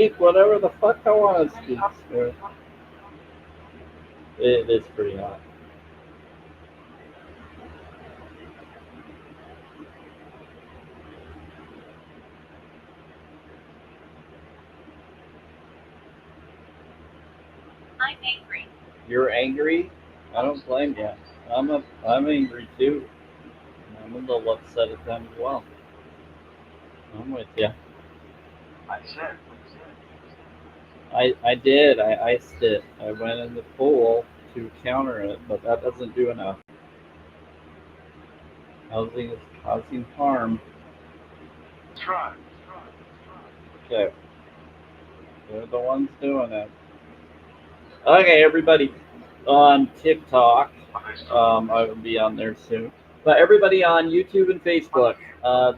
speak whatever the fuck I want to speak. So it is pretty hot. I'm angry. You're angry? I don't blame you. I'm angry too. I'm a little upset at them as well. I'm with you. I did. I iced it. I went in the pool to counter it, but that doesn't do enough. Housing is causing harm. Okay, they're the ones doing it. Okay, everybody on TikTok. I will be on there soon. But everybody on YouTube and Facebook.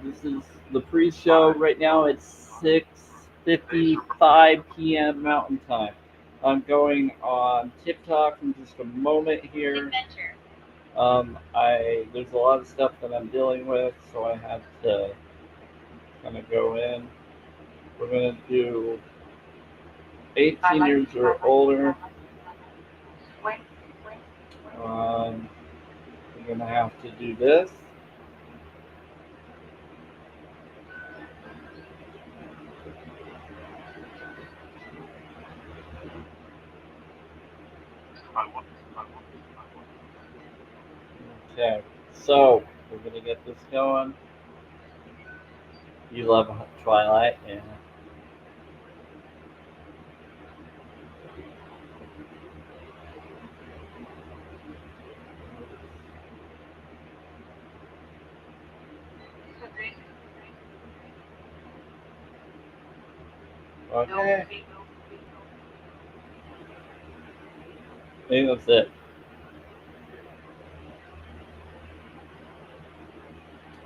This is the pre-show right now. It's 6:55 p.m. Mountain Time. I'm going on TikTok in just a moment here. Adventure. There's a lot of stuff that I'm dealing with, so I have to kind of go in. We're gonna do 18 years or older. We're gonna have to do this. Okay, so we're gonna get this going. You love Twilight, yeah. Okay. I think that's it.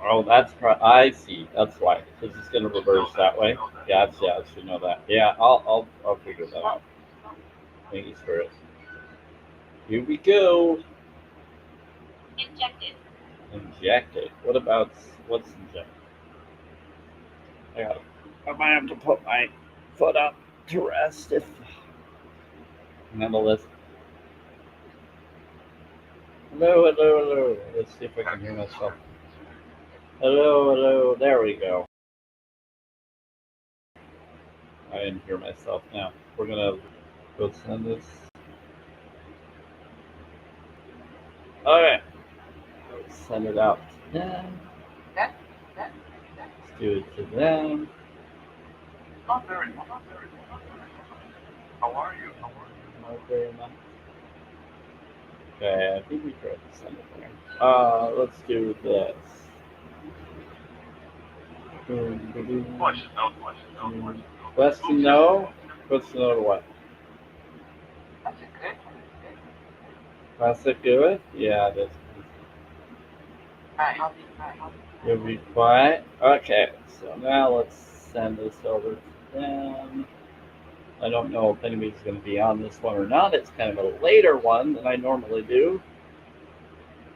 Oh, I see. That's why. Because it's gonna reverse that way. Gotcha. I should know that. Yeah, I'll figure that out. Thank you, Spirit. Here we go. Injected. Injected. What's injected? I might have to put my foot up to rest if handle this. Hello. Let's see if I can hear myself. Hello. There we go. I didn't hear myself now. We're gonna go send this. Okay. Send it out to them. Let's do it to them. Not very much. How are you? Not very much. Okay, I think we tried to send it there. Let's do this. Question no. Question no? Question no to what? Classic good? Yeah, it is. You'll be quiet. Okay, so now let's send this over to them. I don't know if anybody's going to be on this one or not. It's kind of a later one than I normally do.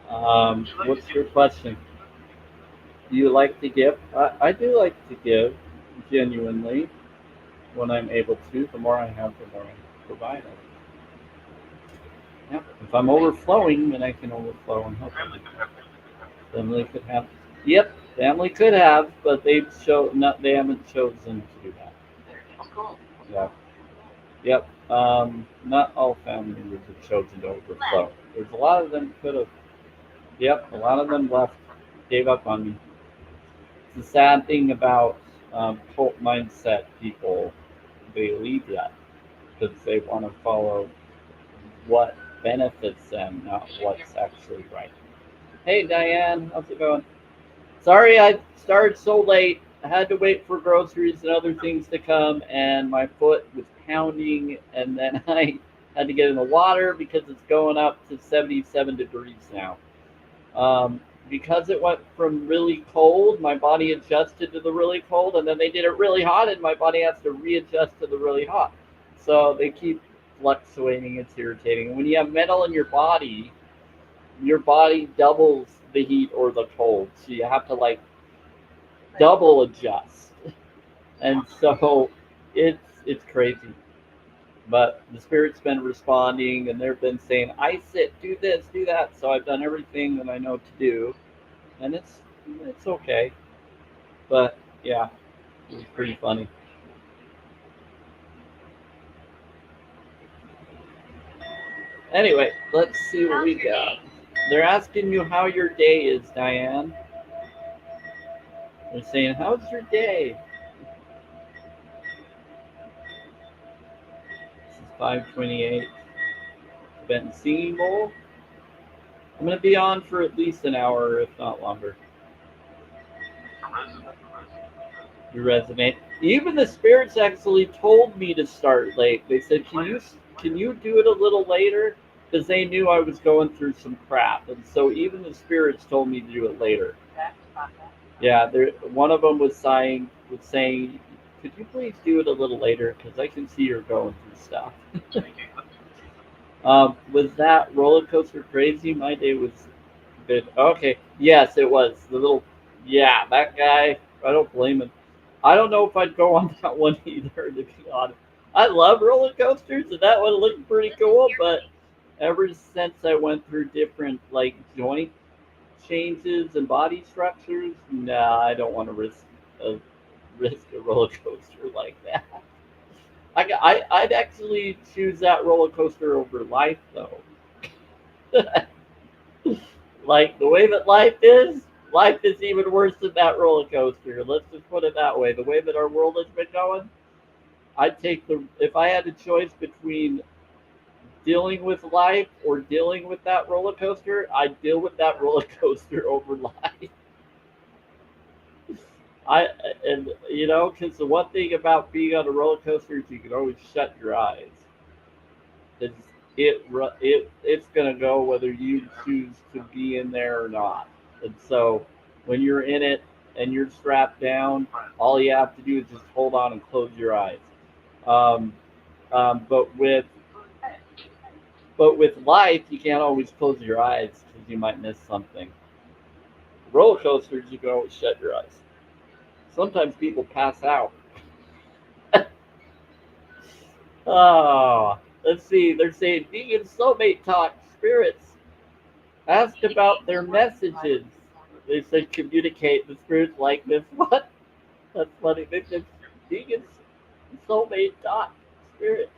What's your question? Do you like to give? I do like to give, genuinely, when I'm able to. The more I have, the more I provide. Yeah. If I'm overflowing, then I can overflow and help them. Family could have. Yep, family could have, but they haven't chosen to do that. Yeah. Yep. Not all family members have chosen to overflow. There's a lot of them could have. Yep, a lot of them left, gave up on me. It's the sad thing about cult mindset people. They leave that because they want to follow what benefits them, not what's actually right. Hey Diane, how's it going? Sorry I started so late. I had to wait for groceries and other things to come, and my foot was pounding, and then I had to get in the water because it's going up to 77 degrees now. Because it went from really cold, my body adjusted to the really cold, and then they did it really hot, and my body has to readjust to the really hot. So they keep fluctuating. It's irritating. And when you have metal in your body doubles the heat or the cold, so you have to double adjust, and so it's crazy. But the spirit's been responding, and they've been saying, "I sit, do this, do that." So I've done everything that I know to do, and it's okay. But yeah, it was pretty funny. Anyway, let's see what we got. They're asking you how your day is, Diane. They're saying, "How's your day?" This is 5:28. Benton Singing Bowl. I'm gonna be on for at least an hour, if not longer. You resonate. Even the spirits actually told me to start late. They said, "Can you do it a little later?" Because they knew I was going through some crap, and so even the spirits told me to do it later. Yeah, one of them was saying, "Could you please do it a little later? Because I can see you're going through stuff." Was that roller coaster crazy? My day was good. Okay, yes, it was the little. Yeah, that guy. I don't blame him. I don't know if I'd go on that one either, to be honest. I love roller coasters, and that one looked pretty cool. But ever since I went through different like joint changes and body structures, nah, I don't want to risk a roller coaster like that. I'd actually choose that roller coaster over life, though. Like the way that life is even worse than that roller coaster. Let's just put it that way. The way that our world has been going, I'd take the if I had a choice between dealing with life or dealing with that roller coaster, I'd deal with that roller coaster over life. I and because the one thing about being on a roller coaster is you can always shut your eyes. It's it's gonna go whether you choose to be in there or not. And so when you're in it and you're strapped down, all you have to do is just hold on and close your eyes. Um, but with life, you can't always close your eyes because you might miss something. Roller coasters, you can always shut your eyes. Sometimes people pass out. Oh, let's see. They're saying vegan soulmate talk spirits. Ask about their messages. They said communicate. The spirits like this. What? That's funny. They said vegan soulmate talk spirits.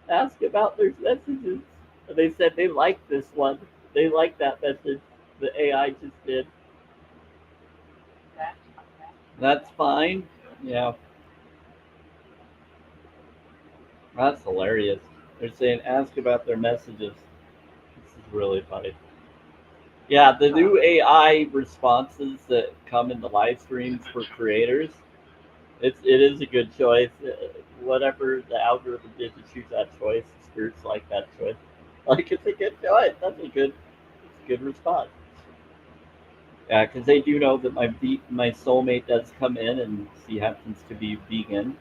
Ask about their messages. And they said they like this one. They like that message the AI just did. That's fine. Yeah, that's hilarious. They're saying ask about their messages. This is really funny. Yeah, the new AI responses that come in the live streams for creators, it is a good choice. Whatever the algorithm did to choose that choice, spirits like that choice. Like it's a good choice. It's a good response. Yeah, because they do know that my soulmate does come in and she happens to be vegan,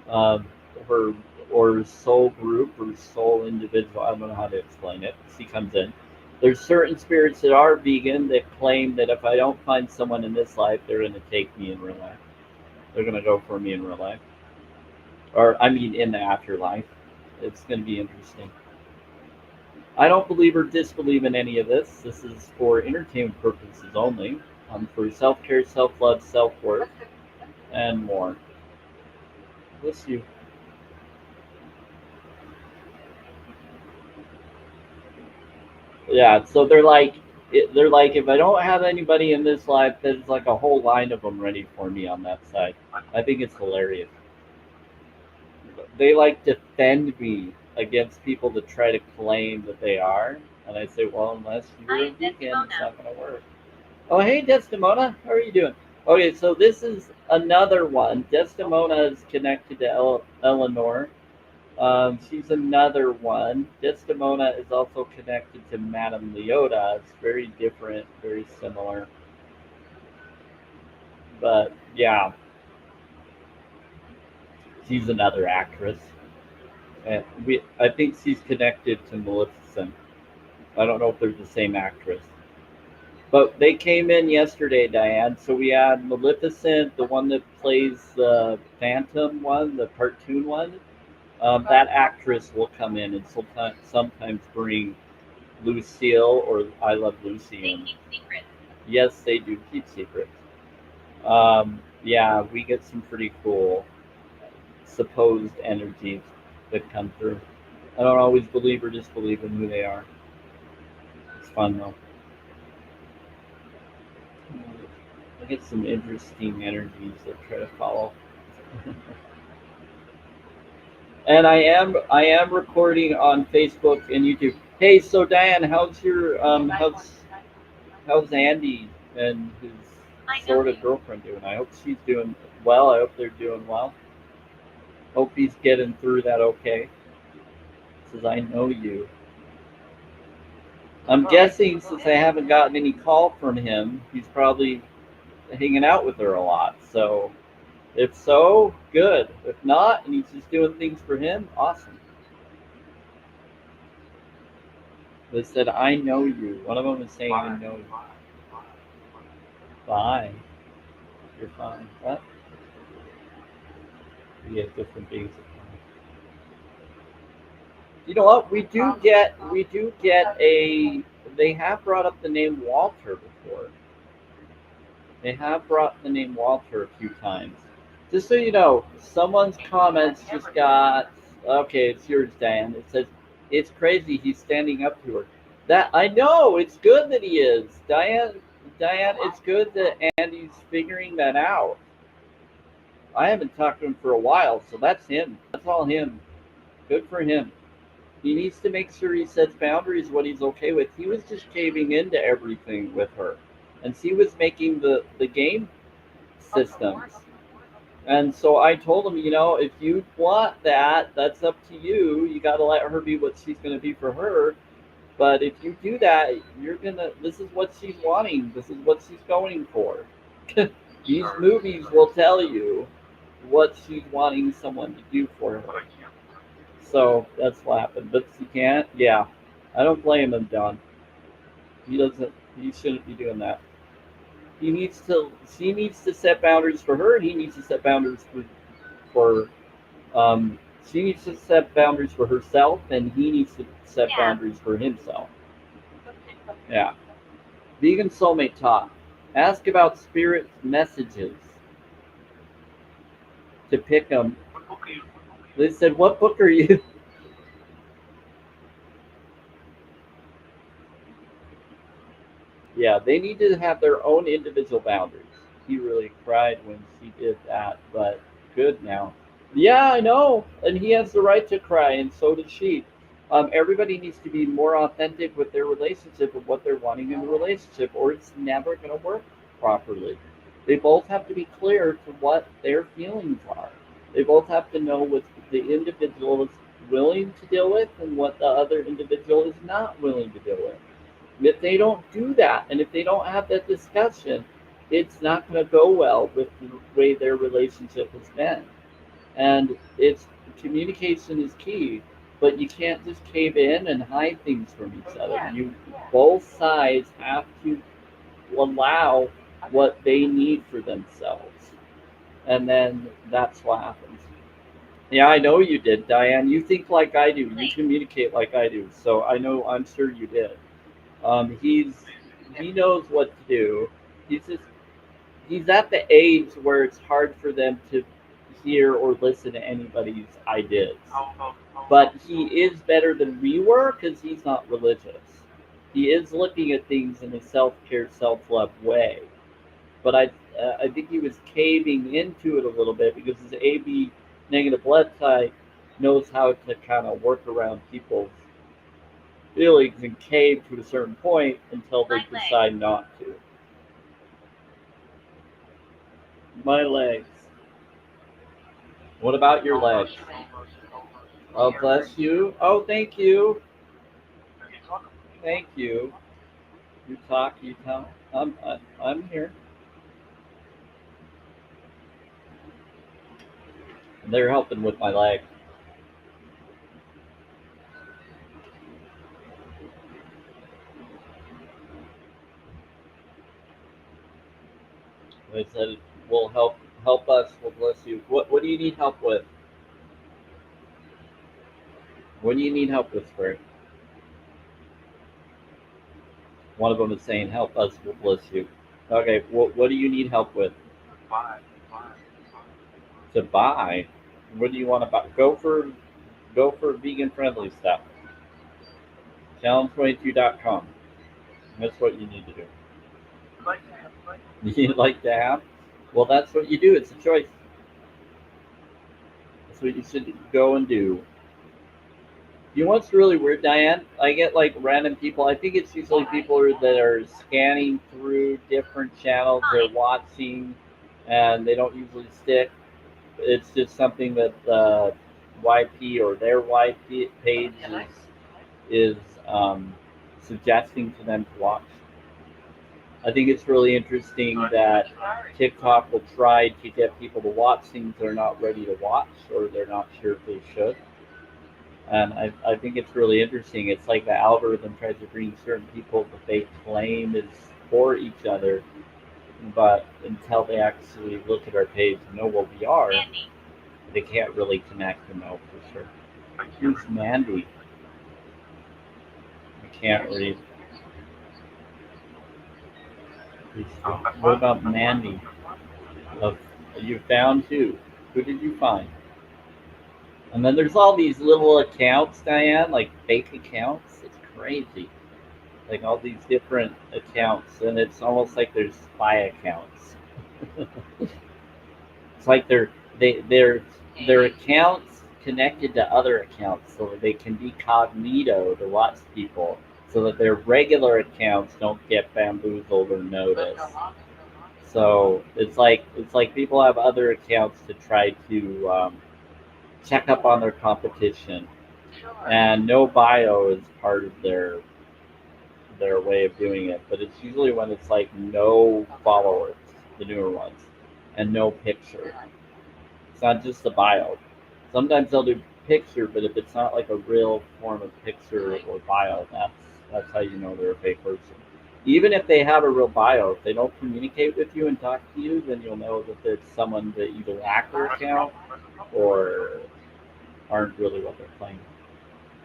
um, or soul group or soul individual. I don't know how to explain it. She comes in. There's certain spirits that are vegan that claim that if I don't find someone in this life, they're going to take me in real life. They're going to go for me in real life, or I mean in the afterlife. It's going to be interesting. I don't believe or disbelieve in any of this. This is for entertainment purposes only. For self care, self love, self worth, and more. Bless you. Yeah, so they're like, if I don't have anybody in this life, there's like a whole line of them ready for me on that side. I think it's hilarious. They like defend me against people that try to claim that they are, and I say, well, unless you're a vegan, it's not going to work. Oh, hey, Desdemona, how are you doing? Okay, so this is another one. Desdemona is connected to Eleanor. She's another one. Desdemona is also connected to Madame Leota. It's very different, very similar. But yeah, she's another actress. And I think she's connected to Maleficent. I don't know if they're the same actress. But they came in yesterday, Diane. So we had Maleficent, the one that plays the Phantom one, the cartoon one. That actress will come in and sometimes bring Lucille or I Love Lucy in. Yes, they do keep secrets. Yeah, we get some pretty cool supposed energies that come through. I don't always believe or disbelieve in who they are. It's fun though. I get some interesting energies that try to follow. And I am recording on Facebook and YouTube. Hey, so Diane, how's your how's Andy and his sort of girlfriend doing? I hope she's doing well. I hope they're doing well. Hope he's getting through that okay. Says I know you. I'm guessing since I haven't gotten any call from him, he's probably hanging out with her a lot. So if so, good. If not, and he's just doing things for him, awesome. They said, I know you. One of them is saying, I know you. Bye. You're fine. What? We get different things. You know what? We do get a. They have brought up the name Walter before. They have brought the name Walter a few times. Just so you know, someone's comments just got okay. It's yours, Dan. It says it's crazy. He's standing up to her. That I know. It's good that he is, Diane. Diane, it's good that Andy's figuring that out. I haven't talked to him for a while, so that's him. That's all him. Good for him. He needs to make sure he sets boundaries what he's okay with. He was just caving into everything with her, and she was making the game systems. And so I told him, if you want that, that's up to you. You got to let her be what she's going to be for her. But if you do that, this is what she's wanting. This is what she's going for. These movies will tell you what she's wanting someone to do for her. So that's what happened. But she can't. Yeah, I don't blame him, John. He doesn't. He shouldn't be doing that. He needs to. She needs to set boundaries for her, and he needs to set boundaries for. She needs to set boundaries for herself, and he needs to set boundaries for himself. Yeah. Vegan soulmate talk. Ask about spirit messages to pick them. They said, "What book are you?" Yeah, they need to have their own individual boundaries. He really cried when she did that, but good now. Yeah, I know, and he has the right to cry, and so does she. Everybody needs to be more authentic with their relationship and what they're wanting in a relationship, or it's never going to work properly. They both have to be clear to what their feelings are. They both have to know what the individual is willing to deal with and what the other individual is not willing to deal with. If they don't do that, and if they don't have that discussion, it's not going to go well with the way their relationship has been. And it's communication is key, but you can't just cave in and hide things from each other. You both sides have to allow what they need for themselves, and then that's what happens. Yeah, I know you did, Diane. You think like I do. You communicate like I do. So I know. I'm sure you did. He knows what to do. He's just he's at the age where it's hard for them to hear or listen to anybody's ideas. But he is better than we were because he's not religious. He is looking at things in a self-care, self-love way. But I think he was caving into it a little bit because his AB negative blood type knows how to kind of work around people's feelings and cave to a certain point until they decide not to. My legs. What about your legs? Oh, bless you. Oh, thank you. Thank you. You talk, you tell. I'm here. They're helping with my leg. They said, "Will help us. Will bless you." What do you need help with? What do you need help with, Spirit? One of them is saying, "Help us. Will bless you." Okay. What do you need help with? Bye. Bye. To buy. What do you want to buy? Go for vegan friendly stuff. Challenge22.com. That's what you need to do. Like that. Like You like to have? Well, that's what you do. It's a choice. That's what you should go and do. You know what's really weird, Diane? I get like random people. I think it's usually people that are scanning through different channels they're watching, and they don't usually stick. It's just something that YP or their YP page is suggesting to them to watch. I think it's really interesting that TikTok will try to get people to watch things they're not ready to watch or they're not sure if they should. And I think it's really interesting. It's like the algorithm tries to bring certain people that they claim is for each other, but until they actually look at our page and know what we are, they can't really connect and know for sure. Who's Mandy? I can't read. What about Mandy? Of you found who? Who did you find? And then there's all these little accounts, Diane, like fake accounts. It's crazy. Like all these different accounts, and it's almost like there's spy accounts. It's like their accounts connected to other accounts, so that they can be cognito to watch people, so that their regular accounts don't get bamboozled or noticed. So it's like people have other accounts to try to check up on their competition, and no bio is part of their way of doing it. But it's usually when it's like no followers, the newer ones, and no picture. It's not just the bio. Sometimes they'll do picture, but if it's not like a real form of picture or bio, that's how you know they're a fake person. Even if they have a real bio, if they don't communicate with you and talk to you, then you'll know that it's someone that either hacked their account or aren't really what they're claiming.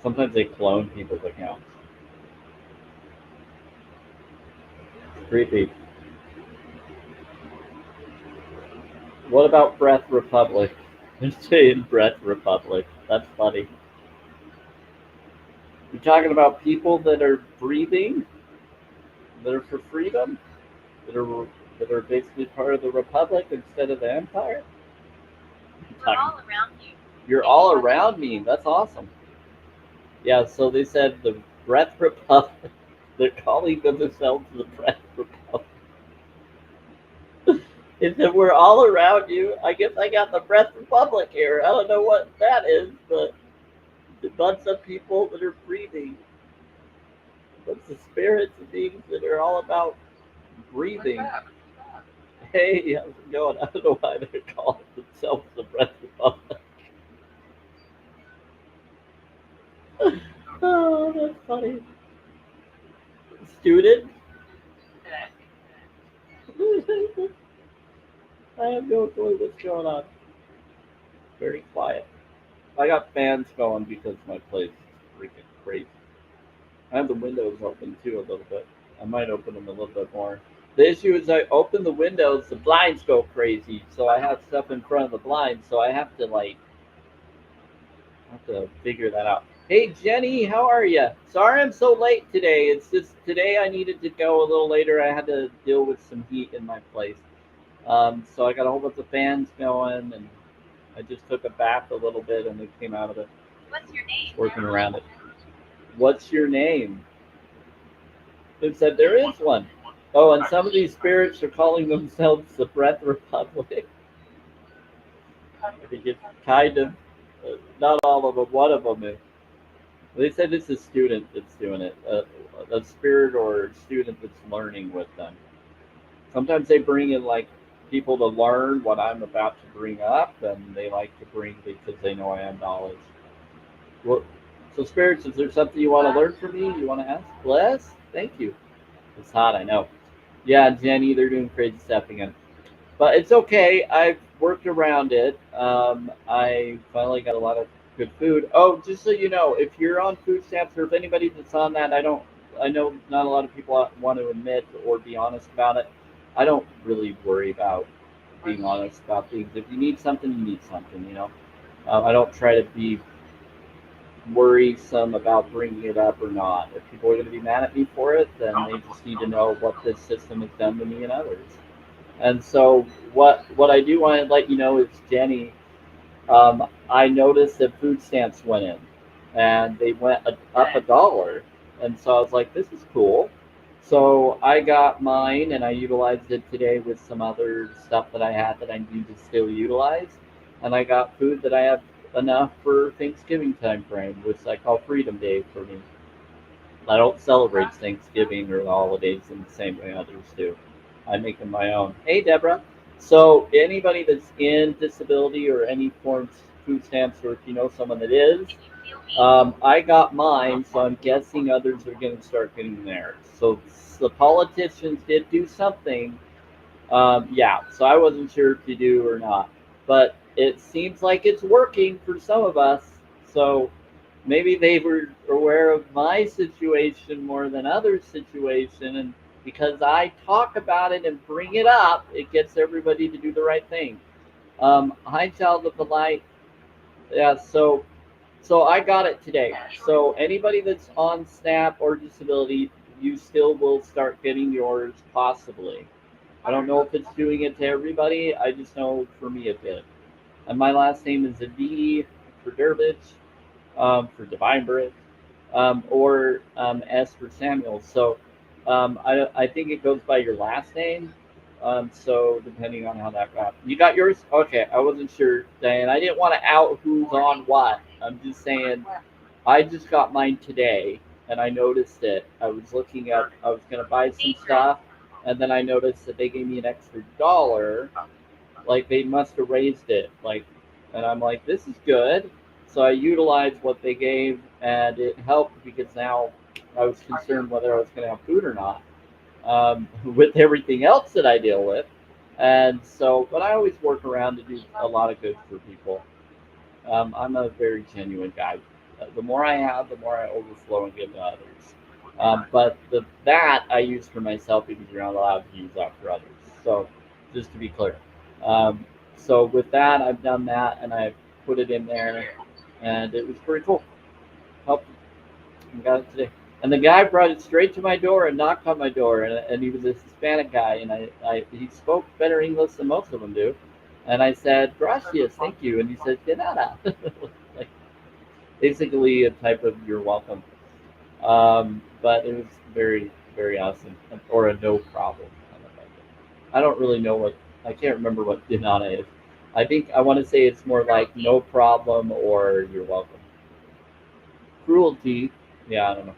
Sometimes they clone people's accounts. Creepy. What about Breath Republic? They're saying Breath Republic. That's funny. You're talking about people that are breathing, that are for freedom, that are that are basically part of the Republic instead of the Empire. You're all around me. That's awesome. Yeah. So they said the Breath Republic. They're calling themselves the Breath Republic. It said we're all around you. I guess I got the Breath Republic here. I don't know what that is, but a bunch of people that are breathing. Bunch of spirits and beings that are all about breathing. Hey, how's it going? I don't know why they're calling themselves the Breath Republic. Oh, that's funny. Student? I have no clue what's going on. Very quiet. I got fans going because my place is freaking crazy. I have the windows open too a little bit. I might open them a little bit more. The issue is I open the windows, the blinds go crazy, so I have stuff in front of the blinds, so I have to figure that out. Hey Jenny, how are you? Sorry I'm so late today. It's just today I needed to go a little later. I had to deal with some heat in my place. So I got a whole bunch of fans going, and I just took a bath a little bit, and it came out of it. What's your name? Working around it. What's your name? It said there is one. Oh, and some of these spirits are calling themselves the Breath Republic. I think it's kind of, not all of them, one of them is. They said it's a student that's doing it, a spirit or student that's learning with them. Sometimes they bring in like people to learn what I'm about to bring up, and they like to bring because they know I have knowledge. Well, so spirits, is there something you want to learn from me? You want to ask? Bless? Thank you. It's hot, I know. Yeah, Jenny, they're doing crazy stuff again. but it's okay. I've worked around it. I finally got a lot of good food. Oh, just so you know, if you're on food stamps or if anybody that's on that, I know not a lot of people want to admit or be honest about it. I don't really worry about being honest about things. If you need something, you need something. I don't try to be worrisome about bringing it up or not. If people are going to be mad at me for it, then they just need to know what this system has done to me and others. And so what I do want to let you know is, Jenny, I noticed that food stamps went in, and they went up $1, and so I was like, this is cool. So I got mine, and I utilized it today with some other stuff that I had that I need to still utilize, and I got food that I have enough for Thanksgiving time frame, which I call Freedom Day for me. I don't celebrate Thanksgiving or the holidays in the same way others do. I make them my own. Hey, Deborah. So anybody that's in disability or any forms food stamps, or if you know someone that is, I got mine, so I'm guessing others are going to start getting theirs. So the politicians did do something. Yeah, so I wasn't sure if you do or not, but it seems like it's working for some of us. So maybe they were aware of my situation more than others' situation, and because I talk about it and bring it up, it gets everybody to do the right thing. Hi, child of the light. Yeah, so I got it today. So anybody that's on SNAP or disability, you still will start getting yours possibly. I don't know if it's doing it to everybody. I just know for me it did. And my last name is Aditi for Durbich, for Divine Bridge, or S for Samuel. So I think it goes by your last name. So depending on how that got, you got yours. Okay, I wasn't sure, Diane. I didn't want to out who's on what. I'm just saying I just got mine today, and I noticed it. I was looking at. I was gonna buy some stuff, and then I noticed that they gave me an extra $1. Like they must have raised it. And I'm like, this is good. So I utilized what they gave, and it helped because now I was concerned whether I was going to have food or not, with everything else that I deal with. And so, but I always work around to do a lot of good for people. I'm a very genuine guy. The more I have, the more I overflow and give to others. But that I use for myself because you're not allowed to use that for others. So, just to be clear. Um, so with that, I've done that and I put it in there, and it was pretty cool. Helped. I got it today. And the guy brought it straight to my door and knocked on my door, and he was a Hispanic guy, and he spoke better English than most of them do. And I said, gracias, thank you. And he said, de nada. Like, basically a type of you're welcome. But it was very, very awesome, or a no problem. I don't really know I can't remember what de nada is. I think I want to say it's more like no problem or you're welcome. Cruelty, yeah, I don't know.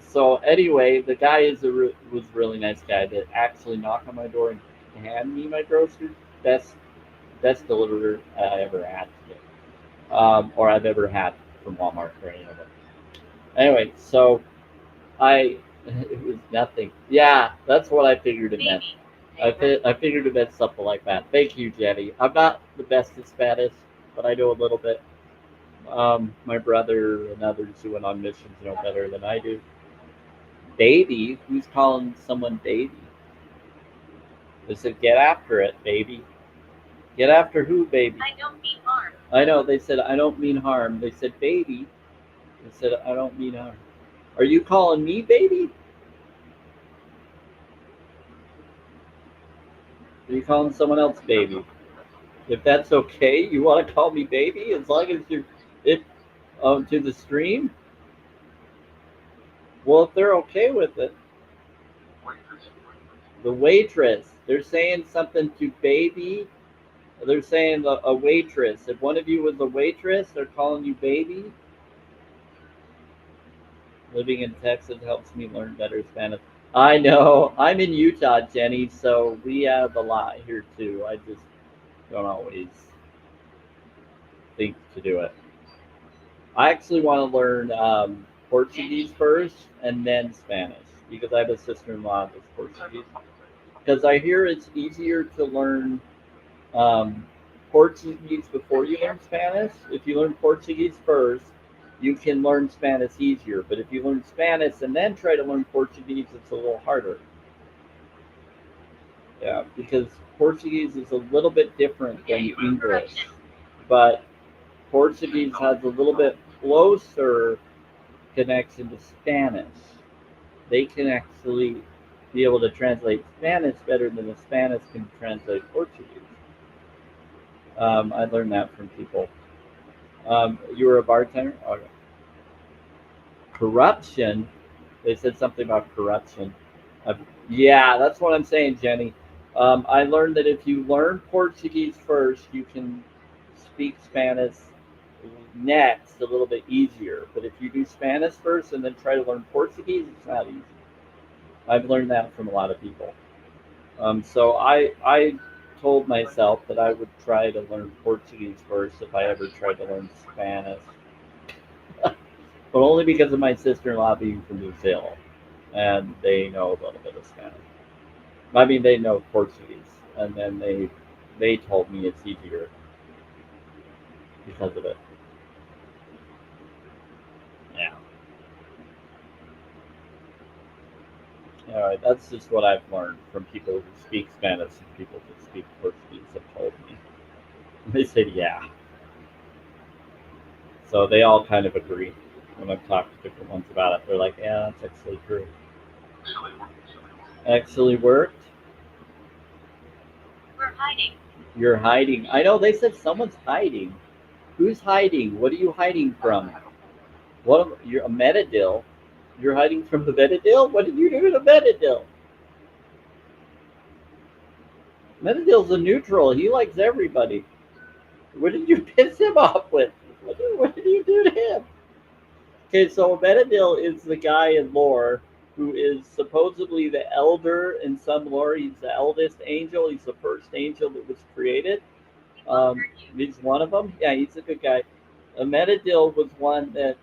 So anyway, the guy was a really nice guy that actually knocked on my door and handed me my groceries. Best deliverer I ever had today, or I've ever had from Walmart or any of them. Anyway, so I it was nothing. Yeah, that's what I figured it meant. I figured it meant something like that. Thank you, Jenny. I'm not the best at Spanish, but I know a little bit. My brother and others who went on missions know better than I do. Baby? Who's calling someone baby? They said, get after it, baby. Get after who, baby? I don't mean harm. I know, they said, I don't mean harm. They said, baby. They said, I don't mean harm. Are you calling me baby? Are you calling someone else baby? If that's okay, you want to call me baby? As long as you're it to the stream? Well, if they're okay with it. The waitress. They're saying something to baby. They're saying a waitress. If one of you was a waitress, they're calling you baby. Living in Texas helps me learn better Spanish. I know. I'm in Utah, Jenny, so we have a lot here too. I just don't always think to do it. I actually want to learn Portuguese first and then Spanish because I have a sister-in-law that's Portuguese. Because I hear it's easier to learn um, Portuguese before you learn Spanish. If you learn Portuguese first, you can learn Spanish easier. But if you learn Spanish and then try to learn Portuguese, it's a little harder. Yeah, because Portuguese is a little bit different than English, but Portuguese has a little bit closer connection to Spanish. They can actually be able to translate Spanish better than the Spanish can translate Portuguese. I learned that from people. You were a bartender? Okay. Corruption. They said something about corruption. Uh, yeah, that's what I'm saying, Jenny. I learned that if you learn Portuguese first, you can speak Spanish next a little bit easier. But if you do Spanish first and then try to learn Portuguese, it's not easy. I've learned that from a lot of people. So I told myself that I would try to learn Portuguese first if I ever tried to learn Spanish, but only because of my sister-in-law being from New Zealand, and they know a little bit of Spanish. I mean, they know Portuguese, and then they told me it's easier because of it. Yeah. All right, that's just what I've learned from people who speak Spanish and people who speak Portuguese have told me. They said, yeah. So they all kind of agree when I've talked to different ones about it. They're like, yeah, that's actually true. Actually worked. We're hiding. You're hiding. I know they said someone's hiding. Who's hiding? What are you hiding from? You're a metadill. You're hiding from the metadill? What did you do to metadill? Metadill's a neutral. He likes everybody. What did you piss him off with? What did you do to him? Okay, so Benadil is the guy in lore who is supposedly the elder in some lore. He's the eldest angel. He's the first angel that was created. He's one of them. Yeah, he's a good guy. Menadil was one that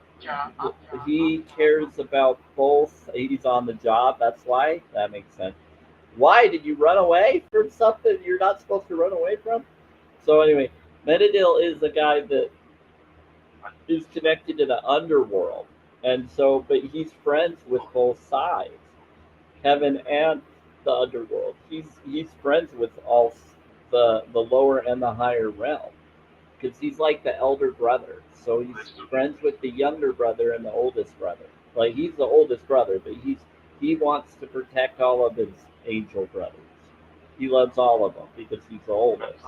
he cares about both. He's on the job. That's why. That makes sense. Why did you run away from something you're not supposed to run away from? So anyway, Menadil is the guy that is connected to the underworld, and so but he's friends with both sides, heaven and the underworld. He's friends with all the lower and the higher realm because he's like the elder brother. So he's friends with the younger brother and the oldest brother. Like he's the oldest brother, but he wants to protect all of his angel brothers. He loves all of them because he's the oldest,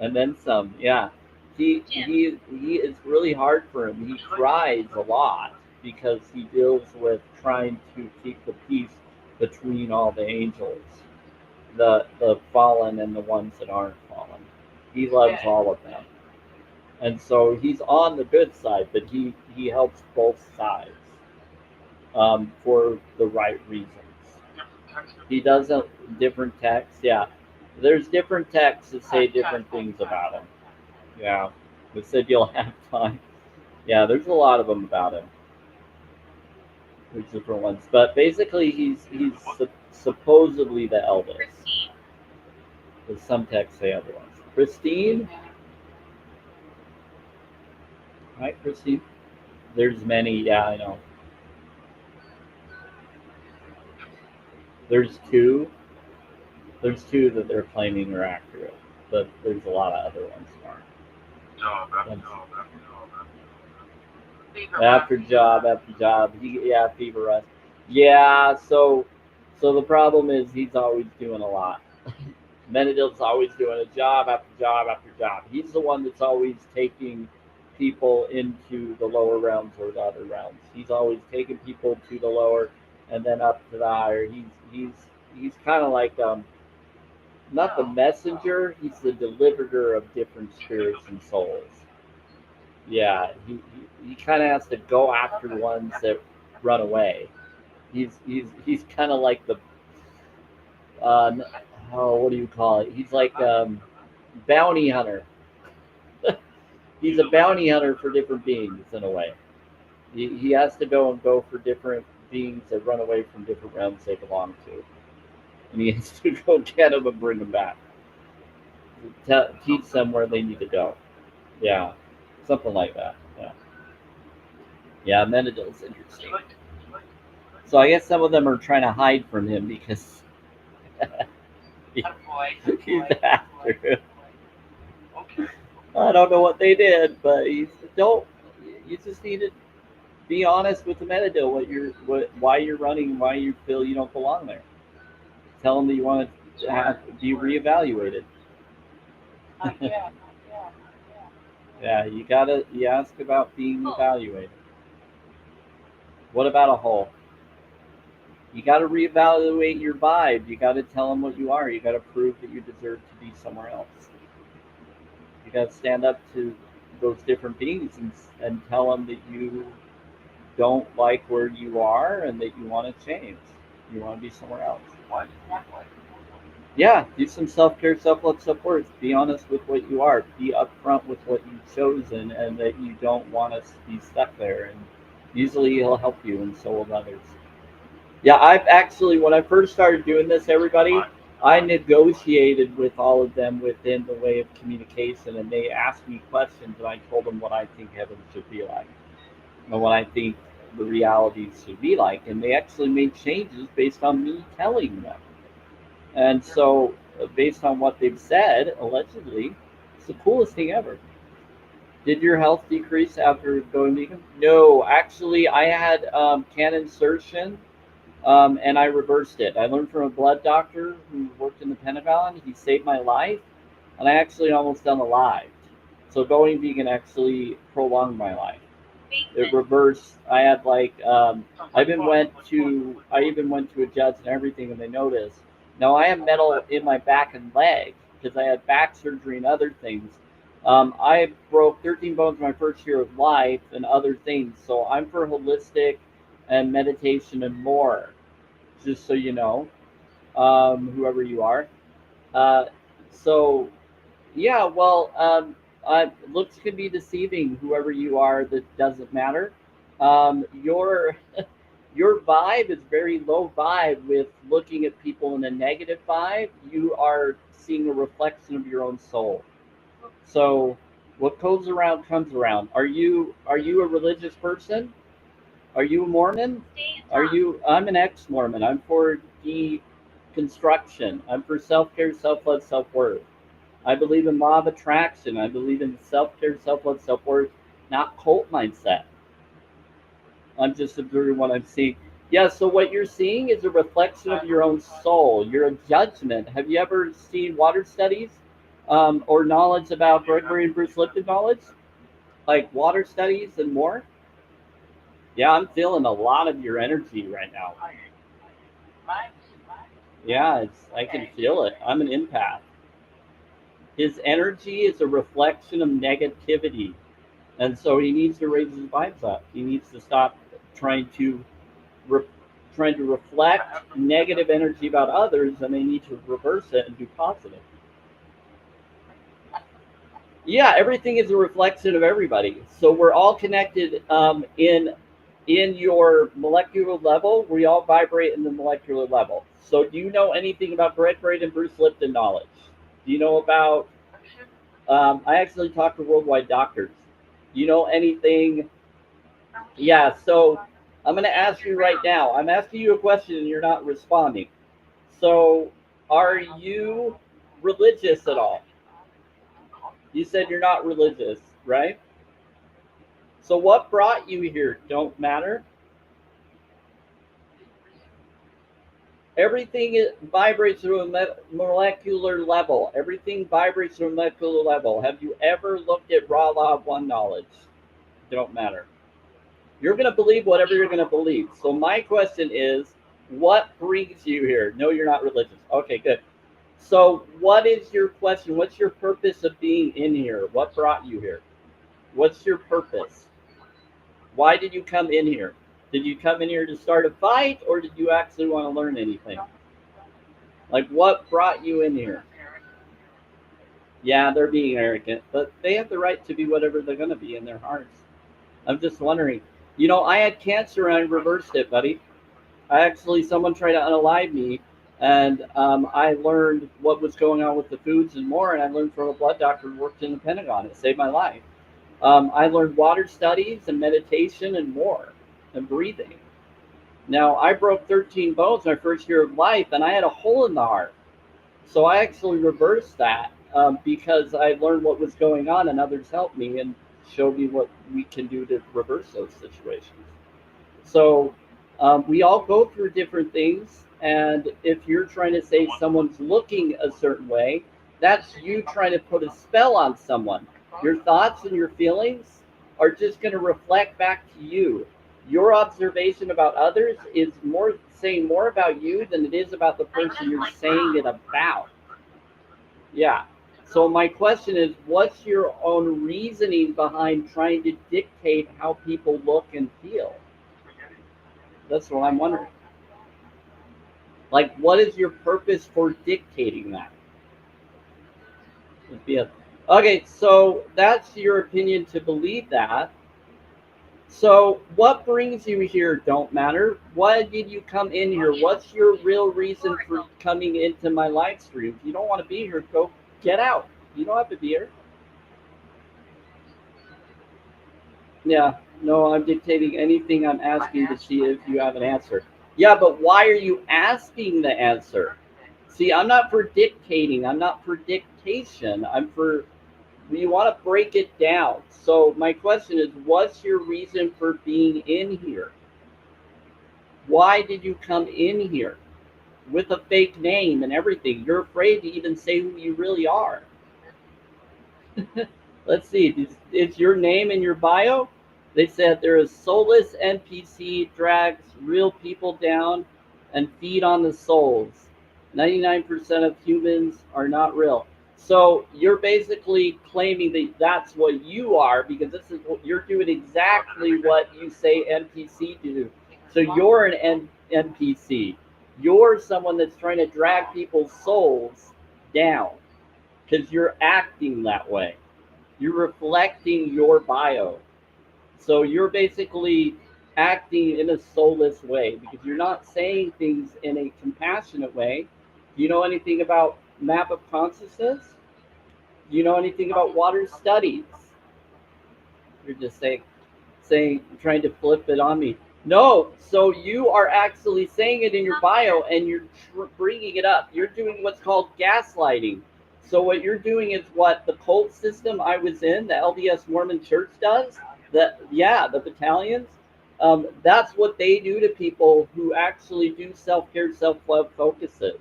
and then some. Yeah, he is really hard for him. He cries a lot because he deals with trying to keep the peace between all the angels, the fallen and the ones that aren't fallen. He loves all of them, and so he's on the good side, but he helps both sides for the right reasons. He does a different texts. Yeah, there's different texts that say different things about him. Yeah, that said you'll have time. Yeah, there's a lot of them about him. There's different ones, but basically he's supposedly the eldest. Christine. There's some texts say otherwise. Christine, right? Christine. There's many. Yeah, I know. There's two. There's two that they're claiming are accurate, but there's a lot of other ones that aren't. After job. Yeah, fever rest. Yeah, so the problem is he's always doing a lot. Menadil's always doing a job after job after job. He's the one that's always taking people into the lower realms or the other realms. He's always taking people to the lower and then up to the higher. He's kind of like not the messenger. He's the deliverer of different spirits and souls. Yeah, he kind of has to go after ones that run away. He's kind of like the oh, what do you call it? He's like bounty hunter. He's a bounty hunter for different beings in a way. He has to go for different beings that run away from different realms they belong to. and he has to go get them and bring them back. Teach them where they need to go. Yeah, something like that. Yeah, yeah. Menadil's interesting. So I guess some of them are trying to hide from him because he's after him. I don't know what they did, but he's don't. You just need to be honest with the Menadil. Why you're running, why you feel you don't belong there. Tell them that you want to be reevaluated. Yeah, you ask about being evaluated. What about a hole? You got to reevaluate your vibe. You got to tell them what you are. You got to prove that you deserve to be somewhere else. You got to stand up to those different beings and tell them that you don't like where you are and that you want to change. You want to be somewhere else. Yeah, do some self care, self love, self worth. Be honest with what you are. Be upfront with what you've chosen and that you don't want to be stuck there. And usually he'll help you, and so will others. Yeah, I've actually, when I first started doing this, everybody, I negotiated with all of them within the way of communication, and they asked me questions, and I told them what I think heaven should be like, and what I think the reality should be like, and they actually made changes based on me telling them. And so, based on what they've said, allegedly, it's the coolest thing ever. Did your health decrease after going vegan? No, actually, I had can insertion and I reversed it. I learned from a blood doctor who worked in the Pentagon. He saved my life, and I actually almost unalived. So going vegan actually prolonged my life. It reversed. I had like I even went to a judge and everything, and they noticed. Now I have metal in my back and leg because I had back surgery and other things. I broke 13 bones my first year of life and other things. So I'm for holistic and meditation and more. Just so you know, whoever you are. Uh, so yeah, well, looks can be deceiving. Whoever you are, that doesn't matter. Your your vibe is very low vibe. With looking at people in a negative vibe, you are seeing a reflection of your own soul. So what goes around comes around. Are you a religious person? Are you a Mormon? Are you? I'm an ex-Mormon. I'm for deconstruction. I'm for self-care, self-love, self-worth. I believe in law of attraction. I believe in self-care, self-love, self-worth, not cult mindset. I'm just observing what I'm seeing. Yeah, so what you're seeing is a reflection of your own soul. You're a judgment. Have you ever seen water studies or knowledge about Gregory and Bruce Lipton knowledge? Like water studies and more? Yeah, I'm feeling a lot of your energy right now. Yeah, I can feel it. I'm an empath. His energy is a reflection of negativity. And so he needs to raise his vibes up. He needs to stop trying to re- trying to reflect negative energy about others, and they need to reverse it and do positive. Yeah, everything is a reflection of everybody. So we're all connected in your molecular level. We all vibrate in the molecular level. So do you know anything about Greg Braid and Bruce Lipton knowledge? Do you know about? I actually talked to worldwide doctors. Do you know anything? Yeah. So I'm going to ask you right now. I'm asking you a question and you're not responding. So are you religious at all? You said you're not religious, right? So what brought you here? Don't matter. Everything vibrates through a molecular level. Everything vibrates through a molecular level. Have you ever looked at raw law of one knowledge? Don't matter. You're going to believe whatever you're going to believe. So my question is, what brings you here? No, you're not religious. Okay, good. So what is your question? What's your purpose of being in here? What brought you here? What's your purpose? Why did you come in here? Did you come in here to start a fight, or did you actually want to learn anything? Like, what brought you in here? Yeah, they're being arrogant, but they have the right to be whatever they're going to be in their hearts. I'm just wondering. I had cancer and I reversed it, buddy. Someone tried to unalive me, And I learned what was going on with the foods and more. And I learned from a blood doctor who worked in the Pentagon. It saved my life. I learned water studies and meditation and more, and breathing. Now, I broke 13 bones my first year of life, and I had a hole in the heart. So I actually reversed that because I learned what was going on, and others helped me and showed me what we can do to reverse those situations. So we all go through different things, and if you're trying to say someone's looking a certain way, that's you trying to put a spell on someone. Your thoughts and your feelings are just going to reflect back to you. Your observation about others is more saying more about you than it is about the person you're saying it about. Yeah. So my question is, what's your own reasoning behind trying to dictate how people look and feel? That's what I'm wondering. Like, what is your purpose for dictating that? Okay, so that's your opinion to believe that. So, what brings you here don't matter. Why did you come in here? What's your real reason for coming into my live stream? If you don't want to be here, go get out. You don't have to be here. Yeah, no, I'm dictating anything I'm asking to see if you have an answer. Yeah, but why are you asking the answer? See, I'm not for dictating. I'm not for dictation. I'm for, you want to break it down. So, my question is, what's your reason for being in here? Why did you come in here with a fake name and everything? You're afraid to even say who you really are. Let's see, is your name in your bio? They said there is soulless NPC drags real people down and feed on the souls. 99% of humans are not real. So you're basically claiming that that's what you are because this is what you're doing exactly what you say NPC do. So you're an NPC. You're someone that's trying to drag people's souls down because you're acting that way. You're reflecting your bio. So you're basically acting in a soulless way because you're not saying things in a compassionate way. Do you know anything about map of consciousness? Do you know anything about water studies? You're just saying, trying to flip it on me. No, so you are actually saying it in your bio and you're bringing it up. You're doing what's called gaslighting. So what you're doing is what the cult system I was in, the LDS Mormon Church does. The battalions. That's what they do to people who actually do self-care, self-love focuses.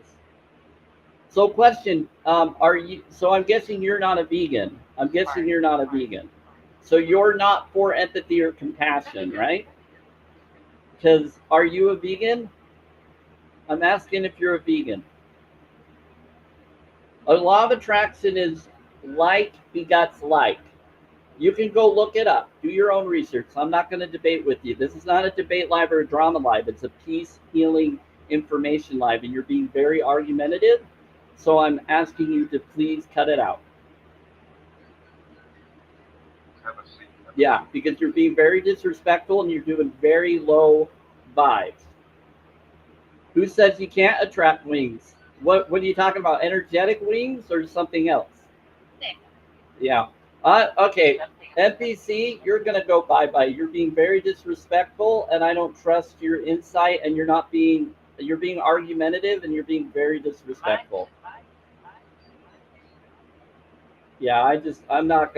So, question: Are you? So, I'm guessing you're not a vegan. I'm guessing you're not a vegan. So, you're not for empathy or compassion, right? Because are you a vegan? I'm asking if you're a vegan. A law of attraction is like begets like. You can go look it up. Do your own research. I'm not going to debate with you. This is not a debate live or a drama live. It's a peace healing information live, and you're being very argumentative. So I'm asking you to please cut it out. Yeah, because you're being very disrespectful and you're doing very low vibes. Who says you can't attract wings? What are you talking about? Energetic wings or something else? Yeah. Okay. NPC, you're gonna go bye bye. You're being very disrespectful, and I don't trust your insight. And you're being argumentative, and you're being very disrespectful. Yeah, I'm not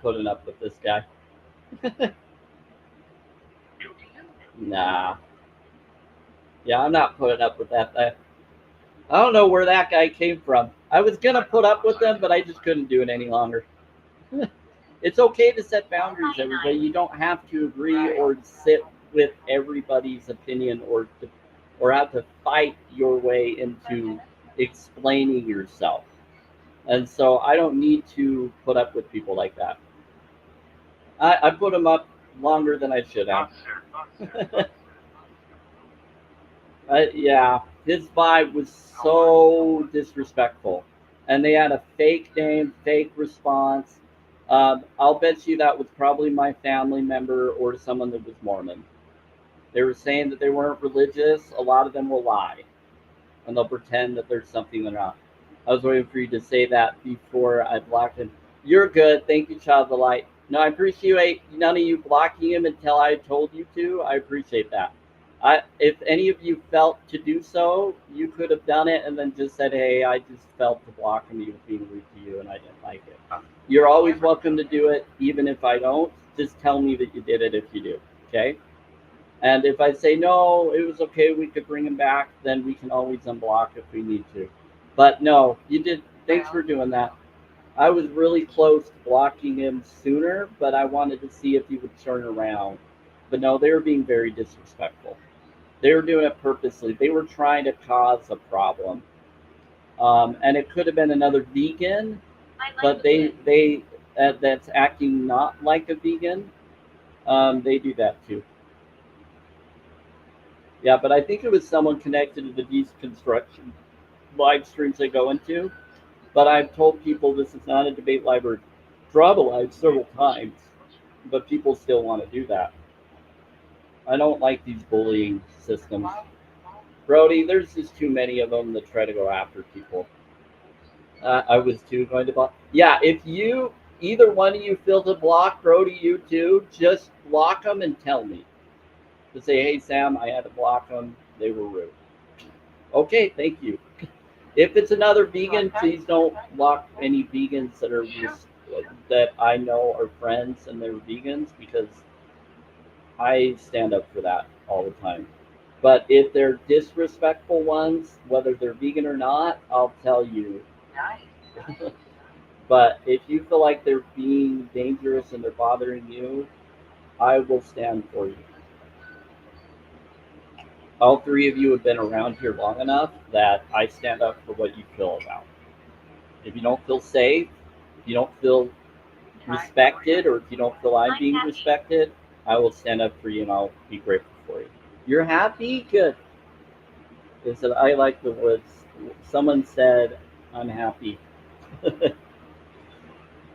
putting up with this guy. Nah. Yeah, I'm not putting up with that. I don't know where that guy came from. I was gonna put up with them, but I just couldn't do it any longer. It's okay to set boundaries, everybody. You don't have to agree or sit with everybody's opinion or have to fight your way into explaining yourself. And so I don't need to put up with people like that. I put them up longer than I should have. Yeah, his vibe was so disrespectful, and they had a fake name, fake response. I'll bet you that was probably my family member or someone that was Mormon. They were saying that they weren't religious. A lot of them will lie. and they'll pretend that there's something they're not. I was waiting for you to say that before I blocked him. You're good. Thank you, Child of the Light. No, I appreciate none of you blocking him until I told you to. I appreciate that. If any of you felt to do so, you could have done it and then just said, "Hey, I just felt to block him. He was being rude to you, and I didn't like it." You're always welcome to do it, even if I don't. Just tell me that you did it if you do. Okay? And if I say no, it was okay, we could bring him back, then we can always unblock if we need to. But no, you did. Thanks for doing that. I was really close to blocking him sooner, but I wanted to see if he would turn around. But no, they were being very disrespectful. They were doing it purposely. They were trying to cause a problem. And it could have been another vegan, but that's acting not like a vegan. They do that too. Yeah, but I think it was someone connected to the deconstruction live streams they go into. But I've told people this is not a debate live or drama live several times, but people still want to do that. I don't like these bullying systems. Brody, there's just too many of them that try to go after people. I was too going to block. Yeah, if you, either one of you feel to block, Brody, you too, just block them and tell me. To say, hey, Sam, I had to block them. They were rude. Okay, thank you. If it's another vegan, please don't block any vegans that are just, that I know are friends and they're vegans, because I stand up for that all the time. But if they're disrespectful ones, whether they're vegan or not, I'll tell you. But if you feel like they're being dangerous and they're bothering you, I will stand for you. All three of you have been around here long enough that I stand up for what you feel about. If you don't feel safe, if you don't feel respected, or if you don't feel I'm being respected, I will stand up for you and I'll be grateful for you. You're happy? Good. They said, I like the woods. Someone said, I'm happy.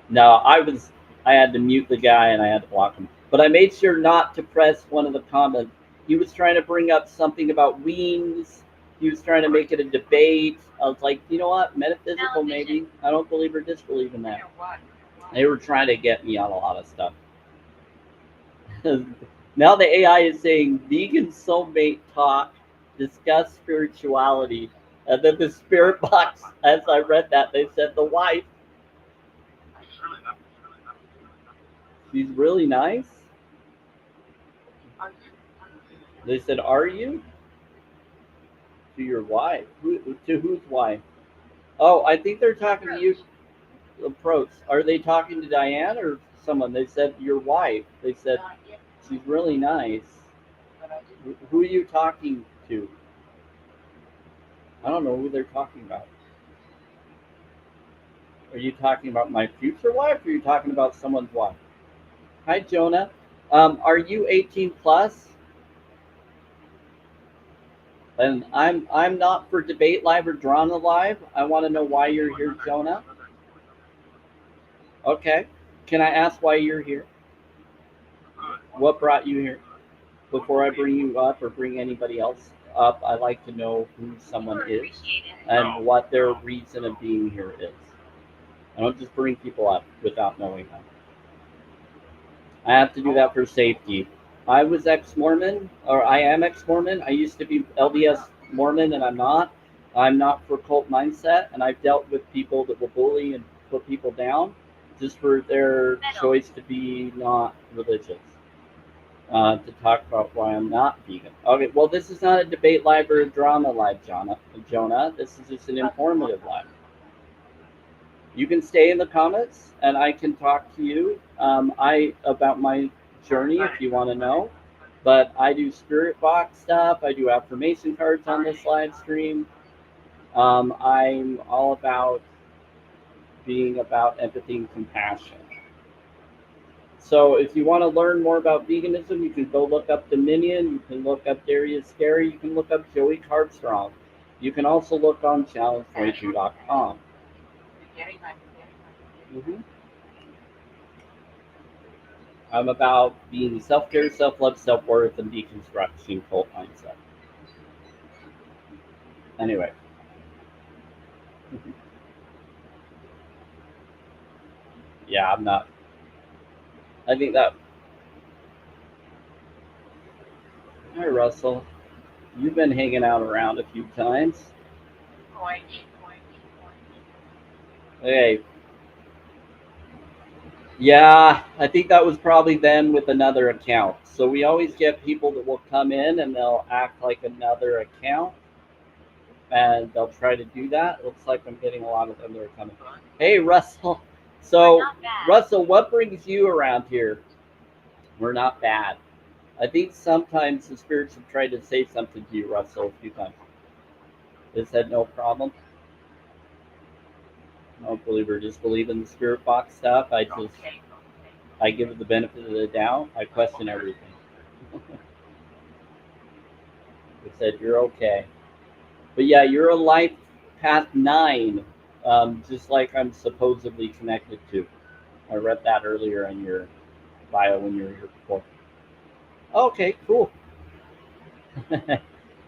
No, I had to mute the guy and I had to block him. But I made sure not to press one of the comments. He was trying to bring up something about wings. He was trying to make it a debate. I was like, you know what? Metaphysical, maybe. I don't believe or disbelieve in that. They were trying to get me on a lot of stuff. Now the AI is saying vegan soulmate talk, discuss spirituality. And then the spirit box, as I read that, they said the wife. She's really nice. They said, are you? To your wife. To whose wife? Oh, I think they're talking to you. Approach. Are they talking to Diane or someone? They said your wife. They said she's really nice. Who are you talking to? I don't know who they're talking about. Are you talking about my future wife, or are you talking about someone's wife? Hi, Jonah. Are you 18 plus? And I'm not for debate live or drama live. I want to know why you're here, Jonah. Okay. Can I ask why you're here? What brought you here? Before I bring you up or bring anybody else up, I like to know who someone is and what their reason of being here is. I don't just bring people up without knowing them. I have to do that for safety. I was ex-Mormon, or I am ex-Mormon. I used to be LDS Mormon, and I'm not. I'm not for cult mindset, and I've dealt with people that will bully and put people down just for their choice to be not religious. To talk about why I'm not vegan. Okay, well, this is not a debate live or a drama live, Jonah. This is just an informative live. You can stay in the comments, and I can talk to you about my journey if you want to know. But I do spirit box stuff. I do affirmation cards on this live stream. I'm all about being about empathy and compassion. So if you want to learn more about veganism, you can go look up Dominion. You can look up Darius Scary. You can look up Joey Carbstrong. You can also look on challenge22.com. Mm-hmm. I'm about being self-care, self-love, self-worth, and deconstructing cult mindset. Anyway. Yeah, I'm not. I think that. Hi, Russell. You've been hanging out around a few times. Okay. Yeah, I think that was probably them with another account. So we always get people that will come in and they'll act like another account and they'll try to do that. Looks like I'm getting a lot of them that are coming. Hey, Russell. So, Russell, what brings you around here? We're not bad. I think sometimes the spirits have tried to say something to you, Russell, a few times. Is that no problem? I don't believe or disbelieve in the spirit box stuff. I give it the benefit of the doubt. I question everything. It said you're okay. But yeah, you're a life path 9, just like I'm supposedly connected to. I read that earlier in your bio when you were here before. Okay, cool.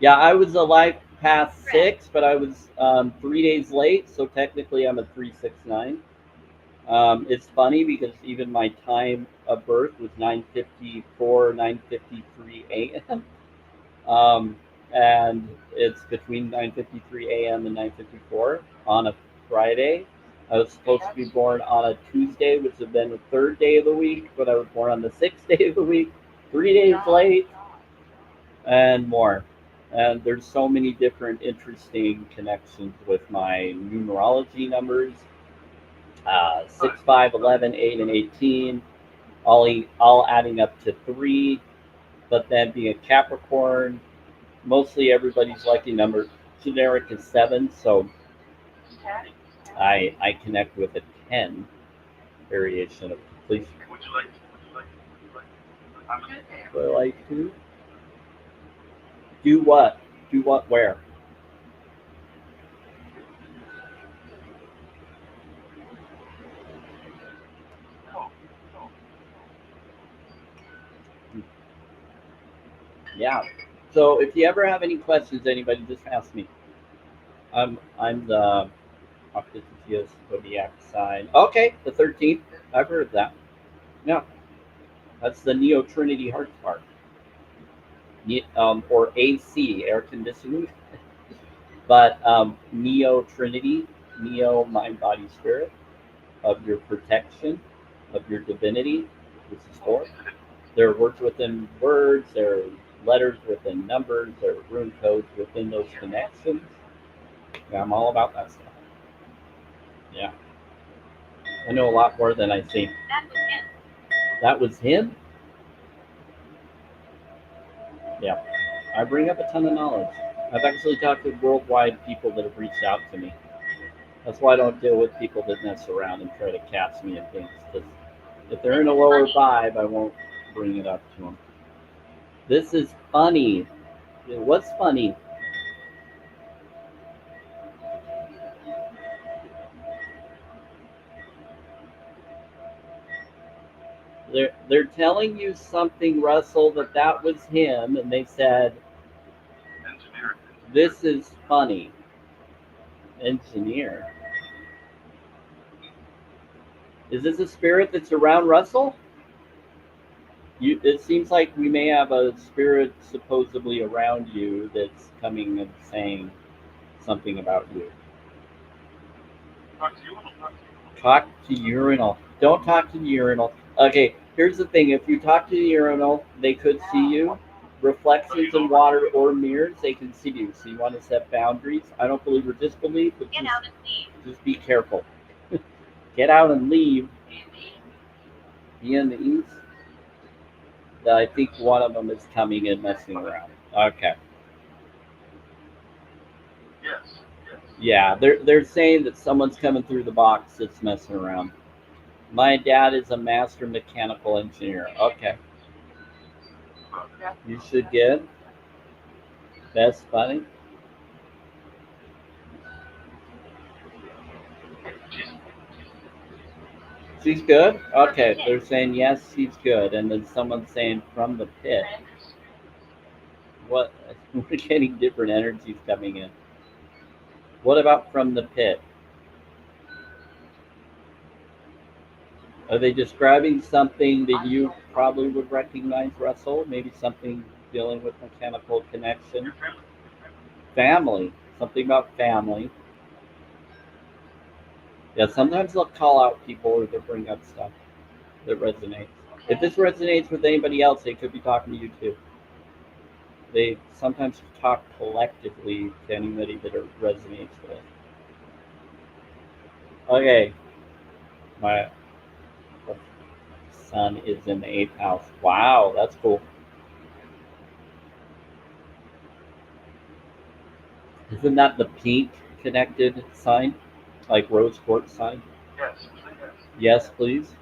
Yeah, I was a life path 6, but I was 3 days late, so technically I'm a 369. It's funny because even my time of birth was 9:54, 9:53 a.m. Um, and it's between 9:53 a.m. and 9:54 on a Friday. I was supposed to be born on a Tuesday, which would have been the 3rd day of the week, but I was born on the 6th day of the week, 3 days late, and more. And there's so many different interesting connections with my numerology numbers, 6, 5, 11, 8, and 18, all adding up to 3. But then being a Capricorn, mostly everybody's lucky number generic is 7, so I connect with a 10 variation of completion. Would you like? I'm good there. Would I like to do what? Do what? Where? No, no. Yeah. So if you ever have any questions, anybody, just ask me. I'm the Octitius Zodiac sign. Okay, the 13th. I've heard that. Yeah, that's the Neo Trinity Heart Spark. Or AC, air conditioning. But Neo Trinity, Neo Mind Body Spirit, of your protection, of your divinity, which is 4. There are words within words, there are letters within numbers, there are rune codes within those connections. Yeah, I'm all about that stuff. Yeah, I know a lot more than I think. That was him? Yeah. I bring up a ton of knowledge. I've actually talked to worldwide people that have reached out to me. That's why I don't deal with people that mess around and try to catch me and things. Because if they're in a lower vibe, I won't bring it up to them. This is funny. What's funny? They're telling you something, Russell, that was him, and they said Engineer. this is funny. Engineer. Is this a spirit that's around Russell? It seems like we may have a spirit supposedly around you that's coming and saying something about you. Talk to you. Talk to urinal. Don't talk to the urinal. Okay, here's the thing. If you talk to the urinal, they could see you. Reflections in water or mirrors, they can see you. So you want to set boundaries. I don't believe or disbelieve, but just be careful. Get out and leave. Be in the east. I think one of them is coming and messing around. Okay. Yes. Yeah, they're saying that someone's coming through the box that's messing around. My dad is a master mechanical engineer. Okay. You should get. That's funny. She's good? Okay. They're saying yes, she's good. And then someone's saying from the pit. What? We're getting different energies coming in. What about from the pit? Are they describing something that you probably would recognize, Russell? Maybe something dealing with mechanical connection? Family. Something about family. Yeah, sometimes they'll call out people or they'll bring up stuff that resonates. If this resonates with anybody else, they could be talking to you too. They sometimes talk collectively to anybody that it resonates with. Okay, my son is in the eighth house. Wow, that's cool. Isn't that the pink connected sign? Like rose quartz sign? Yes. Yes, please.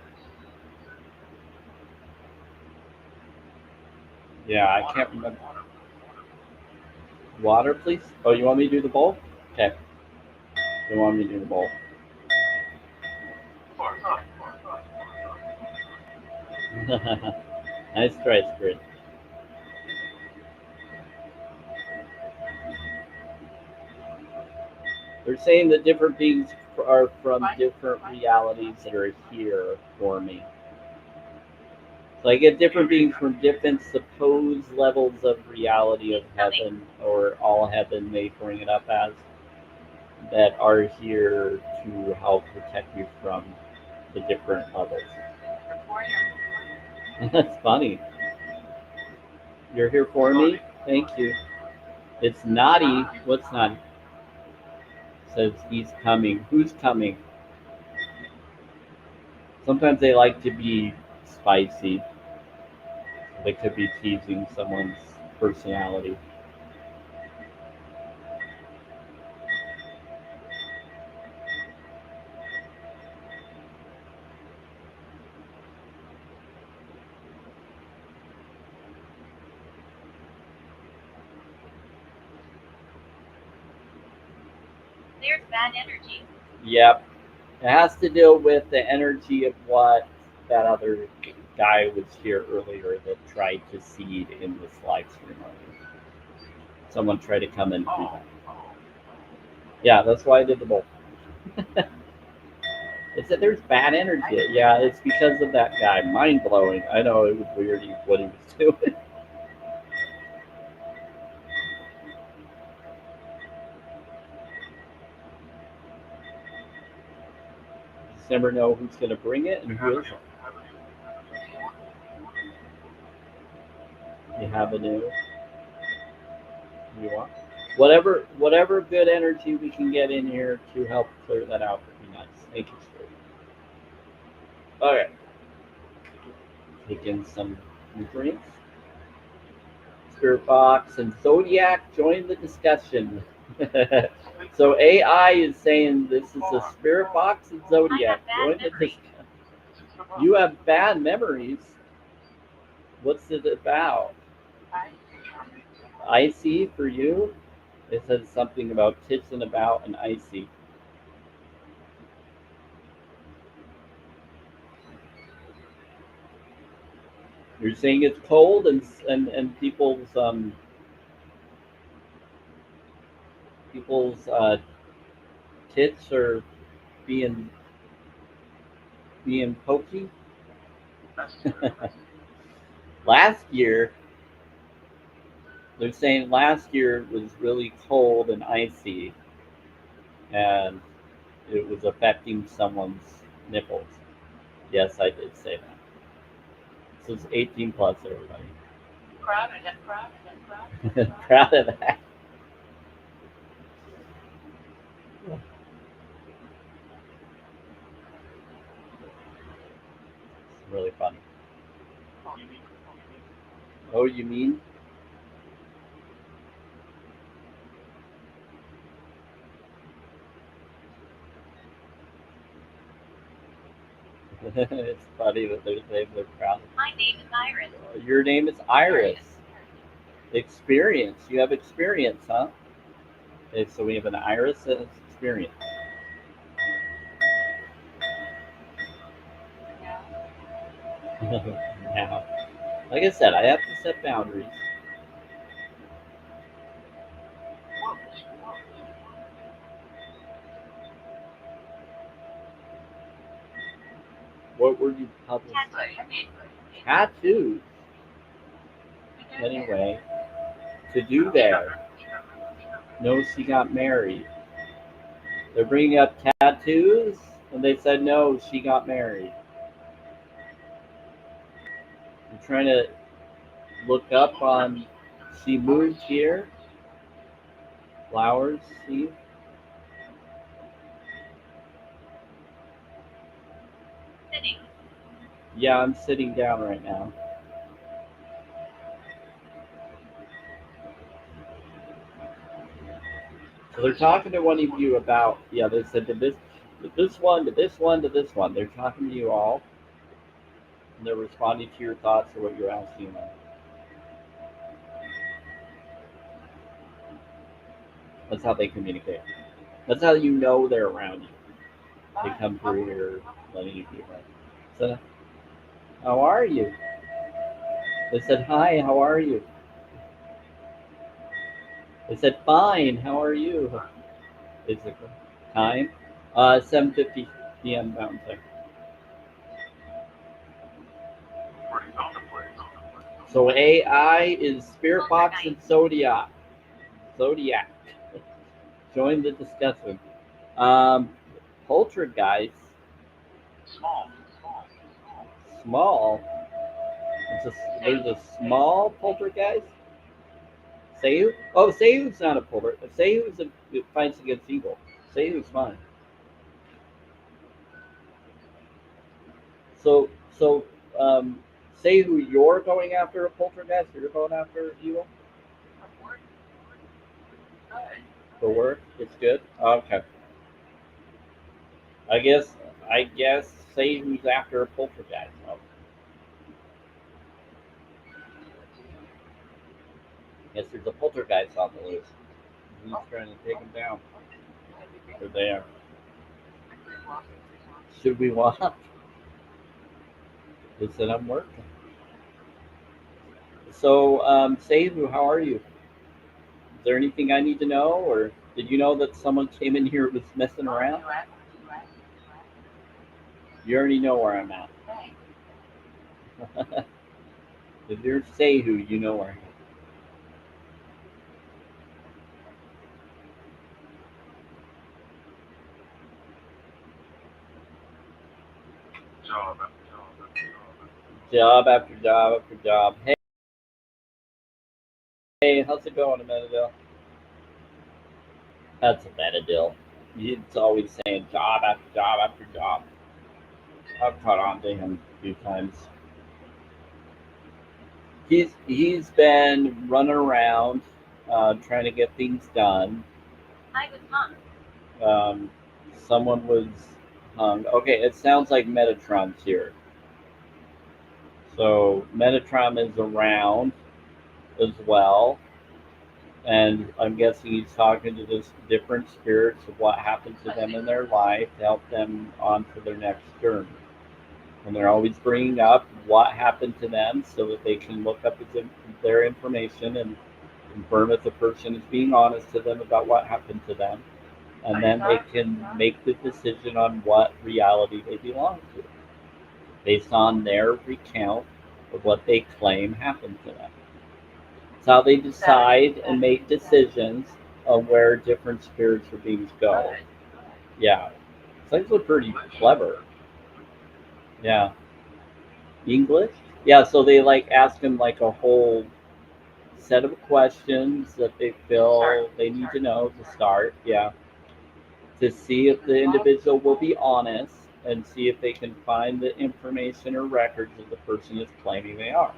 Yeah, I can't remember. Water, please? Oh, you want me to do the bowl? Okay. You want me to do the bowl? Nice try, Spirit. They're saying that different beings are from different realities that are here for me. So I get different beings from different supposed levels of reality of heaven, or all heaven, they bring it up as, that are here to help protect you from the different levels. That's funny. You're here for me? Thank you. It's Naughty. What's Naughty? Says he's coming. Who's coming? Sometimes they like to be spicy. They could be teasing someone's personality. There's bad energy. Yep. It has to deal with the energy of what that other guy was here earlier that tried to seed in this live stream earlier. Someone tried to come and do that. Yeah, that's why I did the bowl. It said there's bad energy. Yeah, it's because of that guy. Mind blowing. I know it was weird what he was doing. Just never know who's going to bring it and who isn't. You have a new. You want whatever good energy we can get in here to help clear that out would be nice. Thank you, Spirit. Okay. Take in some nutrients. Spirit Box and Zodiac join the discussion. So AI is saying this is a Spirit Box and Zodiac. Join the discussion. You have bad memories. What's it about? Icy for you? It says something about tits and about and icy. You're saying it's cold and people's tits are being pokey. Last year, they're saying last year was really cold and icy, and it was affecting someone's nipples. Yes, I did say that. This is 18 plus, everybody. Proud of that. Proud of that. It's really funny. Oh, you mean? It's funny that they're proud. My name is Iris. Your name is Iris. Experience. You have experience, huh? Okay, so we have an Iris that has experience. Now, like I said, I have to set boundaries. where do you publish Tattoo. tattoos? Anyway, to do there. No, she got married. They're bringing up tattoos, and they said no, she got married. I'm trying to look up on. She moved here. Flowers, see? Sitting. Yeah, I'm sitting down right now. So they're talking to one of you about, yeah, they said to this one, to this one, to this one. They're talking to you all, and they're responding to your thoughts or what you're asking them. That's how they communicate. That's how you know they're around you. They come through here, letting you be around. So, how are you? They said, hi, how are you? They said, fine, how are you? Basically. Time? 7:50 p.m. Mountain Time. So AI is Spirit Box and Zodiac. Zodiac. Join the discussion. Um, Poltergeist. Small. There's a small poltergeist. Sehu? Oh, Sehu's not a poltergeist. Sehu's it fights against evil. Sehu's fine. So, Sehu, you're going after a poltergeist. Or you're going after evil. For work, it's good. Okay. I guess. Sehu's after a poltergeist. Oh, guess there's a poltergeist on the loose. Who's trying to take him down? They're there. Should we walk? They said I'm working. So, Sehu, how are you? Is there anything I need to know, or did you know that someone came in here and was messing around? You already know where I'm at. If you're Sehu, you know where I'm at. Job after job after job. Hey, how's it going, Amenadil? That's Amenadil. He's always saying job after job after job. I've caught on to him a few times. He's been running around trying to get things done. I was hung. Um, someone was hung. Okay, it sounds like Metatron's here. So Metatron is around as well, and I'm guessing he's talking to this different spirits of what happened to them in their life to help them on to their next journey. And they're always bringing up what happened to them so that they can look up their information and confirm if the person is being honest to them about what happened to them. And then they can make the decision on what reality they belong to based on their recount of what they claim happened to them. It's how they decide and make decisions on where different spirits or beings go. Yeah. Things are pretty clever. Yeah. English? Yeah, so they like ask them like a whole set of questions that they feel they need to know to start. Yeah. To see if the individual will be honest and see if they can find the information or records that the person is claiming they are.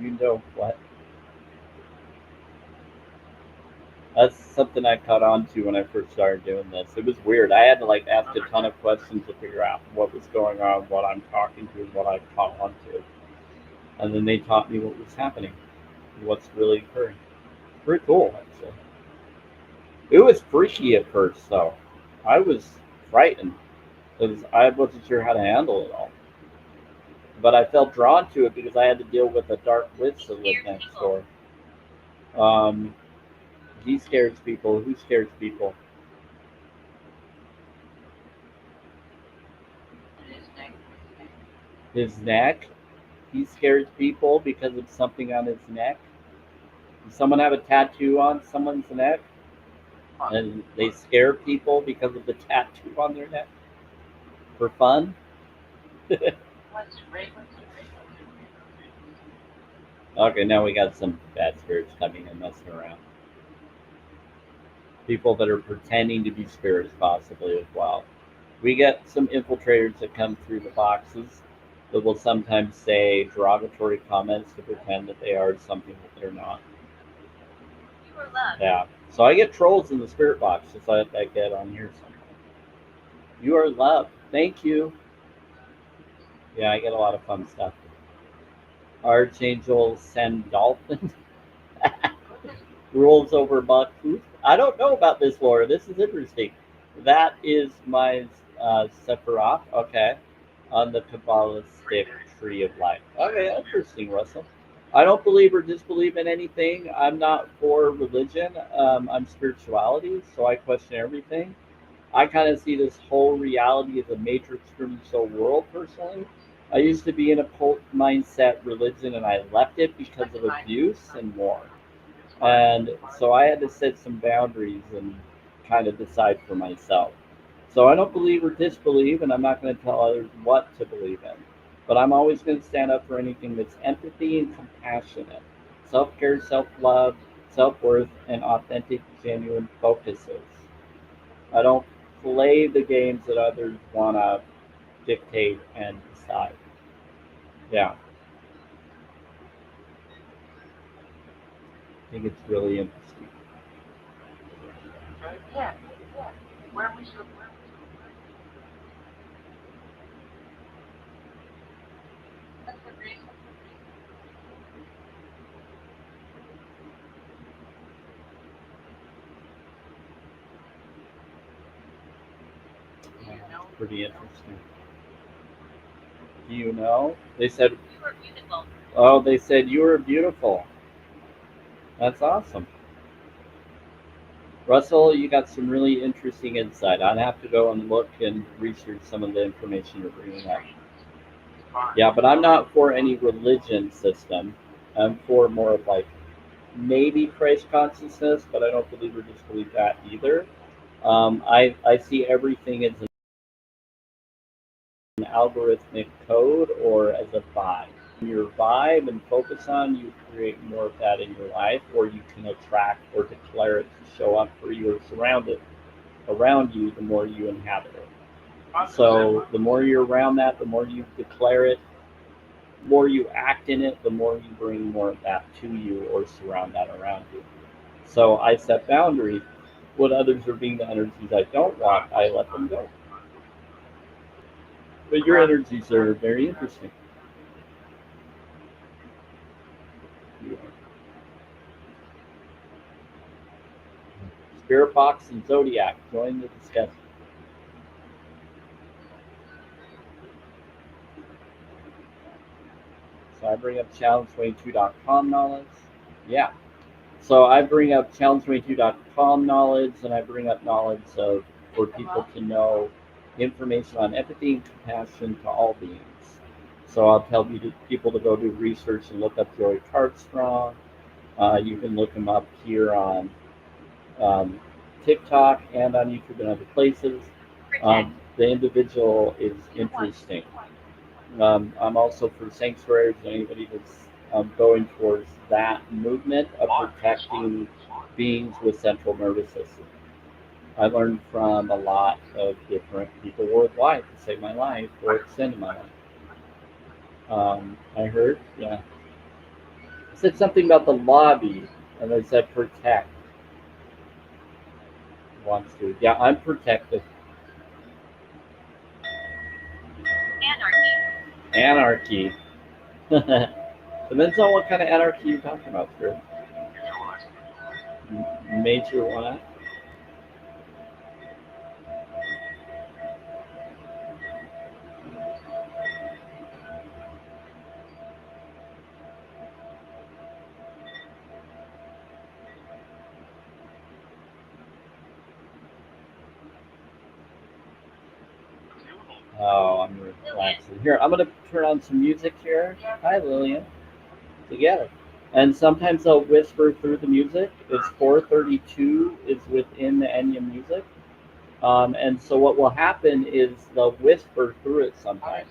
You know what? That's something I caught on to when I first started doing this. It was weird. I had to like ask a ton of questions to figure out what was going on, what I'm talking to, and what I caught on to. And then they taught me what was happening, what's really occurring. Pretty cool, actually. It was freaky at first, though. I was frightened because I wasn't sure how to handle it all. But I felt drawn to it because I had to deal with a dark witch that lived next door. Um, he scares people. Who scares people? His neck. He scares people because of something on his neck. Does someone have a tattoo on someone's neck and they scare people because of the tattoo on their neck for fun? Okay, now we got some bad spirits coming and messing around. People that are pretending to be spirits, possibly as well. We get some infiltrators that come through the boxes that will sometimes say derogatory comments to pretend that they are something that they're not. You are loved. Yeah. So I get trolls in the spirit box just like I get on here sometimes. You are loved. Thank you. Yeah, I get a lot of fun stuff. Archangel Sandalphon rules over Bakhmut. I don't know about this, Laura. This is interesting. That is my Sephiroth. Okay. On the Kabbalistic tree of life. Okay, interesting, Russell. I don't believe or disbelieve in anything. I'm not for religion. I'm spirituality, so I question everything. I kind of see this whole reality as a matrix driven soul world personally. I used to be in a cult mindset religion and I left it because of abuse and war. And so I had to set some boundaries and kind of decide for myself. So I don't believe or disbelieve, and I'm not going to tell others what to believe in. But I'm always going to stand up for anything that's empathy and compassionate, self care, self love, self worth, and authentic, genuine focuses. I don't play the games that others want to dictate and decide. Yeah, I think it's really interesting. Yeah, it's pretty interesting. Do you know? They said, You are beautiful. oh, they said you were beautiful. That's awesome. Russell, you got some really interesting insight. I'd have to go and look and research some of the information you're bringing up. Yeah, but I'm not for any religion system. I'm for more of like maybe Christ consciousness, but I don't believe or disbelieve that either. I see everything as an algorithmic code or as a vibe. Your vibe and focus on, you create more of that in your life, or you can attract or declare it to show up for you or surround it around you the more you inhabit it. So the more you're around that, the more you declare it, the more you act in it, the more you bring more of that to you or surround that around you. So I set boundaries. What others are being the energies I don't want, I let them go. But your energies are very interesting. Spirit Box and Zodiac, join the discussion. So I bring up challenge22.com knowledge. Yeah. So I bring up challenge22.com knowledge, and I bring up knowledge of for people to know information on empathy and compassion to all beings. So I'll tell people to go do research and look up Joey Cartstrong. You can look him up here on um, TikTok and on YouTube and other places. The individual is interesting. I'm also for sanctuaries and anybody that's going towards that movement of protecting beings with central nervous system. I learned from a lot of different people worldwide to save my life or extend my life. I heard, yeah. I said something about the lobby, and I said protect. Wants to. Yeah, I'm protective. Anarchy. Anarchy. Depends on what kind of anarchy you're talking about, sir. Major what? Oh, I'm relaxing. Here, I'm gonna turn on some music here. Hi, Lillian. Together. And sometimes they'll whisper through the music. It's 432 is within the Enya music. And so what will happen is they'll whisper through it sometimes.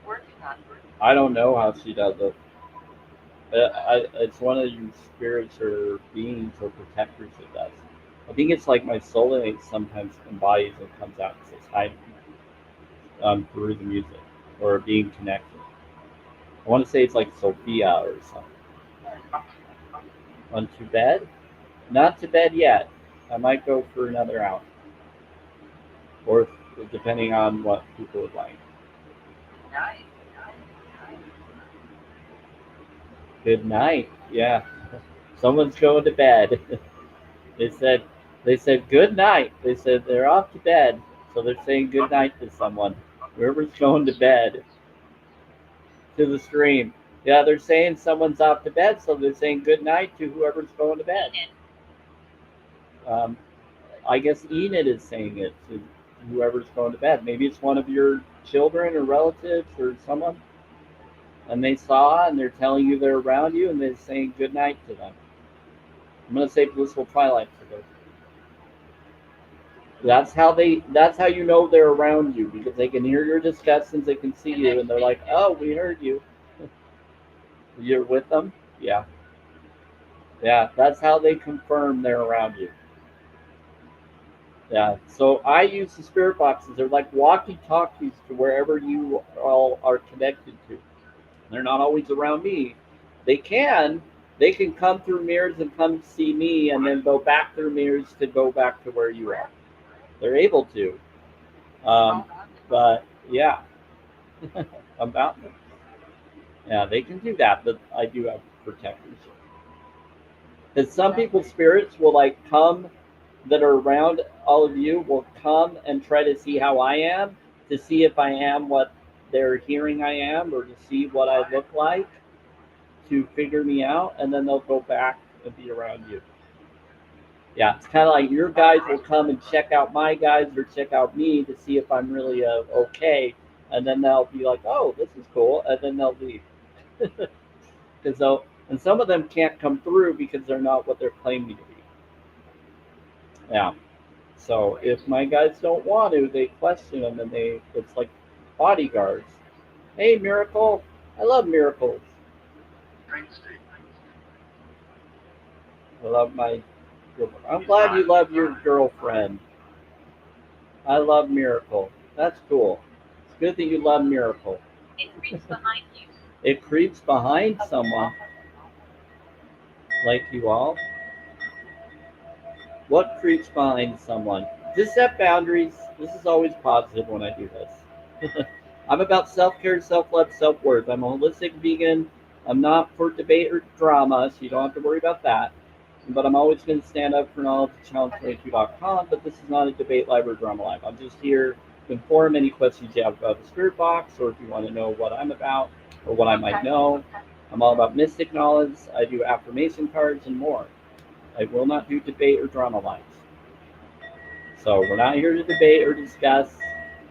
Working on. I don't know how she does it. It's one of your spirits or beings or protectors that does. I think it's like my soulmate sometimes embodies and comes out and says hi to me through the music or being connected. I want to say it's like Sophia or something. On to bed? Not to bed yet. I might go for another hour, or depending on what people would like. Nice. Good night. Yeah, someone's going to bed. they said they said good night. They said they're off to bed, so they're saying good night to someone. Whoever's going to bed to the stream. Yeah, they're saying someone's off to bed, so they're saying good night to whoever's going to bed. Um, I guess Enid is saying it to whoever's going to bed. Maybe it's one of your children or relatives or someone, and they saw and they're telling you they're around you and they're saying good night to them. I'm gonna say blissful twilight for them. That's how you know they're around you because they can hear your discussions, they can see you, and they're like, oh, we heard you. You're with them? Yeah. Yeah, that's how they confirm they're around you. Yeah. So I use the spirit boxes. They're like walkie talkies to wherever you all are connected to. They're not always around me. They can. They can come through mirrors and come see me and then go back through mirrors to go back to where you are. They're able to. Um, but yeah, about them. Yeah, they can do that, but I do have protectors. Because some people's spirits will like come that are around all of you will come and try to see how I am, to see if I am what they're hearing I am, or to see what I look like, to figure me out, and then they'll go back and be around you. Yeah, it's kind of like your guys will come and check out my guys or check out me to see if I'm really okay, and then they'll be like, "Oh, this is cool," and then they'll leave. Because they'll, and some of them can't come through because they're not what they're claiming to be. Yeah. So if my guys don't want to, they question them, and it's like bodyguards. Hey, Miracle, I love miracles. I love my girlfriend. I'm glad you love your girlfriend. I love Miracle. That's cool. It's good that you love Miracle. It creeps behind you. It creeps behind someone like you all. What creeps behind someone? Just set boundaries. This is always positive when I do this. I'm about self care, self love, self worth. I'm a holistic vegan. I'm not for debate or drama, so you don't have to worry about that. But I'm always going to stand up for knowledge at challenge22.com. But this is not a debate live or drama live. I'm just here to inform any questions you have about the spirit box, or if you want to know what I'm about or what I might know. I'm all about mystic knowledge. I do affirmation cards and more. I will not do debate or drama lives. So we're not here to debate or discuss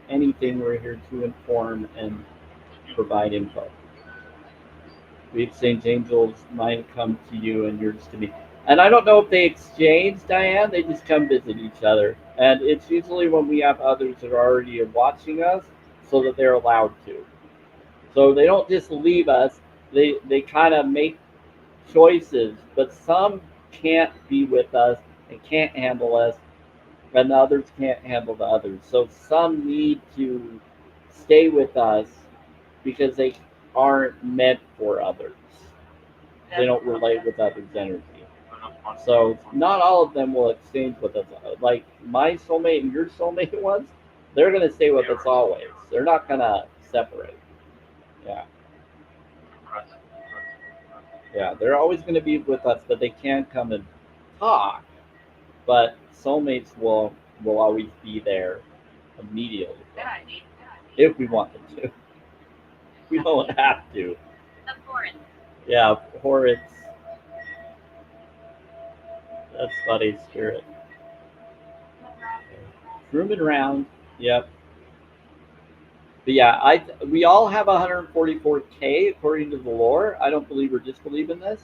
anything. We're here to inform and provide info. We exchange angels, mine come to you and yours to me. And I don't know if they exchange, Diane, they just come visit each other. And it's usually when we have others that are already watching us so that they're allowed to. So they don't just leave us, they kind of make choices, but some can't be with us and can't handle us, and the others can't handle the others. So some need to stay with us because they aren't meant for others. They don't relate with others' energy. So not all of them will exchange with us. Like my soulmate and your soulmate ones, they're gonna stay with us always. They're not gonna separate. Yeah. Yeah, they're always gonna be with us, but they can come and talk. But soulmates will always be there immediately if we want them to. We don't have to. Abhorrent. Yeah, horrors. That's funny, spirit. Room and round. Yep. But yeah, we all have 144K according to the lore. I don't believe or disbelieve in this.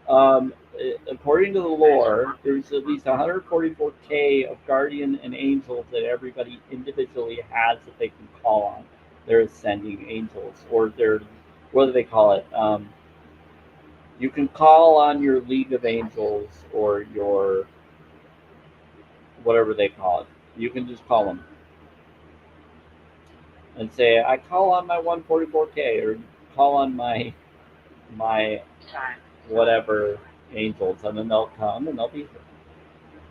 According to the lore, there's at least 144K of guardian and angels that everybody individually has that they can call on. They're ascending angels, or they're, what do they call it? You can call on your League of Angels or your whatever they call it. You can just call them and say, "I call on my 144K," or call on my whatever angels, and then they'll come and they'll be here.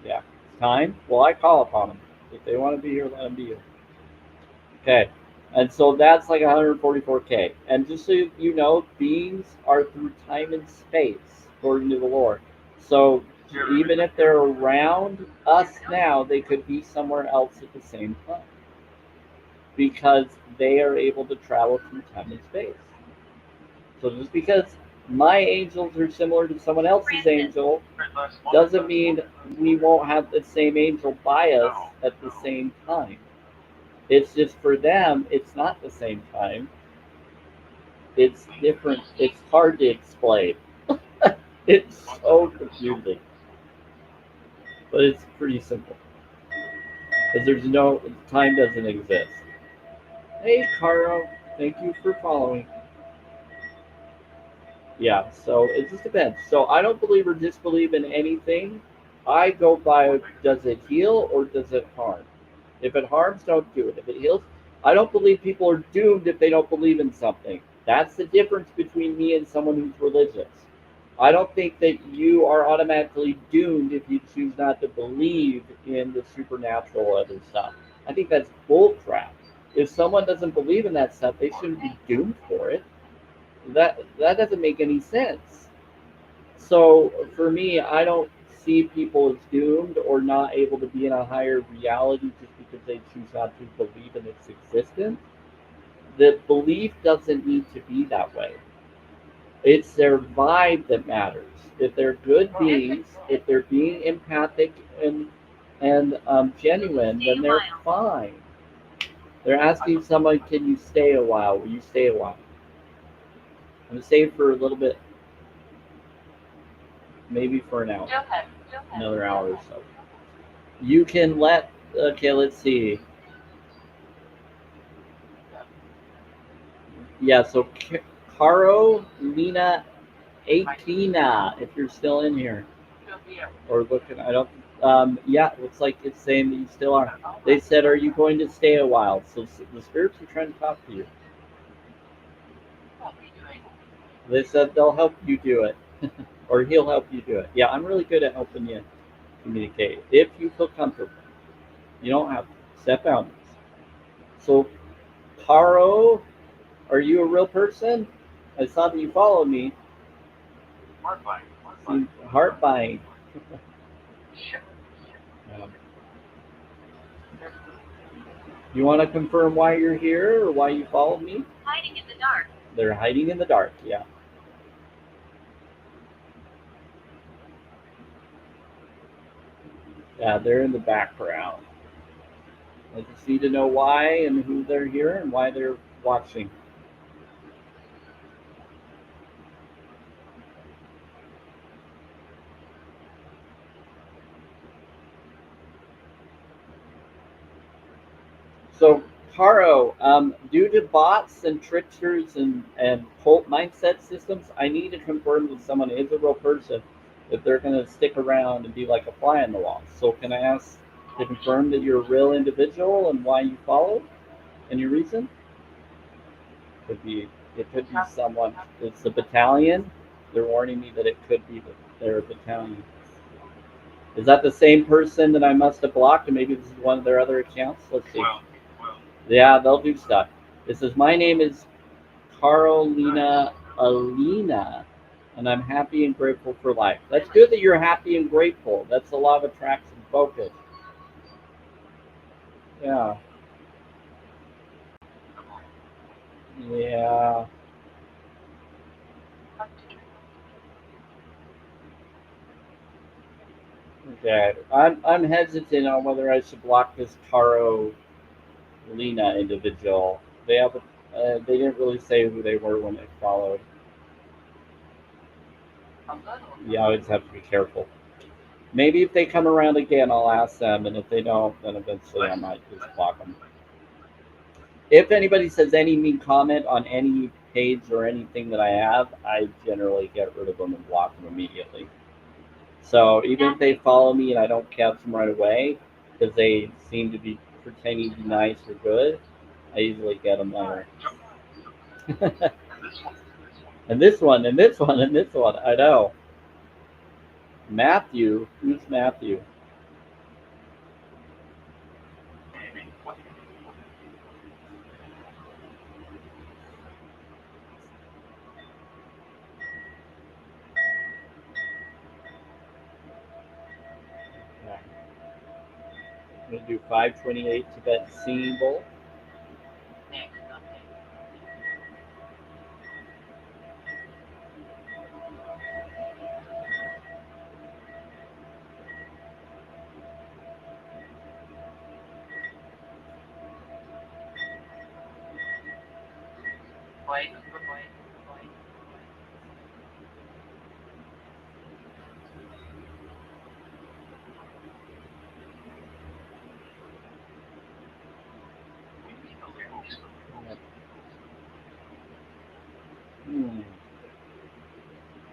Yeah, it's time. Well, I call upon them. If they want to be here, let them be here. Okay, and so that's like 144K. And just so you know, beings are through time and space according to the lore. So even if they're around us now, they could be somewhere else at the same time because they are able to travel through time and space. So just because my angels are similar to someone else's angel doesn't mean we won't have the same angel by us at the same time. It's just for them, it's not the same time. It's different. It's hard to explain. It's so confusing, but it's pretty simple because there's no time doesn't exist. Hey, Caro, thank you for following. Yeah, so it just depends. So I don't believe or disbelieve in anything. I go by, does it heal or does it harm? If it harms, don't do it. If it heals, I don't believe people are doomed if they don't believe in something. That's the difference between me and someone who's religious. I don't think that you are automatically doomed if you choose not to believe in the supernatural or other stuff. I think that's bullcrap. If someone doesn't believe in that stuff, they shouldn't be doomed for it. That doesn't make any sense. So for me, I don't see people as doomed or not able to be in a higher reality just because they choose not to believe in its existence. The belief doesn't need to be that way. It's their vibe that matters. If they're good beings, if they're being empathic and genuine, then they're fine. They're asking someone, "Can you stay a while? Will you stay a while?" I'm gonna stay for a little bit, maybe for an hour, another hour or so. You can let. Okay, let's see. Yeah, so Caro Lena 18, if you're still in here or looking, I don't. Yeah, looks like it's saying that you still are. They said, "Are you going to stay a while?" So the spirits are trying to talk to you. They said they'll help you do it, or he'll help you do it. Yeah, I'm really good at helping you communicate if you feel comfortable. You don't have to set boundaries. So, Caro, are you a real person? I saw that you followed me. Heart buying. Um, you want to confirm why you're here or why you followed me? Hiding in the dark. They're hiding in the dark, yeah. Yeah, they're in the background. I just need to know why and who they're here and why they're watching. So, Caro, due to bots and tricksters and cult mindset systems, I need to confirm that someone is a real person if they're going to stick around and be like a fly on the wall. So, can I ask to confirm that you're a real individual and why you followed? Any reason? It could be someone. It's the battalion. They're warning me that it could be that they're a battalion. Is that the same person that I must have blocked, and maybe this is one of their other accounts? Let's see. Yeah, they'll do stuff. It says my name is Carolina Alina, and I'm happy and grateful for life. That's good that you're happy and grateful. That's a lot of attraction focus. Yeah. Yeah. Okay. I'm hesitant on whether I should block this Caro Lena individual. They have. They didn't really say who they were when they followed. You always have to be careful. Maybe if they come around again, I'll ask them, and if they don't, then eventually I might just block them. If anybody says any mean comment on any page or anything that I have, I generally get rid of them and block them immediately. So even if they follow me and I don't catch them right away, because they seem to be pretending to be nice or good, I usually get them later. And this one, and this one, and this one, I know. Matthew, who's Matthew? Okay. I'm going to do 528 Tibet symbol.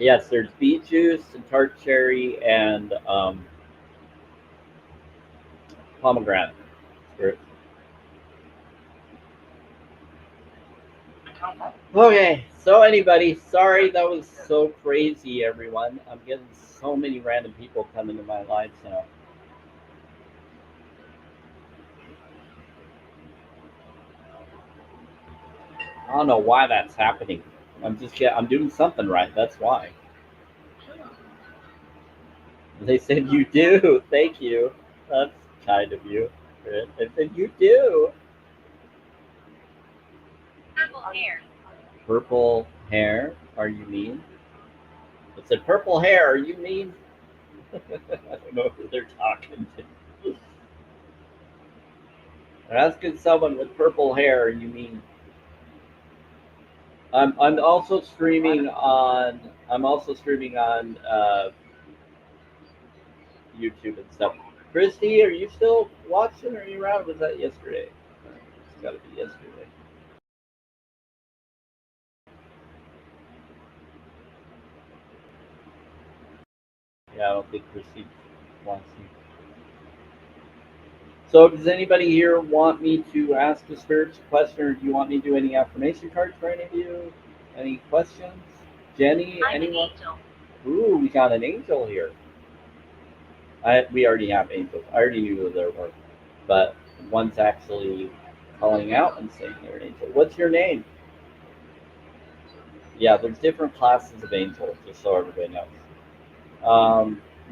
Yes, there's beet juice and tart cherry and pomegranate. Okay, so anybody, sorry that was so crazy, everyone. I'm getting so many random people coming to my lives now. I don't know why that's happening. I'm doing something right. That's why. They said you do. Thank you. That's kind of you. They said you do. Purple hair. Purple hair. Are you mean? It said purple hair. Are you mean? I don't know who they're talking to. They're asking someone with purple hair. Are you mean? I'm also streaming on. I'm also streaming on YouTube and stuff. Christy, are you still watching? Or are you around? Was that yesterday? It's got to be yesterday. Yeah, I don't think Christy wants you. So, does anybody here want me to ask a spiritual question, or do you want me to do any affirmation cards for any of you? Any questions? Jenny, I'm anyone? an angel. Ooh, we got an angel here. We already have angels. I already knew who there were, but one's actually calling out and saying they're an angel. What's your name? Yeah, there's different classes of angels, just so everybody knows.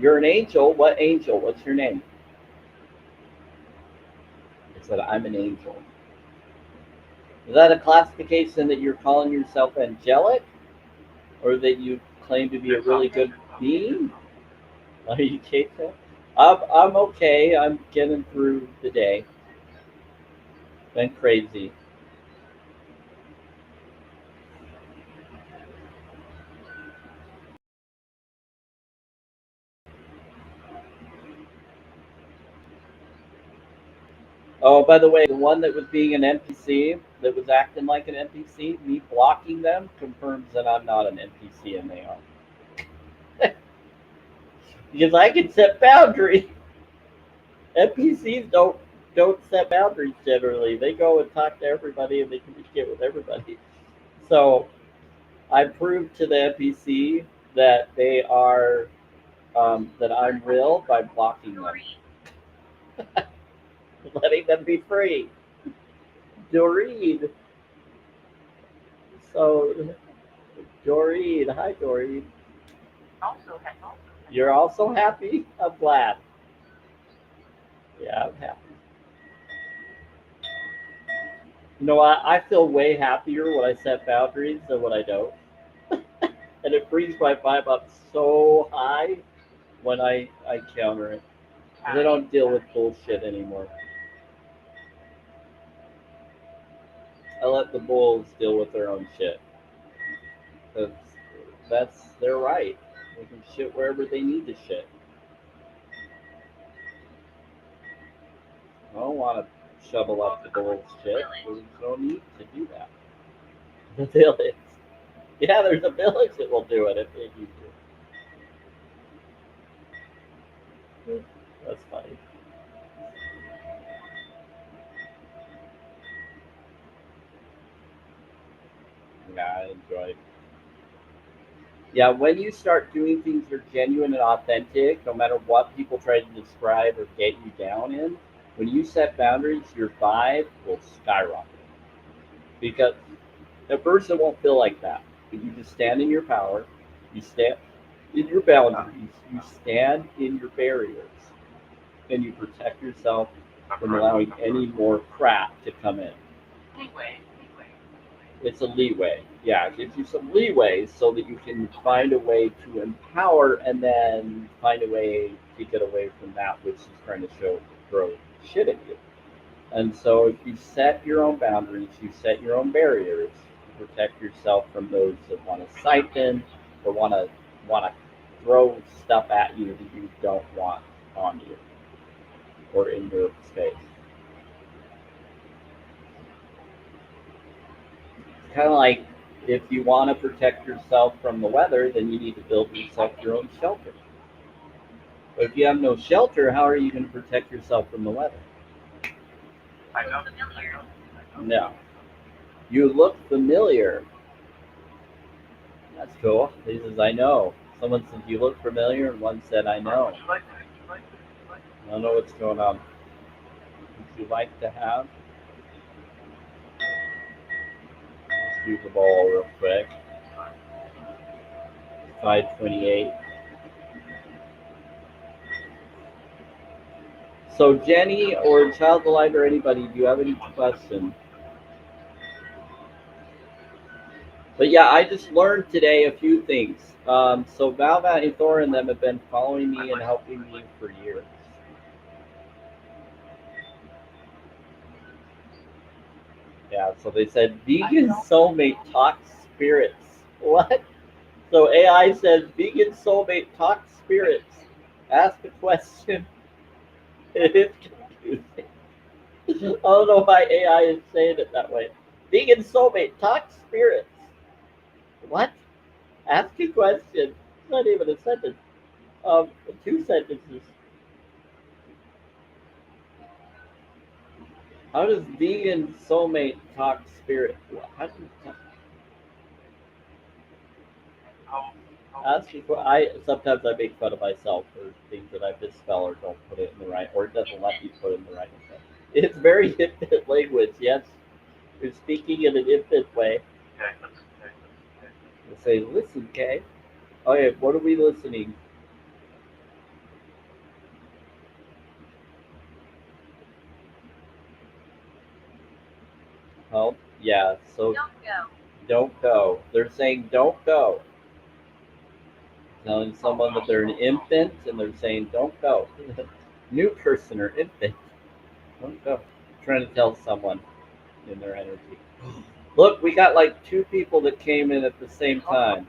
You're an angel. What angel? What's your name? I said, I'm an angel. Is that a classification that you're calling yourself angelic? Or that you claim to be a really good being? Are you capable? I'm okay. I'm getting through the day. Been crazy. Oh, by the way, the one that was being an NPC, that was acting like an NPC, me blocking them confirms that I'm not an NPC and they are. Because I can set boundaries. NPCs don't set boundaries generally. They go and talk to everybody and they communicate with everybody. So I proved to the NPC that they are that I'm real by blocking them, letting them be free. Doreen. So Doreen, hi Doreen. You're also happy? I'm glad. Yeah, I'm happy. You know what? I feel way happier when I set boundaries than when I don't. And it brings my vibe up so high when I counter it. 'Cause I don't deal with bullshit anymore. I let the bulls deal with their own shit. 'Cause that's their right. They can shit wherever they need to shit. I don't want to shovel up the bull's shit. There's no need to do that. The village. Yeah, there's a village that will do it if they need to. That's funny. Yeah, I enjoy it. Yeah, when you start doing things that are genuine and authentic, no matter what people try to describe or get you down in, when you set boundaries, your vibe will skyrocket. Because at first it won't feel like that. But you just stand in your power, you stand in your boundaries, you stand in your barriers, and you protect yourself from allowing any more crap to come in. Anyway. It's a leeway. Yeah, it gives you some leeway so that you can find a way to empower and then find a way to get away from that which is trying to throw shit at you. And so if you set your own boundaries, you set your own barriers to protect yourself from those that want to siphon or want to throw stuff at you that you don't want on you or in your space. Kind of like if you want to protect yourself from the weather, then you need to build yourself your own shelter. But if you have no shelter, how are you going to protect yourself from the weather? I know. No. You look familiar. That's cool. He says, I know. Someone said, you look familiar, and one said, I know. I don't know what's going on. Would you like to have? Let's do the ball real quick. 528. So Jenny or Child Alive or anybody, do you have any questions? But yeah, I just learned today a few things. So Valvat and Thor and them have been following me and helping me for years. Yeah, so they said vegan soulmate talks spirits. What? So AI says vegan soulmate talks spirits. Ask a question. It's confusing. I don't know why AI is saying it that way. Vegan soulmate talks spirits. What? Ask a question. It's not even a sentence. Um, two sentences. How does vegan soulmate talk spirit? How do you talk? Ask me. I sometimes I make fun of myself for things that I misspell or don't put it in the right, or it doesn't let me put it in the right. It's very infant language. Yes, you're speaking in an infant way. You say, "Listen, Kay." Okay, what are we listening? Oh, yeah. So Don't go. don't go. They're saying don't go. Telling someone that they're an infant and they're saying don't go. New person or infant. Don't go. Trying to tell someone in their energy. Look, we got like two people that came in at the same time.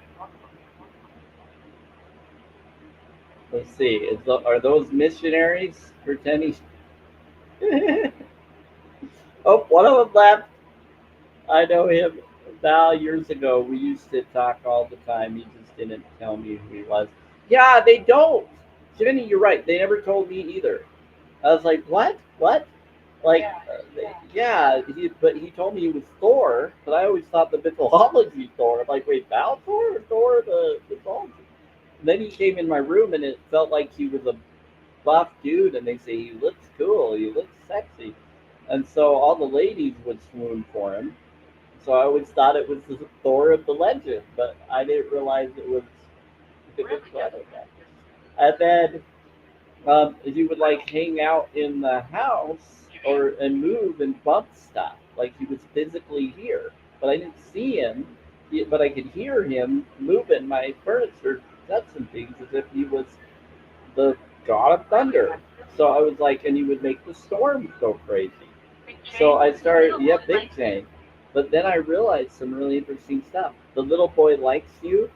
Let's see. Are those missionaries pretending? Oh, one of them left. I know him. Val, years ago, we used to talk all the time. He just didn't tell me who he was. Yeah, they don't. Jenny, you're right. They never told me either. I was like, what? What? Like, yeah, but he told me he was Thor, but I always thought the mythology Thor. I'm like, wait, Val Thor or Thor the mythology? And then he came in my room, and it felt like he was a buff dude, and they say he looks cool, he looks sexy, and so all the ladies would swoon for him. So I always thought it was the Thor of the legend, but I didn't realize it was other guy. And then he would like hang out in the house or and move and bump stuff, like he was physically here, but I didn't see him. But I could hear him moving my furniture, nuts and things, as if he was the god of thunder. So I was like, and he would make the storms go crazy. So I started, yeah, big change. But then I realized some really interesting stuff. The little boy likes you.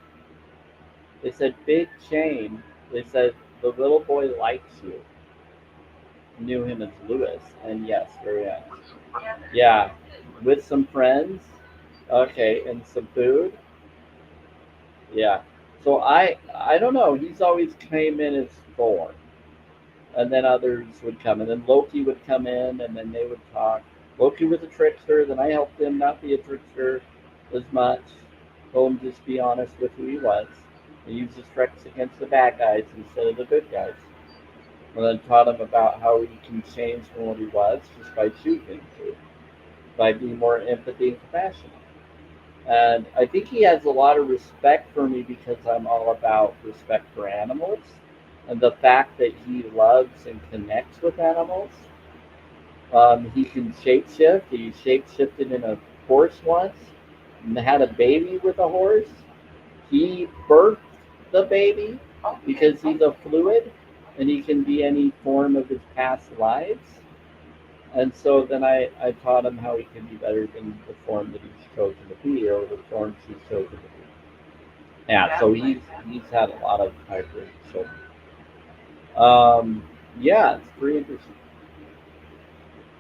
They said big chain. They said the little boy likes you. Knew him as Lewis, and yes, very nice. Yeah, with some friends. Okay, and some food. Yeah. So I don't know. He's always came in as Thor, and then others would come, and then Loki would come in, and then they would talk. Loki was a trickster. Then I helped him not be a trickster as much. Told him just be honest with who he was. He used his tricks against the bad guys instead of the good guys. And then taught him about how he can change from what he was just by choosing to, by being more empathy and compassionate. And I think he has a lot of respect for me because I'm all about respect for animals. And the fact that he loves and connects with animals. He can shapeshift. He shapeshifted in a horse once and had a baby with a horse. He birthed the baby because he's a fluid and he can be any form of his past lives. And so then I taught him how he can be better than the form that he's chosen to be or the form she's chosen to be. Yeah, so he's had a lot of hybrid children. Yeah, it's pretty interesting.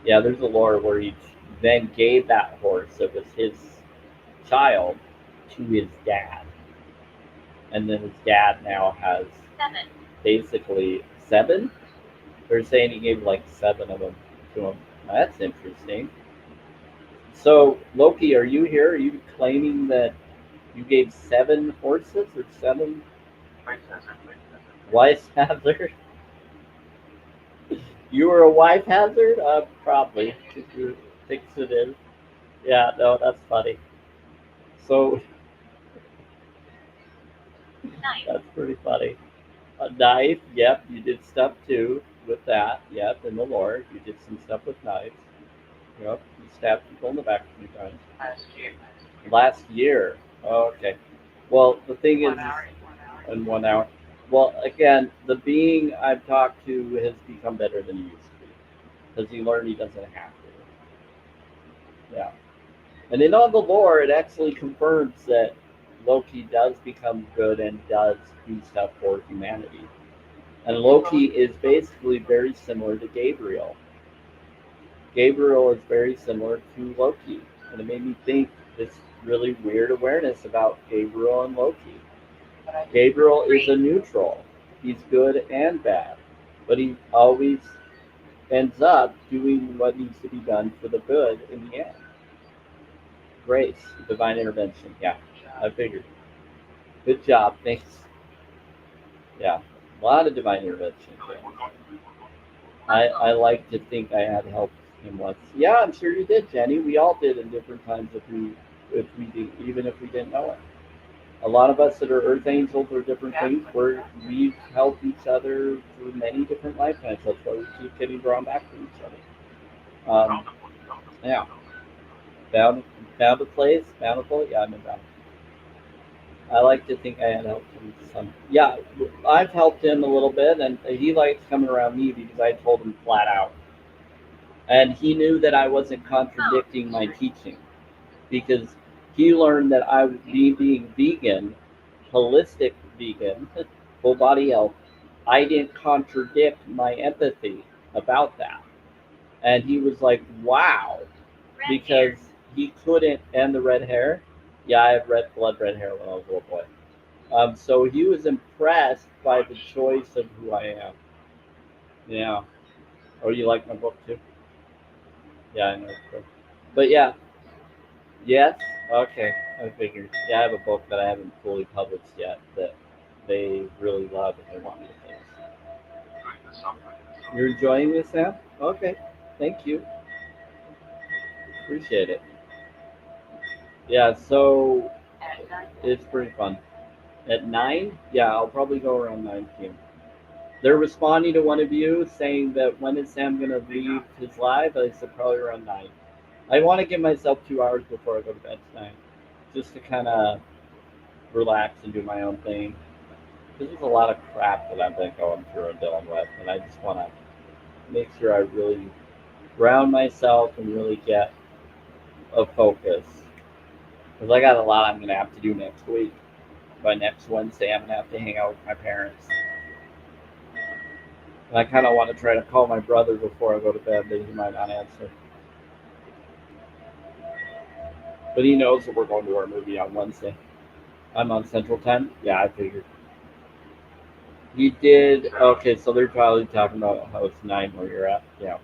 Yeah, there's a lore where he then gave that horse that was his child to his dad. And then his dad now has 7. basically 7. They're saying he gave like 7 of them to him. That's interesting. So, Loki, are you here? Are you claiming that you gave 7 horses or 7 wife hazard? You were a wife hazard? Probably. If you think it is. Yeah, no, that's funny. So, 9. that's pretty funny. A knife, yep, you did stuff too with that. Yep, in the Lord, you did some stuff with knives. Yep, you stabbed people in the back a few times. Last year. Oh, okay. Well, the thing is, in 1 hour. Well, again, the being I've talked to has become better than he used to be because he learned he doesn't have to. Yeah. And in all the lore, it actually confirms that Loki does become good and does do stuff for humanity. And Loki is basically very similar to Gabriel. Gabriel is very similar to Loki. And it made me think this really weird awareness about Gabriel and Loki. Gabriel is a neutral. He's good and bad. But he always ends up doing what needs to be done for the good in the end. Grace, divine intervention. Yeah, I figured. Good job. Thanks. Yeah, a lot of divine intervention. I like to think I had helped him once. Yeah, I'm sure you did, Jenny. We all did in different times if we did, even if we didn't know it. A lot of us that are earth angels or different things, we've helped each other through many different lifetimes. That's why we keep getting drawn back to each other. Yeah. Found a place, bountiful. Yeah, I'm in bountiful. I like to think I had helped him some. Yeah, I've helped him a little bit, and he likes coming around me because I told him flat out, and he knew that I wasn't contradicting my teaching because he learned that I was being vegan, holistic vegan, full body health. I didn't contradict my empathy about that, and he was like, "Wow," because he couldn't. And the red hair. Yeah, I had red hair when I was a little boy. So he was impressed by the choice of who I am. Yeah. Oh, you like my book too? Yeah, I know. Cool. But yeah, yes. Okay, I figured. Yeah, I have a book that I haven't fully published yet that they really love and they want me to finish. You're enjoying this, Sam? Okay, thank you. Appreciate it. Yeah, so it's pretty fun. At 9? Yeah, I'll probably go around 9 p.m. They're responding to one of you saying that when is Sam going to leave his live? I said probably around 9. I want to give myself 2 hours before I go to bed tonight, just to kind of relax and do my own thing. This is a lot of crap that I've been going through and dealing with, and I just want to make sure I really ground myself and really get of focus. Because I got a lot I'm going to have to do next week. By next Wednesday, I'm going to have to hang out with my parents. And I kind of want to try to call my brother before I go to bed, but he might not answer. But he knows that we're going to our movie on Wednesday. I'm on Central Time. Yeah, I figured. You did. Okay, so they're probably talking about how it's 9 where you're at. Yeah.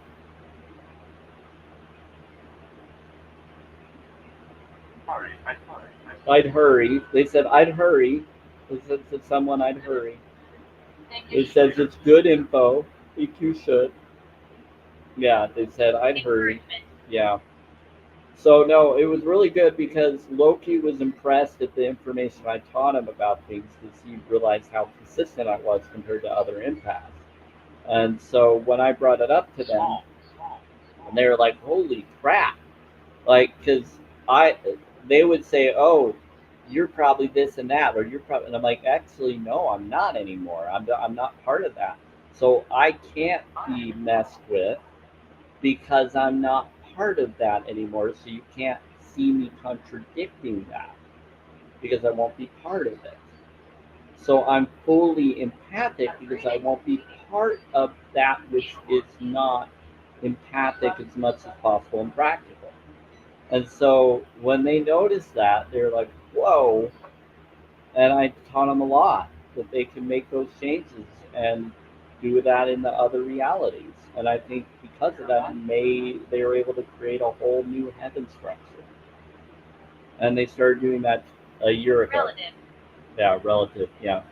Sorry. I'd hurry. They said I'd hurry. They said to someone I'd hurry. It says it's good info. You two should. Yeah, they said I'd hurry. Encouragement. Yeah. So no, it was really good because Loki was impressed at the information I taught him about things because he realized how consistent I was compared to other empaths. And so when I brought it up to them, and they were like, "Holy crap!" Like, because I, they would say, "Oh, you're probably this and that," or "You're probably," and I'm like, "Actually, no, I'm not anymore. I'm not part of that. So I can't be messed with because I'm not part of that anymore. So you can't see me contradicting that because I won't be part of it. So I'm fully empathic because I won't be part of that which is not empathic as much as possible and practical." And so when they noticed that, they're like, "Whoa!" And I taught them a lot that they can make those changes and do that in the other realities. And I think because of that, they were able to create a whole new heaven structure. And they started doing that a year ago. Relative. Yeah, relative. Yeah,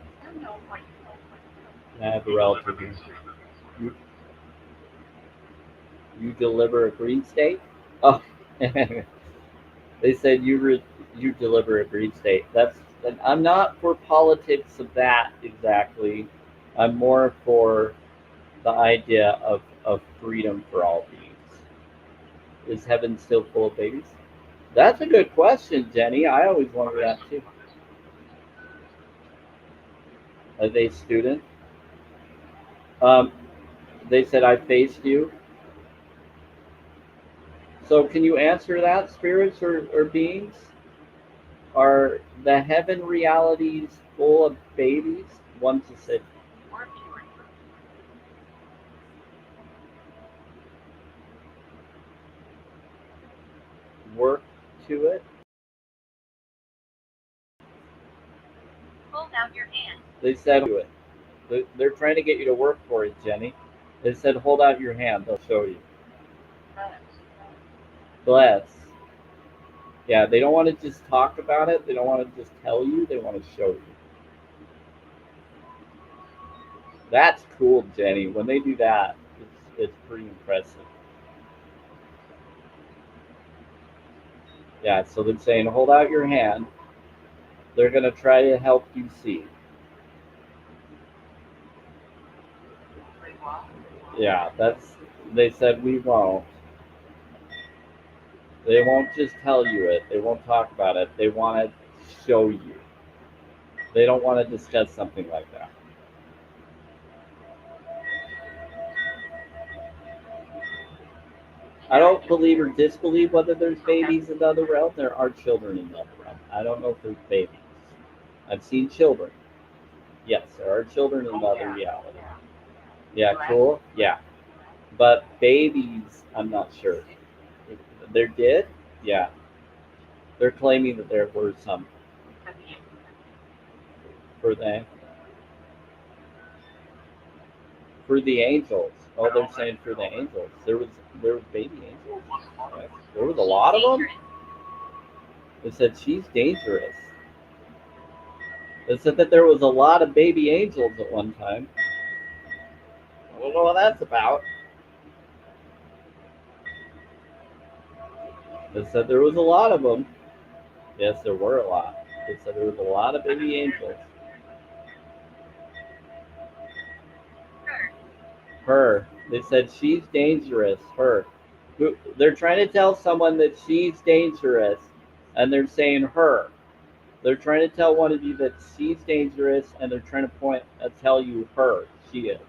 I have a relative. You, you deliver a green state? Oh, they said you deliver a green state. That's I'm not for politics of that exactly. I'm more for the idea of freedom for all beings. Is heaven still full of babies? That's a good question, Jenny. I always wonder that too. Are they student? Um, they said I faced you. So can you answer that, spirits or beings? Are the heaven realities full of babies? One to six. Work to it. Hold out your hand. They said do it. They're trying to get you to work for it, Jenny. They said hold out your hand. They'll show you. Bless. Yeah, they don't want to just talk about it. They don't want to just tell you. They want to show you. That's cool, Jenny. When they do that, it's pretty impressive. Yeah, so they're saying hold out your hand. They're going to try to help you see. Yeah, they said we won't. They won't just tell you it. They won't talk about it. They want to show you. They don't want to discuss something like that. I don't believe or disbelieve whether there's babies in the other realm. There are children in the other realm. I don't know if there's babies. I've seen children. Yes, there are children in the other reality. Yeah, cool. Yeah, but babies, I'm not sure. They're dead. Yeah, they're claiming that there were some for the angels. Oh, they're saying for the angels. There was baby angels. Okay. There was a lot of them. They said she's dangerous. They said that there was a lot of baby angels at one time. I don't know what that's about. They said there was a lot of them. Yes, there were a lot. They said there was a lot of baby angels. Her. They said she's dangerous. Her. They're trying to tell someone that she's dangerous, and they're saying her. They're trying to tell one of you that she's dangerous, and they're trying to tell you her. She is.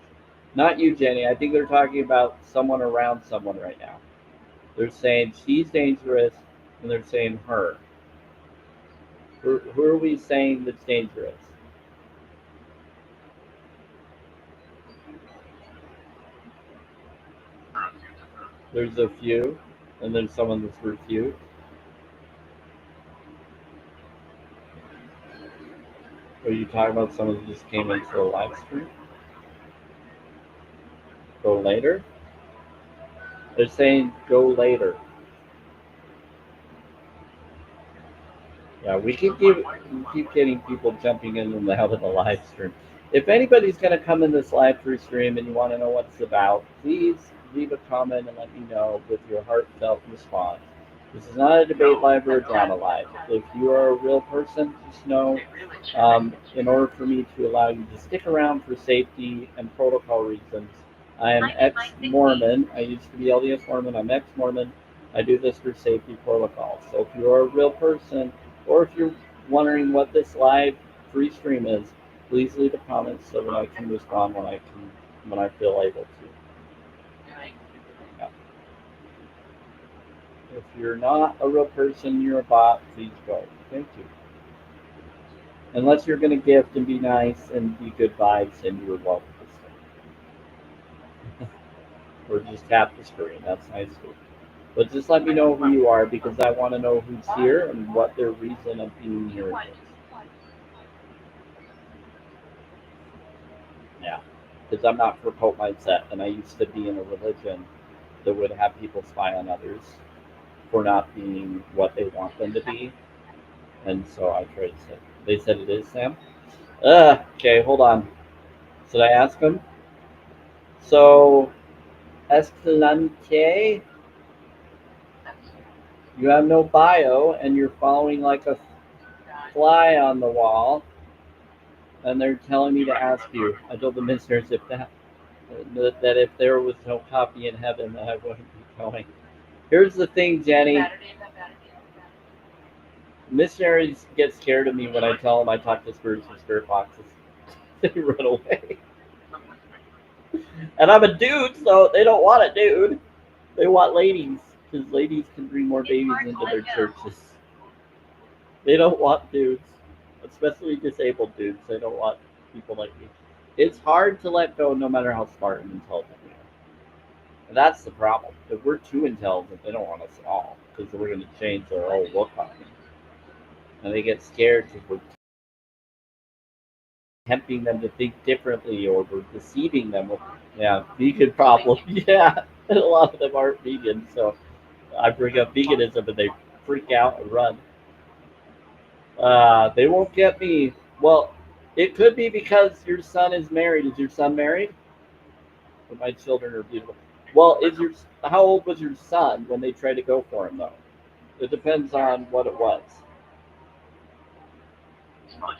Not you, Jenny. I think they're talking about someone around someone right now. They're saying she's dangerous, And they're saying her. Who are we saying that's dangerous? There's a few, and then someone that's refute. Are you talking about someone who just came into the live stream? Go later? They're saying go later. Yeah, we keep getting people jumping in and out of the live stream. If anybody's going to come in this live stream and you want to know what it's about, please leave a comment and let me know with your heartfelt response. This is not a debate live or a drama live. If you are a real person, just know in order for me to allow you to stick around for safety and protocol reasons, I am ex-Mormon. I used to be LDS Mormon. I'm ex-Mormon. I do this for safety protocols. So if you are a real person, or if you're wondering what this live free stream is, please leave a comment so that I can respond when I feel able to. Yeah. If you're not a real person, you're a bot, please go. Thank you. Unless you're going to gift and be nice and be good vibes, and you're welcome to stay. Or just tap the screen. That's nice too. But just let me know who you are because I want to know who's here and what their reason of being here is. Yeah. Because I'm not for cult mindset, and I used to be in a religion that would have people spy on others for not being what they want them to be. And so I tried to say, they said it is, Sam? Okay, hold on. Should I ask them? So, Escalante, you have no bio and you're following like a fly on the wall, and they're telling me to ask you. I told the ministers that if there was no coffee in heaven, that I wouldn't be going. Here's the thing, Jenny. Missionaries get scared of me when I tell them I talk to spirits and spirit boxes. They run away. And I'm a dude, so they don't want a dude. They want ladies, because ladies can bring more babies into their churches. They don't want dudes, especially disabled dudes. They don't want people like me. It's hard to let go no matter how smart and intelligent we are. And that's the problem. If we're too intelligent, they don't want us at all, because we're going to change their whole look on them. And they get scared because we're tempting them to think differently or we're deceiving them with, yeah, vegan problem. Yeah, and a lot of them aren't vegan, so I bring up veganism and they freak out and run. They won't get me. Well, it could be because your son is married. Is your son married? But my children are beautiful. Well, how old was your son when they tried to go for him though? It depends on what it was. My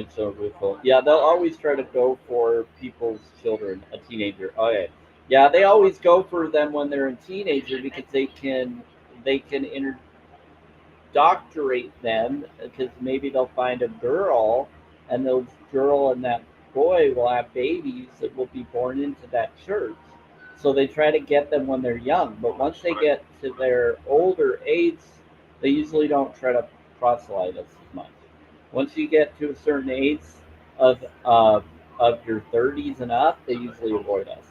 children are beautiful. Yeah, they'll always try to go for people's children, a teenager. Okay. Yeah, they always go for them when they're a teenager because they can indoctrinate them because maybe they'll find a girl and the girl and that boy will have babies that will be born into that church. So they try to get them when they're young, but once they get to their older age, they usually don't try to proselyte us as much. Once you get to a certain age of uh, of your 30s and up, they usually avoid us.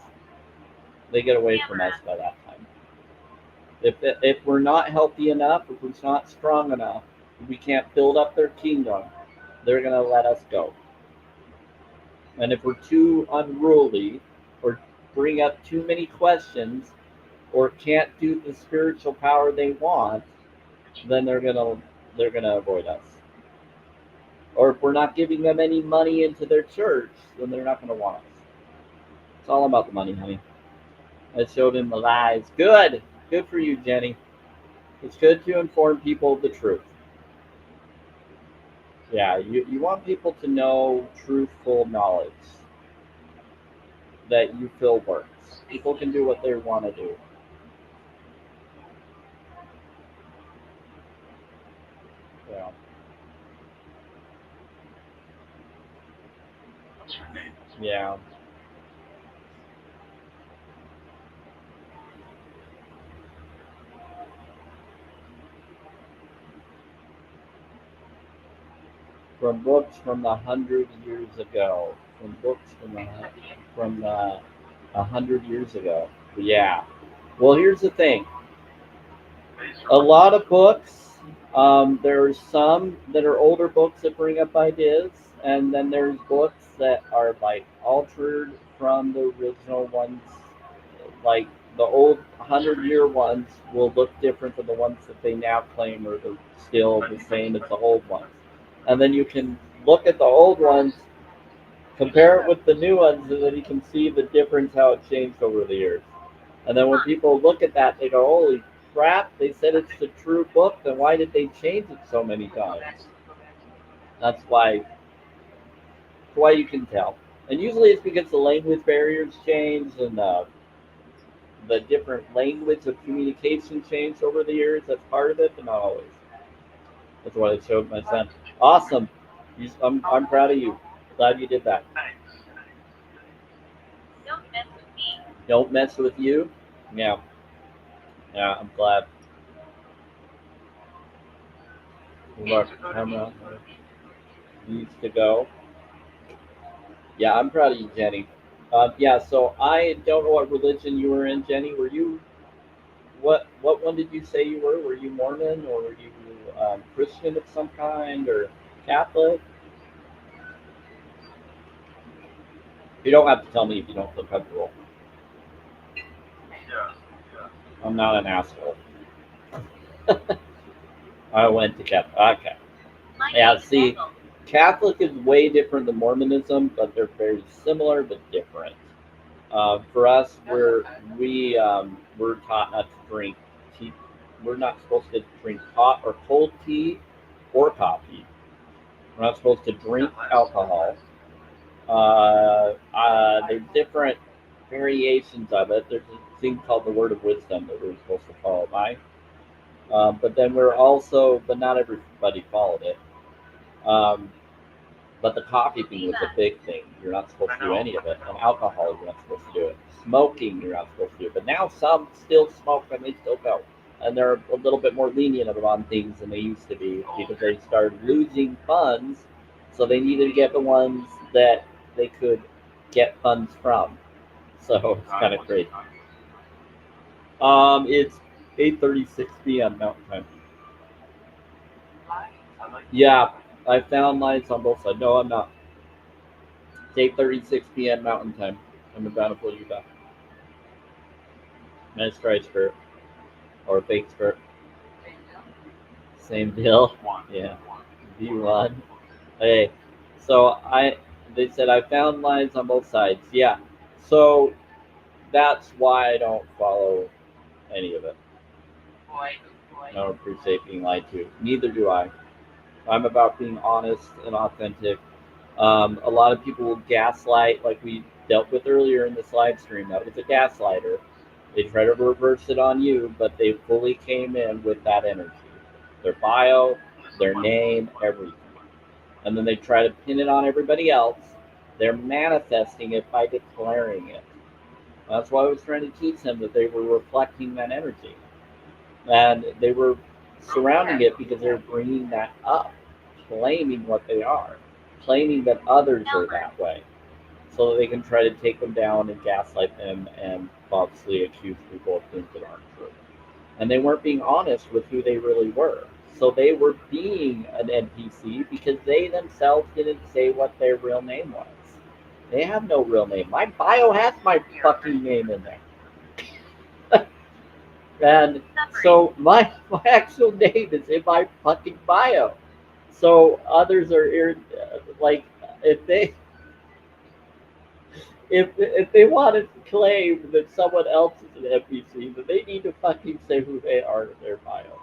They get away from us by that time. If we're not healthy enough, if we're not strong enough, if we can't build up their kingdom, they're going to let us go. And if we're too unruly or bring up too many questions or can't do the spiritual power they want, then they're gonna avoid us. Or if we're not giving them any money into their church, then they're not gonna want us. It's all about the money, honey. I showed him the lies. Good. Good for you, Jenny. It's good to inform people the truth. Yeah, you want people to know truthful knowledge that you feel works. People can do what they want to do. Yeah. Yeah. from books from 100 years ago, from books from 100 years ago. Yeah. Well, here's the thing. A lot of books. There's some that are older books that bring up ideas, and then there's books that are like altered from the original ones. Like the old 100-year ones will look different than the ones that they now claim are still the same as the old ones. And then you can look at the old ones, compare it with the new ones, and then you can see the difference how it changed over the years. And then when people look at that, they go, "Holy crap! They said it's the true book. Then why did they change it so many times?" That's why you can tell. And usually it's because the language barriers changed and the different language of communication changed over the years. That's part of it, but not always. That's what I showed my son. Awesome. I'm proud of you. Glad you did that. Don't mess with me. Don't mess with you. Yeah. Yeah, I'm glad. Look, Emma needs to go. Yeah, I'm proud of you, Jenny. Yeah, so I don't know what religion you were in, Jenny. Were you what one did you say you were? Were you Mormon or were you Christian of some kind or Catholic? You don't have to tell me if you don't feel comfortable. Yeah. Yeah. I'm not an asshole. I went to Catholic. Okay. My Yeah, name is see, Ethel. Catholic is way different than Mormonism, but they're very similar but different. For us, we're taught not to drink tea. We're not supposed to drink hot or cold tea or coffee. We're not supposed to drink alcohol. There's different variations of it. There's a thing called the Word of Wisdom that we're supposed to follow by. But then but not everybody followed it. Um, But the coffee thing was a big thing. You're not supposed to do any of it. And alcohol, you're not supposed to do it. Smoking, you're not supposed to do it. But now some still smoke and they still go. And they're a little bit more lenient on things than they used to be because they started losing funds. So they needed to get the ones that they could get funds from. So it's kind of crazy. It's 8:36 p.m. Mountain Time. Yeah, I found lines on both sides. No, I'm not. It's 8:36 p.m. Mountain Time. I'm in Bountiful, Utah. Nice try, skirt. Or fake skirt. Same deal. Yeah. V1. Hey. So they said I found lines on both sides. Yeah. So that's why I don't follow any of it. I don't appreciate being lied to. Neither do I. I'm about being honest and authentic. A lot of people will gaslight, like we dealt with earlier in this live stream. That was a gaslighter. They try to reverse it on you, but they fully came in with that energy. Their bio, their name, everything. And then they try to pin it on everybody else. They're manifesting it by declaring it. That's why I was trying to teach them that they were reflecting that energy. And they were surrounding it because they're bringing that up, claiming what they are, claiming that others are that way, so that they can try to take them down and gaslight them and falsely accuse people of things that aren't true. And they weren't being honest with who they really were. So they were being an NPC because they themselves didn't say what their real name was. They have no real name. My bio has my fucking name in there. And so my actual name is in my fucking bio. So others are like if they if they want to claim that someone else is an NPC, then they need to fucking say who they are in their bio.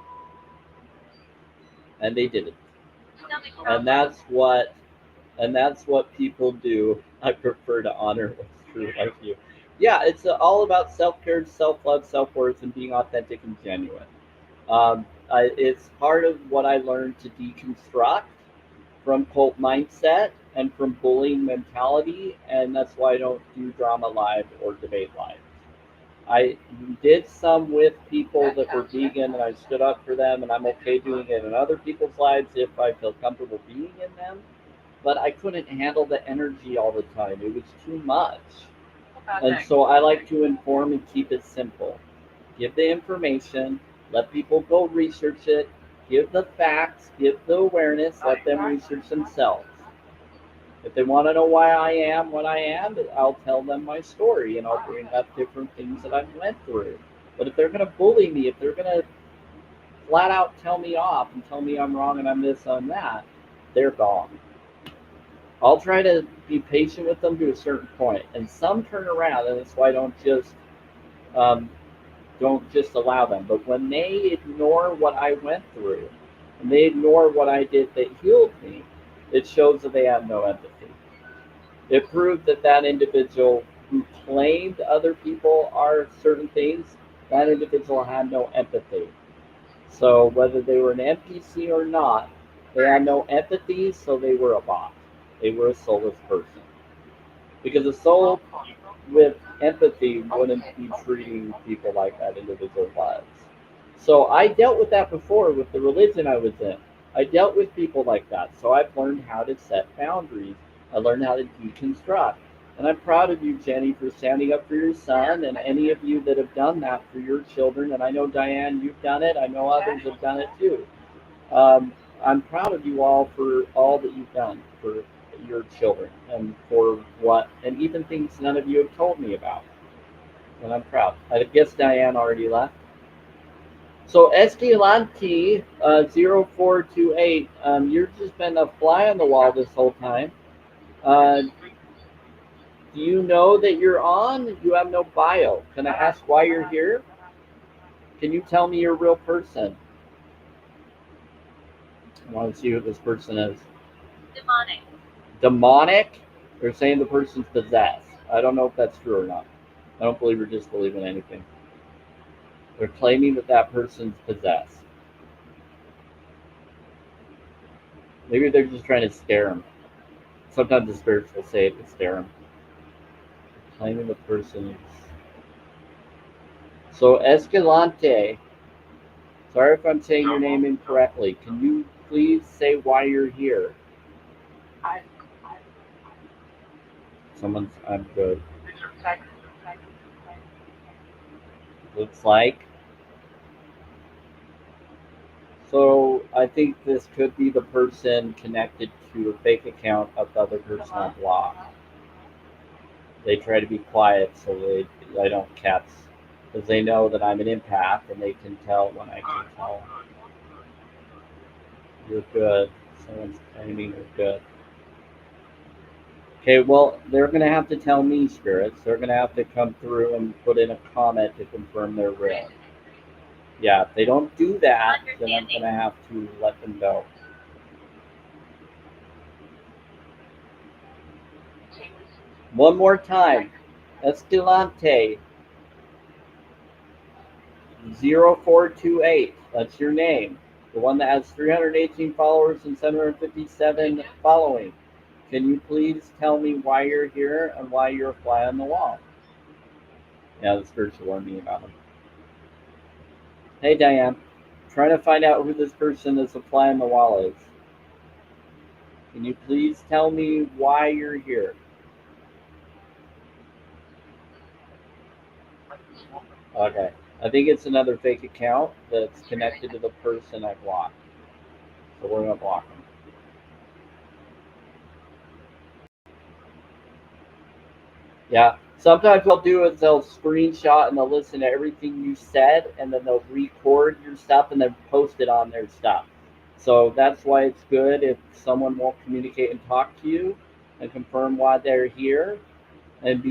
And they didn't. And that's what people do. I prefer to honor what's true like you. Yeah, it's all about self-care, self-love, self-worth, and being authentic and genuine. It's part of what I learned to deconstruct from cult mindset and from bullying mentality, and that's why I don't do drama live or debate live. I did some with people that were vegan, and I stood up for them, and I'm okay doing it in other people's lives if I feel comfortable being in them. But I couldn't handle the energy all the time. It was too much. And so I like to inform and keep it simple. Give the information, let people go research it, give the facts, give the awareness, let them research themselves. If they want to know why I am what I am, I'll tell them my story and I'll bring up different things that I've went through. But if they're going to bully me, if they're going to flat out tell me off and tell me I'm wrong and I'm this, I'm that, they're gone. I'll try to be patient with them to a certain point, and some turn around, and that's why um, don't just allow them. But when they ignore what I went through, and they ignore what I did that healed me, it shows that they have no empathy. It proved that that individual who claimed other people are certain things, that individual had no empathy. So whether they were an NPC or not, they had no empathy, so they were a bot. They were a soulless person. Because a soul with empathy wouldn't be treating people like that individual was. So I dealt with that before with the religion I was in. I dealt with people like that. So I've learned how to set boundaries. I learned how to deconstruct. And I'm proud of you, Jenny, for standing up for your son and any of you that have done that for your children. And I know, Diane, you've done it. I know others have done it too. Um, I'm proud of you all for all that you've done for your children and for what, and even things none of you have told me about. And I'm proud. I guess Diane already left. So Escalante 0428, you've just been a fly on the wall this whole time. Uh, do you know that you're on? You have no bio. Can I ask why you're here? Can you tell me your real person? I want to see who this person is. Demonic. Demonic? They're saying the person's possessed. I don't know if that's true or not. I don't believe or disbelieve in anything. They're claiming that that person's possessed. Maybe they're just trying to scare him. Sometimes the spirits will say it to scare him. Claiming the person's. So Escalante, sorry if I'm saying your name incorrectly. Can you please say why you're here? Someone's. I'm good. Looks like. So I think this could be the person connected to a fake account of the other person I blocked. They try to be quiet so I don't catch, because they know that I'm an empath and they can tell when I can tell. You're good. Someone's claiming you're good. Okay, well, they're going to have to tell me, spirits. They're going to have to come through and put in a comment to confirm they're real. Yeah, if they don't do that, then I'm going to have to let them go. One more time. Escalante 0428. That's your name. The one that has 318 followers and 757 following. Can you please tell me why you're here and why you're a fly on the wall? Yeah, the spirits warned me about him. Hey, Diane. I'm trying to find out who this person that's a fly on the wall is. Can you please tell me why you're here? Okay. I think it's another fake account that's connected to the person I blocked. So we're going to block them. Yeah. Sometimes what they'll do is they'll screenshot and they'll listen to everything you said and then they'll record your stuff and then post it on their stuff. So that's why it's good if someone won't communicate and talk to you and confirm why they're here and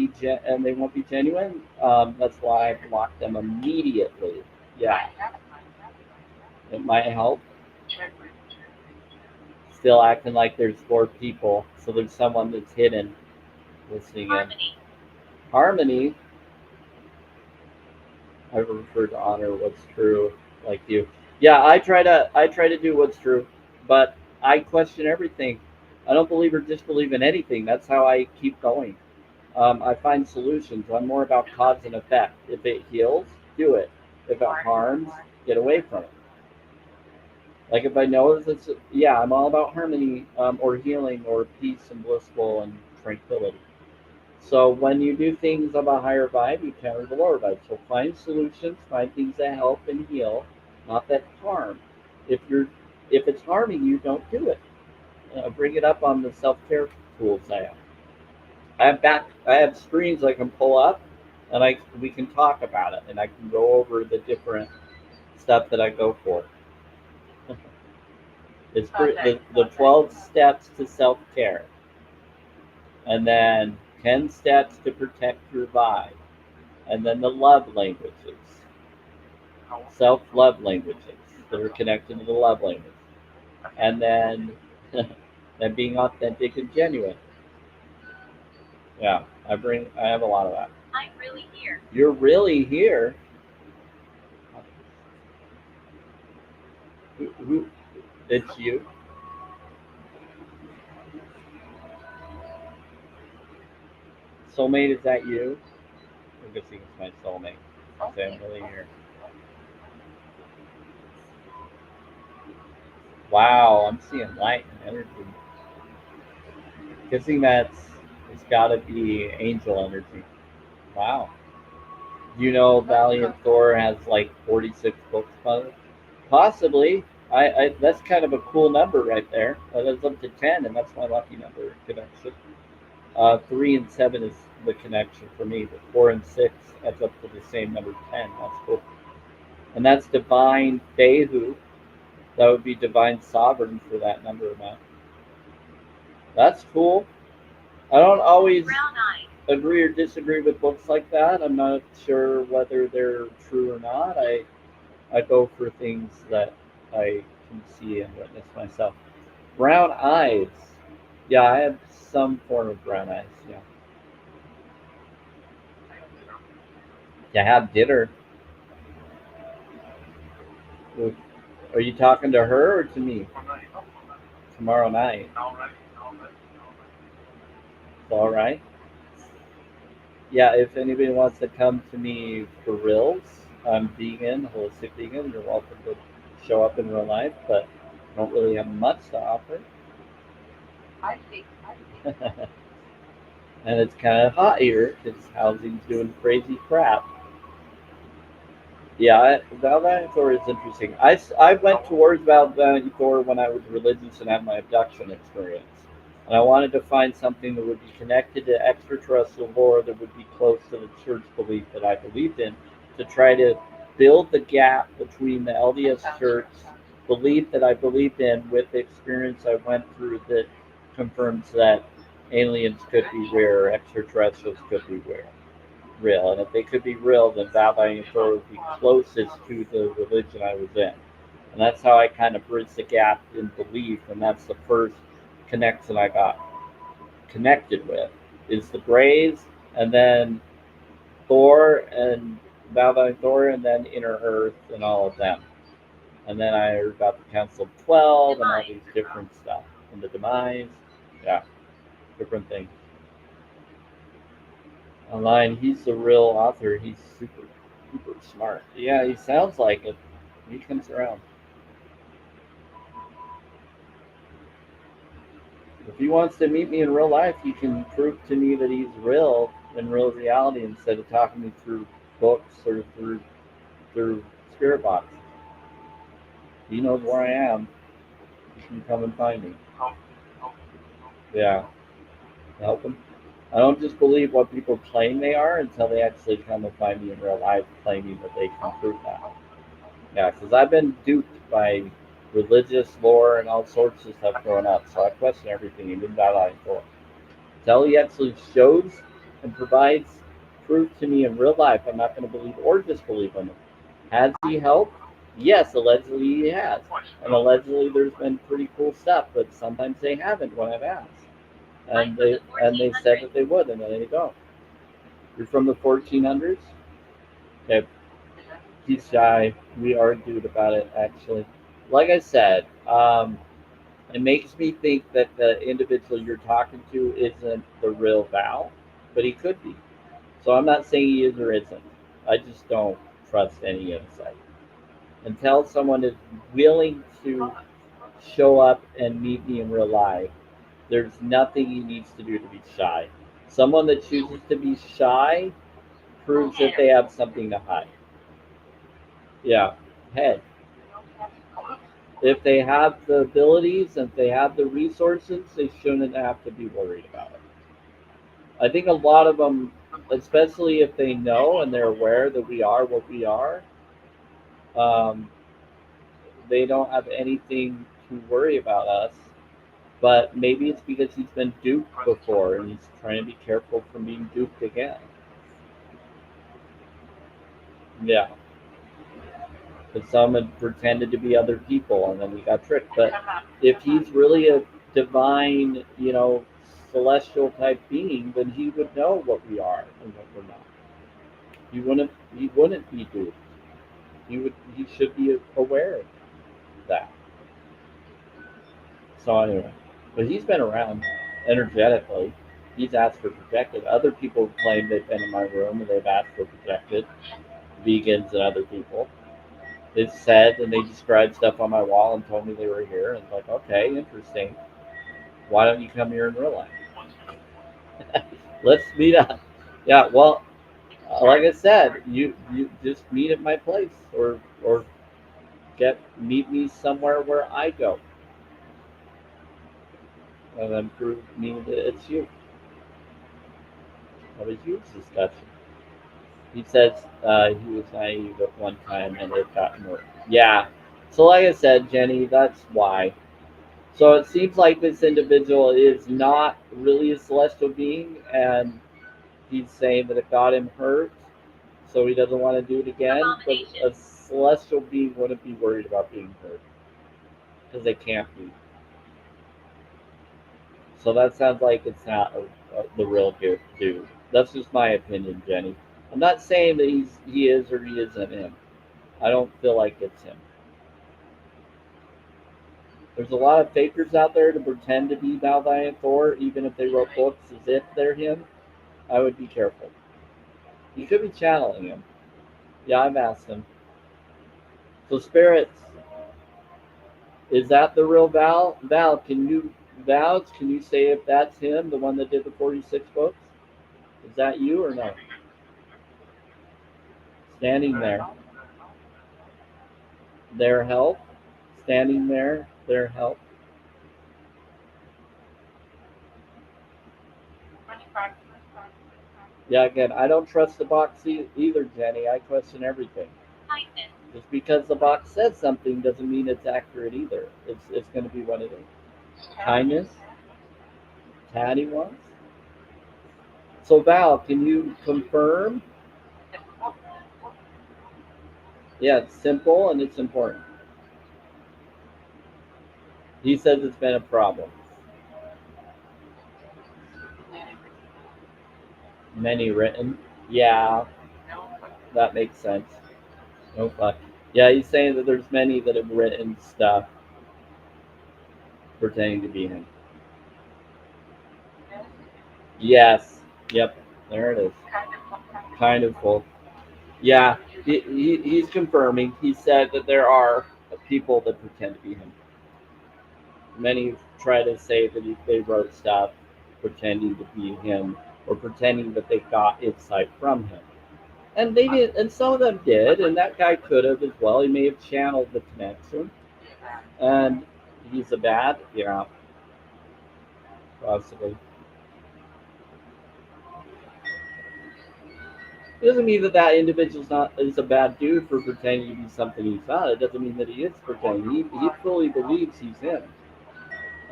and they won't be genuine. That's why I block them immediately. Yeah, it might help. Still acting like there's 4 people, so there's someone that's hidden listening in. Harmony. I refer to honor what's true, like you. Yeah, I try to do what's true, but I question everything. I don't believe or disbelieve in anything. That's how I keep going. I find solutions. I'm more about cause and effect. If it heals, do it. If it harms, get away from it. Like if I know that it's, yeah, I'm all about harmony or healing or peace and blissful and tranquility. So when you do things of a higher vibe, you counter the lower vibe. So find solutions, find things that help and heal, not that harm. If you're if it's harming you, don't do it. Bring it up on the self care tools I have. I have screens I can pull up, and I we can talk about it, and I can go over the different stuff that I go for. It's the 12 steps to self care, and then 10 steps to protect your vibe, and then the love languages, self love languages that are connected to the love language, and then then being authentic and genuine. Yeah, I have a lot of that. I'm really here. You're really here. Who it's you. Soulmate, is that you? I'm guessing it's my soulmate. Okay, I'm really here. Wow, I'm seeing light and energy. Guessing it's gotta be angel energy. Wow. You know Valiant Thor has like 46 books on it? Possibly. I that's kind of a cool number right there. That's up to 10, and that's my lucky number connection. 3 and 7 is the connection for me, but 4 and 6 adds up to the same number 10. That's cool. And that's divine Behu. That would be divine sovereign for that number amount. That's cool. I don't always Brown eye. agree or disagree with books like that. I'm not sure whether they're true or not. I go for things that I can see and witness myself. Brown eyes. Yeah, I have some form of brown eyes. Yeah. You have dinner. Are you talking to her or to me? Tomorrow night. All right. Yeah, if anybody wants to come to me for reals, I'm vegan, holistic vegan. You're welcome to show up in real life, but I don't really have much to offer. And it's kind of hot here because housing's doing crazy crap. Yeah, Valentine's is interesting. I went towards Valentine's when I was religious and had my abduction experience. And I wanted to find something that would be connected to extraterrestrial lore that would be close to the church belief that I believed in to try to build the gap between the LDS church belief that I believed in with the experience I went through that confirms that aliens could be rare, extraterrestrials could be rare real. And if they could be real, then Baba Thor would be closest to the religion I was in. And that's how I kind of bridged the gap in belief. And that's the first connection I got connected with is the Greys, and then Thor and Baba Thor, and then Inner Earth and all of them. And then I heard about the Council of 12 and all these different stuff. And the demise. Yeah, different things. Online. He's the real author. He's super smart. Yeah, he sounds like it. He comes around. If he wants to meet me in real life, he can prove to me that he's real in real reality instead of talking me through books or through spirit box. He knows where I am. He can come and find me. Yeah, help him. I don't just believe what people claim they are until they actually come and find me in real life, claiming that they can prove that. Yeah, because I've been duped by religious lore and all sorts of stuff growing up, so I question everything, even that I thought. Until he actually shows and provides proof to me in real life, I'm not going to believe or disbelieve him. Has he helped? Yes, allegedly he has. And allegedly there's been pretty cool stuff, but sometimes they haven't when I've asked. And they said that they would, and then they don't. You're from the 1400s? Okay, he's shy. We argued about it actually. Like I said, it makes me think that the individual you're talking to isn't the real Val. but he could be. So I'm not saying he is or isn't. I just don't trust any insight. Until someone is willing to show up and meet me in real life, there's nothing he needs to do to be shy. Someone that chooses to be shy proves that they have something to hide. Yeah. Hey, if they have the abilities and if they have the resources, they shouldn't have to be worried about it. I think a lot of them, especially if they know and they're aware that we are what we are, um, they don't have anything to worry about us. But maybe it's because he's been duped before and he's trying to be careful from being duped again. Yeah. But some had pretended to be other people and then he got tricked. But if he's really a divine, celestial type being, then he would know what we are and what we're not. He wouldn't be duped. He should be aware of that. So anyway, but he's been around energetically. He's asked for protected. Other people claim they've been in my room and they've asked for protected. Vegans and other people. They've said and they described stuff on my wall and told me they were here. And it's like, okay, interesting. Why don't you come here in real life? Let's meet up. Yeah, well, like I said, you just meet at my place or meet me somewhere where I go, and then prove me that it's you. That was huge discussion. He says he was naive at one time and it got more. Yeah. So like I said, Jenny, that's why. So it seems like this individual is not really a celestial being, and he's saying that it got him hurt, so he doesn't want to do it again. But a celestial being wouldn't be worried about being hurt because they can't be. So that sounds like it's not the real dude. That's just my opinion, Jenny. I'm not saying that he is or he isn't him. I don't feel like it's him. There's a lot of fakers out there to pretend to be Maldi and Thor, even if they wrote books as if they're him. I would be careful. You could be channeling him. Yeah, I've asked him. So spirits, is that the real Val? Can you say if that's him, the one that did the 46 books? Is that you or no? Standing there. Their help. Standing there. Their help. Yeah, again, I don't trust the box either, Jenny. I question everything. Kindness. Just because the box says something doesn't mean it's accurate either. It's going to be what it is. Kindness. Tatty wants. So Val, can you confirm? Yeah, it's simple and it's important. He says it's been a problem. Many written. Yeah, that makes sense. No fuck. Yeah, he's saying that there's many that have written stuff pretending to be him. Yes. Yep. There it is. Kind of full. Yeah. He's confirming. He said that there are people that pretend to be him. Many try to say that they wrote stuff pretending to be him or pretending that they got insight from him. And they did, and some of them did, and that guy could have as well. He may have channeled the connection, and he's a bad, possibly. It doesn't mean that that individual's not is a bad dude for pretending to be something he's not. It doesn't mean that he is pretending. He fully believes he's him,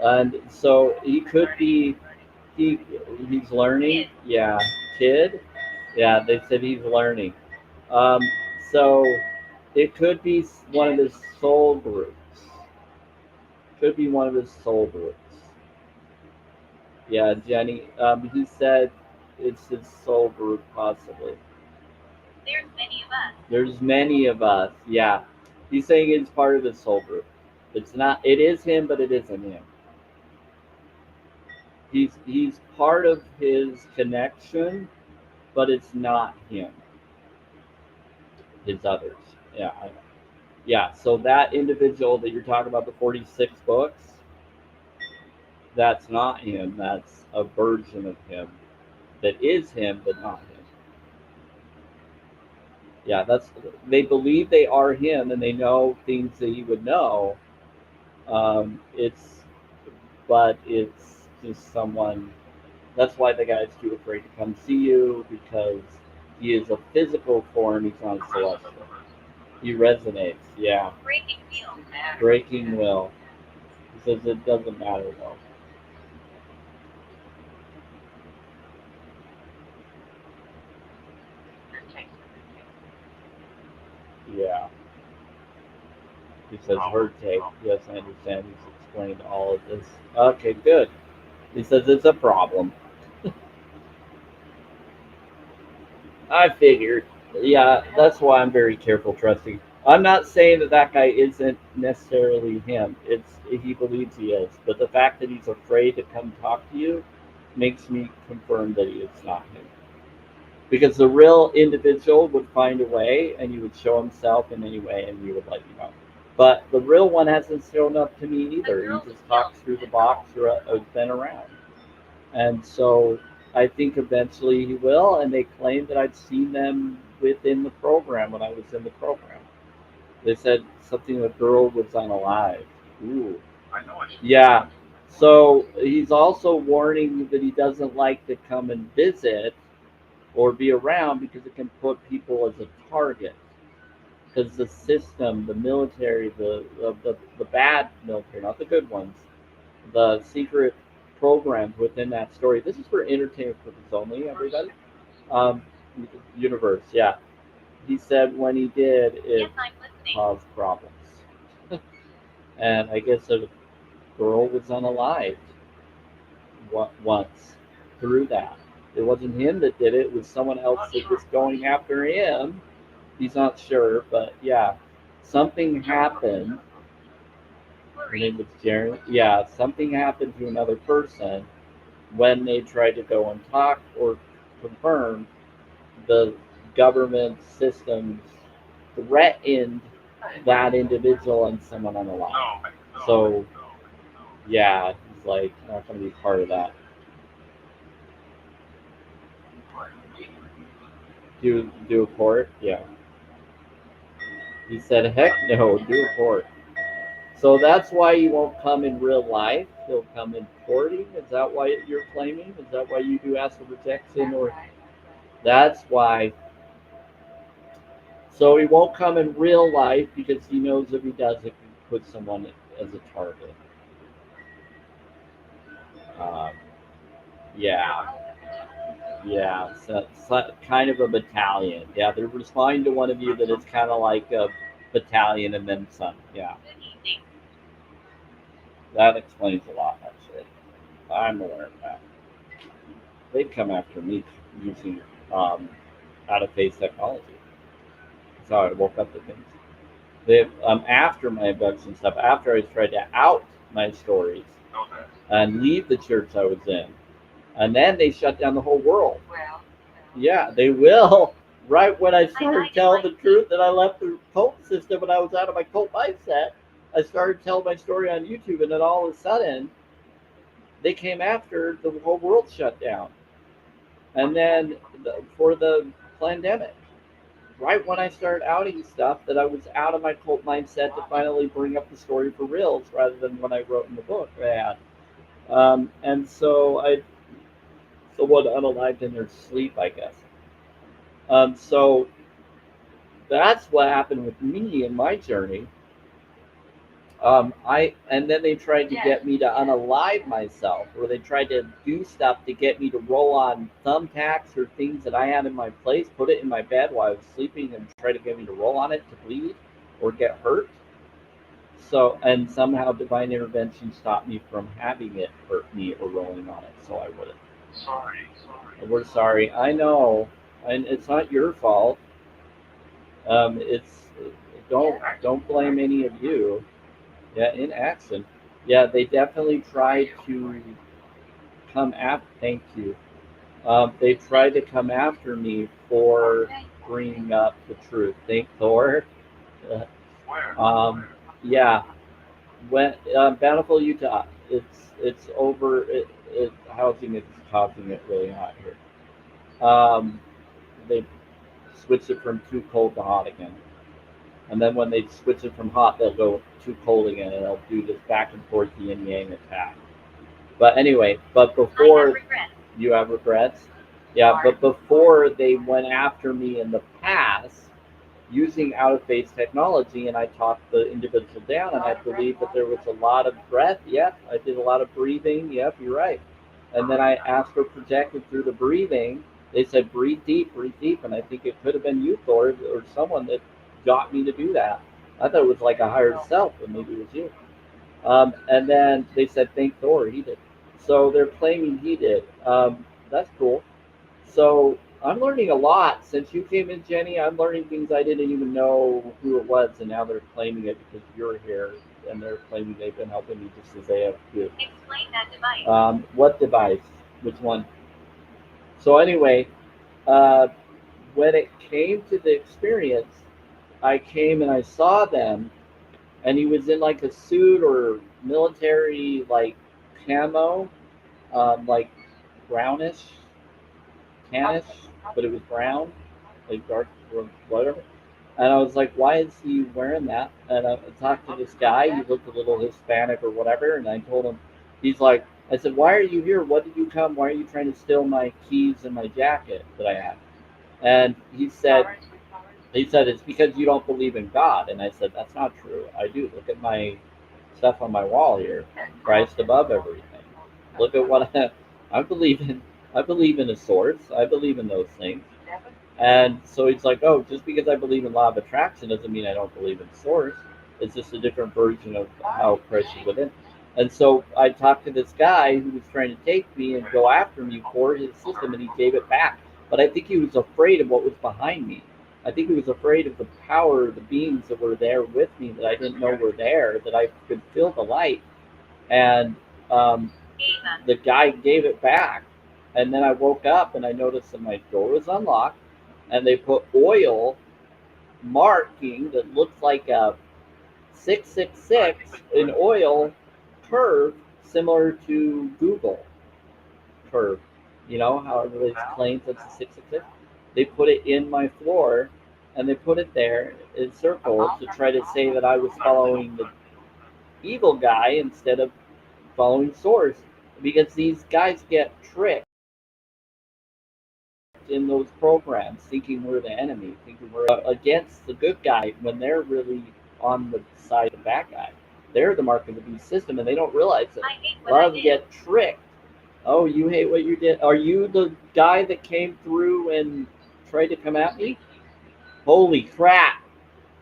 and so he could be he he's learning. Yeah, kid. Yeah, they said he's learning. Um, so it could be one of his soul groups. Could be one of his soul groups. Yeah, Jenny. He said it's his soul group, possibly. There's many of us. There's many of us. Yeah, he's saying it's part of his soul group. It's not. It is him, but it isn't him. He's part of his connection, but it's not him. His others. Yeah, yeah. So that individual that you're talking about, the 46 books, that's not him. That's a version of him that is him, but not him. Yeah, that's they believe they are him, and they know things that he would know. It's but it's just someone. That's why the guy's too afraid to come see you because he is a physical form. He's not a celestial. He resonates. Yeah, Breaking wheel. breaking will. He says it doesn't matter though. Yeah. He says her take. Yes, I understand. He's explained all of this. Okay, good. He says it's a problem. I figured. Yeah, that's why I'm very careful trusting. I'm not saying that that guy isn't necessarily him. It's he believes he is, but the fact that he's afraid to come talk to you makes me confirm that it's not him. Because the real individual would find a way, and he would show himself in any way, and we would let you know. But the real one hasn't shown up to me either. He just talks through the box or has been around. And so I think eventually he will. And they claimed that I'd seen them within the program when I was in the program. They said something the girl was unalive. Ooh. I know it's Yeah. So he's also warning that he doesn't like to come and visit or be around because it can put people as a target. Because the system, the military, the bad military, not the good ones, the secret programs within that story. This is for entertainment purposes only, everybody. Um, universe, yeah. He said when he did, it Yes, I'm listening. caused problems. And I guess a girl was unalived once through that. It wasn't him that did it, it was someone else that was going after him. He's not sure, but yeah, something happened. Her name was Jerry. Yeah, something happened to another person when they tried to go and talk or confirm. The government systems threatened that individual and someone on the line. So yeah, he's like not going to be part of that. Do a court? Yeah. He said, heck no, do a court. So that's why he won't come in real life. He'll come in courting. Is that why you're claiming? Is that why you do astral projection? Or that's why. So he won't come in real life because he knows if he does, it can put someone as a target. Um, yeah, yeah. So kind of a battalion. Yeah, they're responding to one of you that it's kind of like a battalion and then some. Yeah, Good evening. that explains a lot actually. I'm aware of that. They'd come after me using out of phase technology. That's how I woke up to things. They after my abduction stuff, after I tried to out my stories and leave the church I was in, and then they shut down the whole world. Yeah, they will. Right when I started telling the truth that I left the cult system and I was out of my cult mindset, I started telling my story on YouTube, and then all of a sudden, they came after the whole world shut down. And then for the pandemic, right when I started outing stuff, that I was out of my cult mindset to finally bring up the story for reals rather than what I wrote in the book I had. And so I someone unalived in their sleep, I guess. So that's what happened with me in my journey. I and then they tried to get me to unalive myself, or they tried to do stuff to get me to roll on thumbtacks or things that I had in my place, put it in my bed while I was sleeping, and try to get me to roll on it to bleed or get hurt. So and somehow divine intervention stopped me from having it hurt me or rolling on it, so I wouldn't. sorry. We're sorry. I know, and it's not your fault. It's don't blame any of you. Yeah, in action. Yeah, they definitely tried to come after. Thank you. They tried to come after me for bringing up the truth. Thank Thor. Uh, Where? yeah, when Bountiful, Utah. It's over. Housing is causing it really hot here. They switch it from too cold to hot again, and then when they switch it from hot, they'll go too cold again, and they'll do this back and forth yin and yang attack. But anyway, but I have before regrets. you have regrets, yeah, but before they went after me in the past using out of phase technology, and I talked the individual down, and I believe that there was a lot of breath. Yep, I did a lot of breathing. Yep, you're right. And then I asked for projected through the breathing. They said breathe deep, and I think it could have been you, Thor, or someone that got me to do that. I thought it was like a higher self, but maybe it was you. And then they said, thank Thor, he did. So they're claiming he did. That's cool. So I'm learning a lot since you came in, Jenny. I'm learning things I didn't even know who it was, and now they're claiming it because you're here, and they're claiming they've been helping me just as they have you. Explain that device. What device? Which one? So anyway, uh, when it came to the experience, I came and I saw them, and he was in like a suit or military like camo, like brownish, tannish, but it was brown, like dark or whatever. And I was like, why is he wearing that? And I talked to this guy. He looked a little Hispanic or whatever. And I told him, he's like, I said, why are you here? What did you come? Why are you trying to steal my keys and my jacket that I have? And he said, it's because you don't believe in God. And I said, that's not true. I do. Look at my stuff on my wall here. Christ above everything. Look at what I believe in. I believe in a source. I believe in those things. And so he's like, oh, just because I believe in law of attraction doesn't mean I don't believe in source. It's just a different version of how Christ is within. And so I talked to this guy who was trying to take me and go after me for his system, and he gave it back. But I think he was afraid of what was behind me. I think he was afraid of the power, the beings that were there with me that I didn't know were there, that I could feel the light. And the guy gave it back. And then I woke up and I noticed that my door was unlocked, and they put oil marking that looks like a 666 in oil curve similar to Google curve. You know how everybody claims it's a 666? They put it in my floor, and they put it there in circles to try to say that I was following the evil guy instead of following source, because these guys get tricked in those programs thinking we're the enemy, thinking we're against the good guy when they're really on the side of the bad guy. They're the mark of the beast system, and they don't realize it. I hate A what lot I of them did. get tricked. Oh, you hate what you did? Are you the guy that came through and tried to come at me? Holy crap!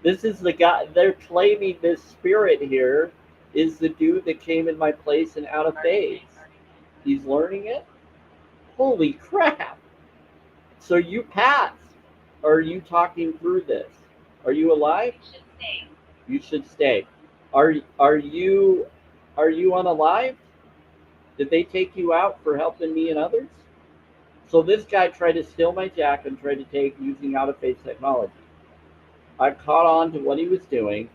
This is the guy. They're claiming this spirit here is the dude that came in my place and out of phase. He's learning it? Holy crap! So you passed. Are you talking through this? Are you alive? You should stay. You should stay. Are you unalive? Did they take you out for helping me and others? So this guy tried to steal my jack and tried to take using out of phase technology. I caught on to what he was doing,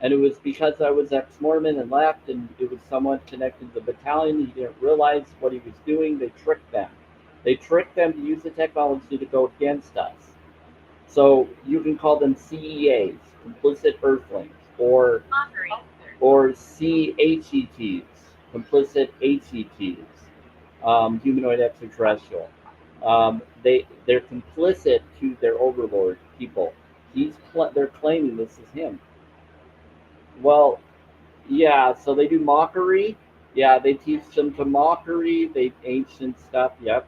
and it was because I was ex-Mormon and left, and it was somewhat connected to the battalion. He didn't realize what he was doing. They tricked them. They tricked them to use the technology to go against us. So you can call them CEAs, complicit Earthlings, Mockery. or CHETs, complicit HETs, humanoid extraterrestrial. They're complicit to their overlord people. They're claiming this is him. Well, yeah. So they do mockery. Yeah, they teach them to mockery. They ancient stuff. Yep,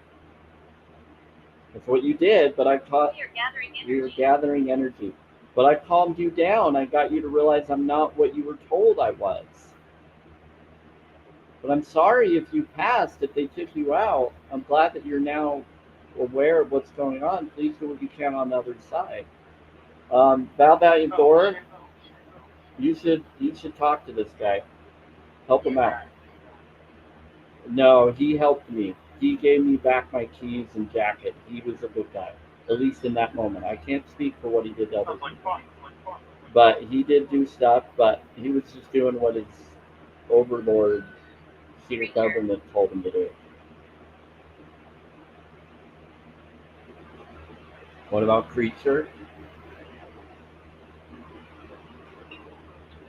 that's what you did. But I taught We are gathering you were energy. gathering energy. But I calmed you down. I got you to realize I'm not what you were told I was. But I'm sorry if you passed, if they took you out. I'm glad that you're now aware of what's going on. Please do what you can on the other side. Val Valiant Thor, you should talk to this guy. Help him out. No, he helped me. He gave me back my keys and jacket. He was a good guy, at least in that moment. I can't speak for what he did to other Sounds like people, fun. Like fun. but he did do stuff. But he was just doing what his overlord, secret government, told him to do. What about creature?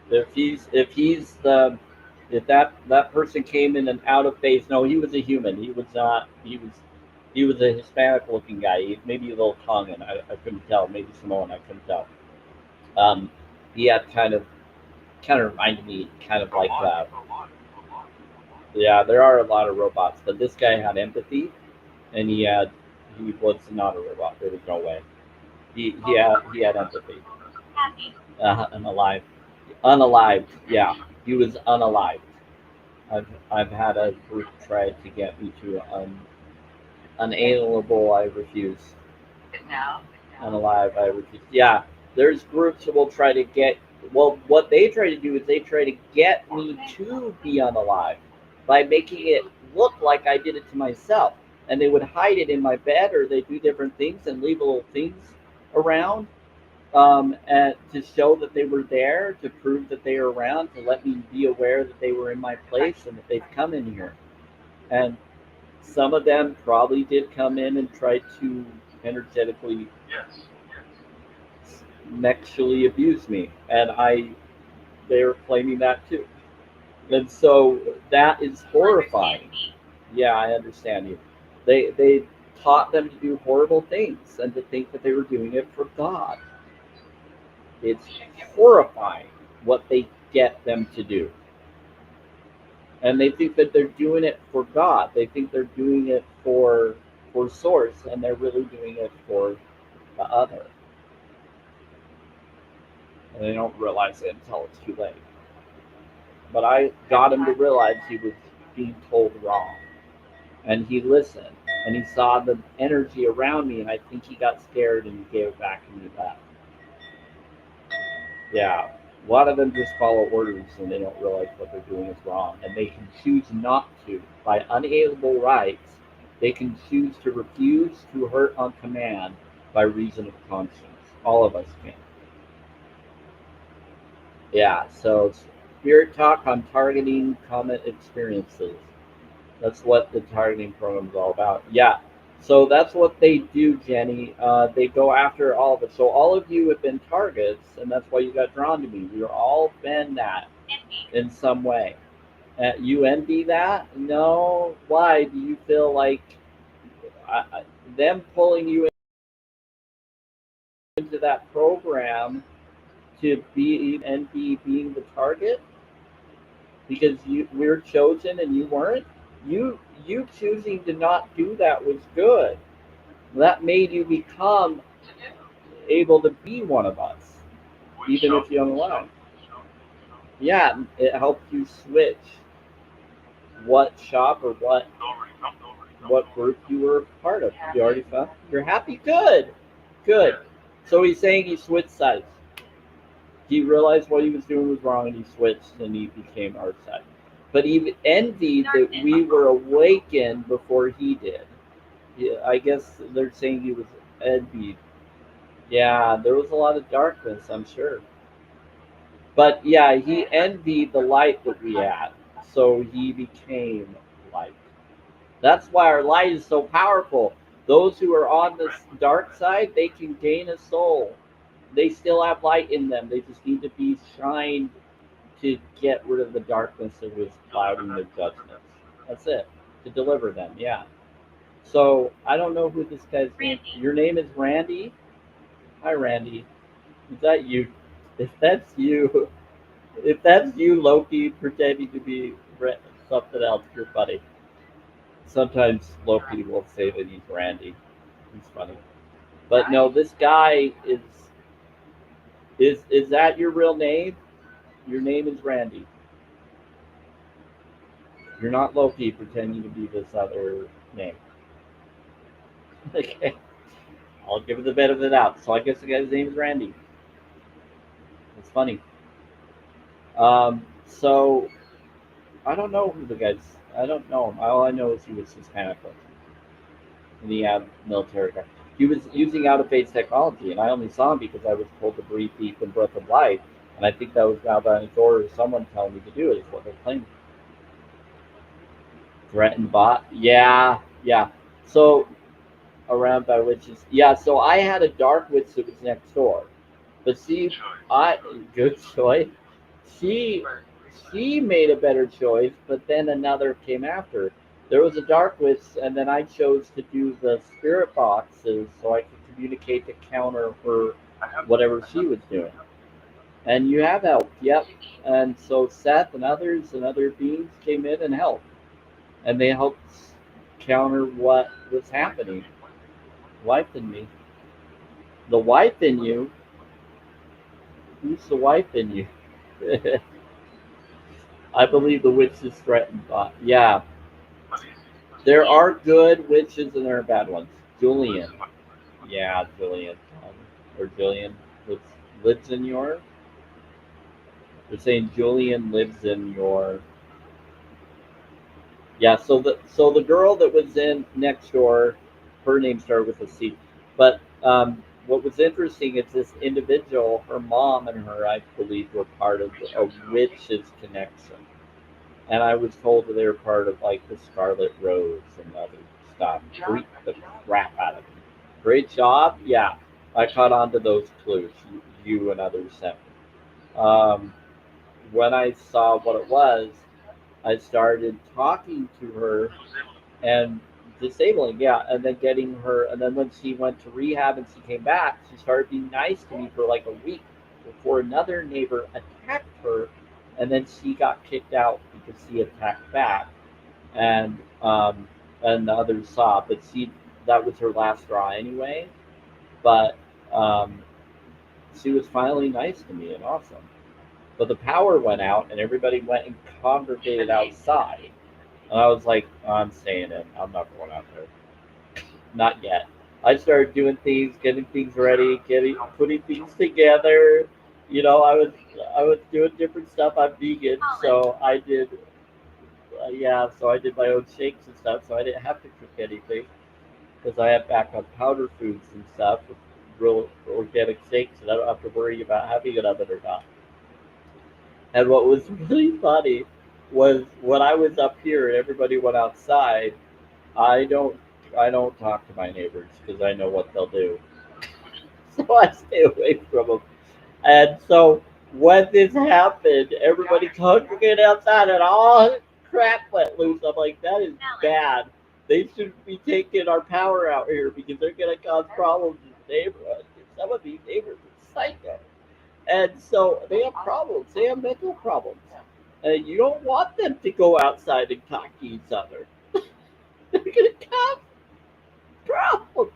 If he's the if that person came in an out of phase, no, he was a human. He was not. He was a Hispanic looking guy. Maybe a little Tongan. I couldn't tell. Maybe Samoan. I couldn't tell. Um, he had kind of reminded me kind of like Robotic, robotic, robotic, robotic. yeah. There are a lot of robots, but this guy had empathy, and he was not a robot. There was no way. He had empathy. Happy. And alive, unalived. Yeah, he was unalived. I've had a group try to get me to unalienable. I refuse. No. Unalive. I refuse. Yeah, there's groups that will try to get. Well, what they try to do is they try to get me to be unalive by making it look like I did it to myself, and they would hide it in my bed, or they do different things and leave little things around, and to show that they were there, to prove that they were around, to let me be aware that they were in my place and that they've come in here. And some of them probably did come in and try to energetically, Yes, yes. sexually abuse me, and they were claiming that too. And so that is horrifying. Yeah, I understand you. They taught them to do horrible things and to think that they were doing it for God. It's horrifying what they get them to do. And they think that they're doing it for God. They think they're doing it for source, and they're really doing it for the other. And they don't realize it until it's too late. But I got him to realize he was being told wrong. And he listened, and he saw the energy around me, and I think he got scared and he gave it back and he left. Yeah, a lot of them just follow orders and they don't realize what they're doing is wrong, and they can choose not to. By unalienable rights, they can choose to refuse to hurt on command by reason of conscience. All of us can. Yeah, so spirit talk on targeting common experiences. That's what the targeting program is all about. Yeah. So that's what they do, Jenny. They go after all of it. So all of you have been targets, and that's why you got drawn to me. We've all been that in some way. You envy that? No. Why do you feel like them pulling you into that program to be envy being the target because you we're chosen and you weren't? You choosing to not do that was good. That made you become able to be one of us, Which even show? if you don't allow. Show. Yeah, it helped you switch what shop or what group you were a part of. You already found. You're happy. Good, good. So he's saying he switched sides. He realized what he was doing was wrong, and he switched, and he became our side. But he envied that we were awakened before he did. Yeah, I guess they're saying he was envied. Yeah, there was a lot of darkness, I'm sure. But yeah, he envied the light that we had, so he became light. That's why our light is so powerful. Those who are on the dark side, they can gain a soul. They still have light in them. They just need to be shined to get rid of the darkness that was clouding their judgments. That's it. To deliver them, yeah. So I don't know who this guy's name. Your name is Randy. Hi, Randy. Is that you? If that's you, if that's you, Loki pretending to be something else, you're funny. Sometimes Loki will say that he's Randy. He's funny. But no, this guy is that your real name? Your name is Randy. You're not Loki pretending to be this other name. Okay. I'll give it the benefit of the doubt. So I guess the guy's name is Randy. It's funny. So I don't know who the guy's. I don't know him. All I know is he was Hispanic, and he had military card. He was using out of phase technology, and I only saw him because I was told to breathe deep and breath of life, and I think that was now by his order, someone telling me to do it is what they're claiming. Threatened bot, yeah, yeah. So around by witches, yeah. So I had a dark witch that was next door, but see, I good choice. She she made a better choice, but then another came after. There was a dark witch, and then I chose to do the spirit boxes so I could communicate to counter her whatever she was doing. And you have help, yep. And so Seth and others and other beings came in and helped, and they helped counter what was happening. Wife in me, the wife in you. Who's the wife in you? I believe the witch is threatened by. Yeah, there are good witches and there are bad ones. Julian. Yeah, Julian. Or Julian lives in your. They're saying Julian lives in your. Yeah, so the girl that was in next door, her name started with a C. But what was interesting is this individual, her mom and her, I believe, were part of a witch's connection. And I was told that they were part of like the Scarlet Rose and other stuff. Freaked the crap out of me. Great job. Yeah, I caught on to those clues you and others sent me. When I saw what it was, I started talking to her and disabling, yeah, and then getting her. And then when she went to rehab and she came back, she started being nice to me for like a week before another neighbor attacked her, and then she got kicked out because she attacked back, and and the others saw, but she that was her last straw anyway. But um, she was finally nice to me and awesome. But the power went out, and everybody went and congregated outside. And I was like, I'm staying in. I'm not going out there. Not yet. I started doing things, getting things ready, getting putting things together. I was doing different stuff. I'm vegan, so I did. Yeah, so I did my own shakes and stuff. So I didn't have to cook anything because I have backup powder foods and stuff with real organic shakes, and I don't have to worry about having an oven or not. And what was really funny was when I was up here and everybody went outside. I don't I don't talk to my neighbors because I know what they'll do. So I stay away from them. And so when this happened, everybody congregated outside and all crap went loose. I'm like, that is bad. They shouldn't be taking our power out here because they're going to cause problems in the neighborhood. Some of these neighbors are psycho. And so they have problems. They have mental problems. And you don't want them to go outside and talk to each other. They're going to cause problems.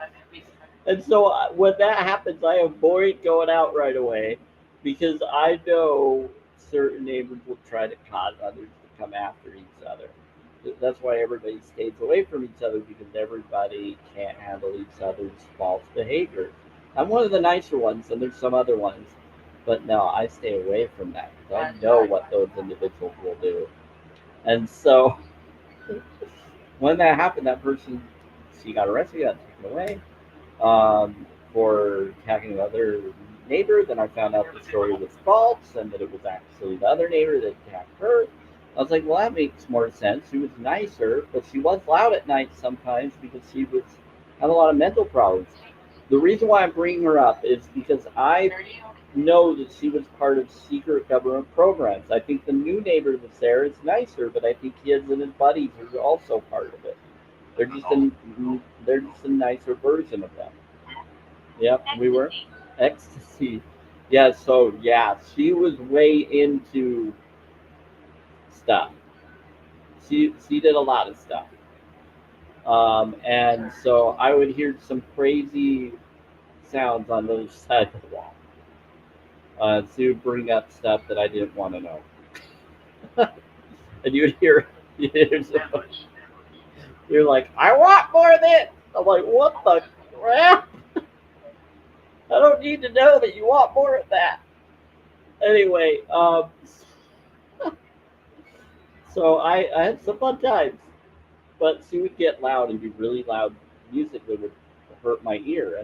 And so when that happens, I avoid going out right away because I know certain neighbors will try to cause others to come after each other. That's why everybody stays away from each other because everybody can't handle each other's false behavior. I'm one of the nicer ones, and there's some other ones, but no, I stay away from that because I know what those individuals will do. And so when that happened, that person, she got arrested, got taken away for attacking the other neighbor. Then I found out the story was false and that it was actually the other neighbor that attacked her. I was like, well, that makes more sense. She was nicer, but she was loud at night sometimes because she was had a lot of mental problems. The reason why I'm bringing her up is because I know that she was part of secret government programs. I think the new neighbor that's there is nicer, but I think he and his buddies are also part of it. They're just a they're just a nicer version of them. Yep, we were ecstasy. Yeah, so yeah, she was way into stuff. She did a lot of stuff. And so I would hear some crazy sounds on the other side of the wall. She would bring up stuff that I didn't want to know, and you're like, I want more of this. I'm like, what the crap? I don't need to know that you want more of that. Anyway, So I had some fun times, but she would get loud and do really loud music that would hurt my ear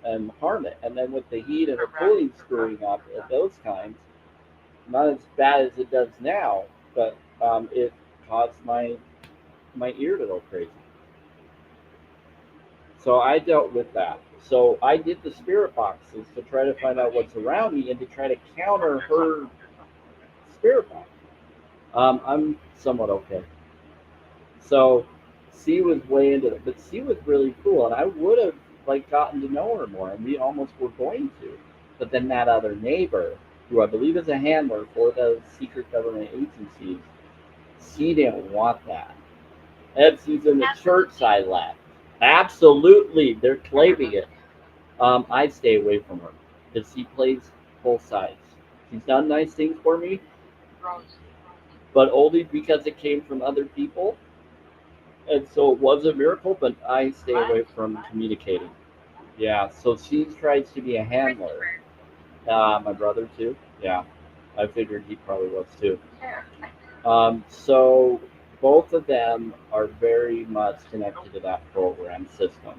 and harm it. And then with the heat and the cooling screwing up at those times, not as bad as it does now, but it caused my ear to go crazy. So I dealt with that. So I did the spirit boxes to try to find out what's around me and to try to counter her spirit box. I'm somewhat okay. So C was way into it, but C was really cool, and I would have like gotten to know her more, and we almost were going to. But then that other neighbor, who I believe is a handler for those secret government agencies, she didn't want that. And she's in the church I left. Absolutely, they're claiming it. I stay away from her because she plays both sides. She's done nice things for me, but only because it came from other people, and so it was a miracle. But I stay away from communicating. Yeah, so she tries to be a handler. My brother too. Yeah, I figured he probably was too. So both of them are very much connected to that program system.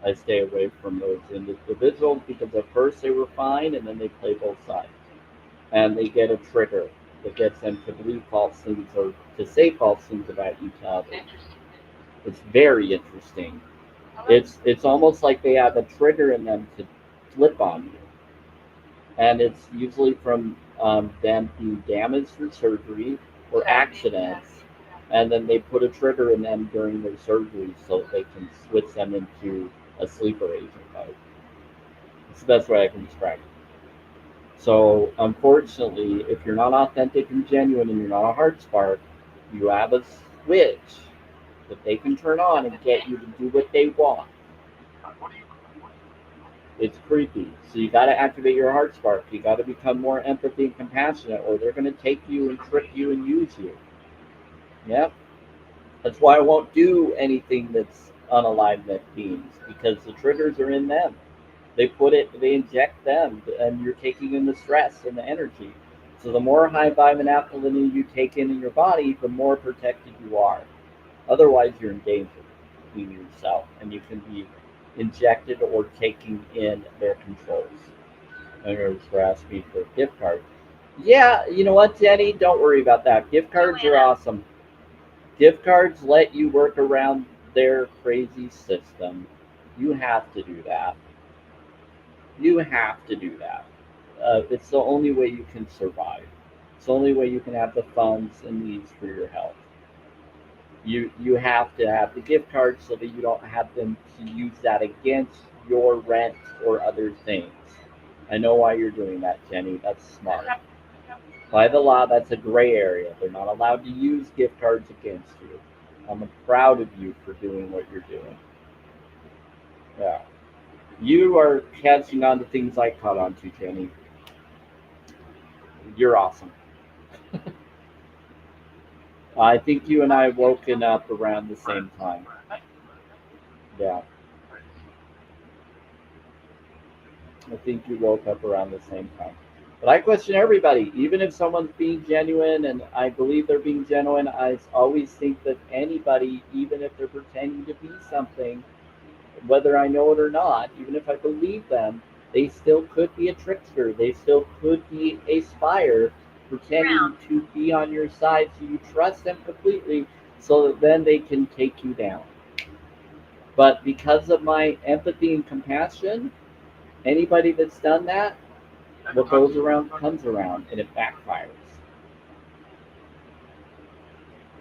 I stay away from those individuals because at first they were fine and then they play both sides. And they get a trigger that gets them to believe false things or to say false things about each other. It's very interesting. It's almost like they have a trigger in them to flip on you. And it's usually from them being damaged through surgery or accidents, and then they put a trigger in them during their surgery so they can switch them into a sleeper agent mode. It's the best way I can describe it. So, unfortunately, if you're not authentic and genuine and you're not a heart spark, you have a switch that they can turn on and get you to do what they want. It's creepy. So you got to activate your heart spark. You got to become more empathy and compassionate, or they're going to take you and trick you and use you. Yep. That's why I won't do anything that's unalignment beings because the triggers are in them. They inject them, and you're taking in the stress and the energy. So the more high vitamin alkaline you take in your body, the more protected you are. Otherwise, you're in danger between yourself, and you can be injected or taking in their controls. Owners were asking me for a gift card. Yeah, you know what, Jenny? Don't worry about that. Gift cards are awesome. Gift cards let you work around their crazy system. You have to do that. You have to do that. It's the only way you can survive. It's the only way you can have the funds and needs for your health. You have to have the gift cards so that you don't have them to use that against your rent or other things. I know why you're doing that, Jenny. That's smart. By the law, that's a gray area. They're not allowed to use gift cards against you. I'm proud of you for doing what you're doing. Yeah. You are catching on to things I caught on to, Jenny. You're awesome. I think you and I woken up around the same time. Yeah. I think you woke up around the same time. But I question everybody, even if someone's being genuine, and I believe they're being genuine, I always think that anybody, even if they're pretending to be something, whether I know it or not, even if I believe them, they still could be a trickster. They still could be a spire pretending to be on your side so you trust them completely so that then they can take you down. But because of my empathy and compassion, anybody that's done that, what goes around comes around and it backfires.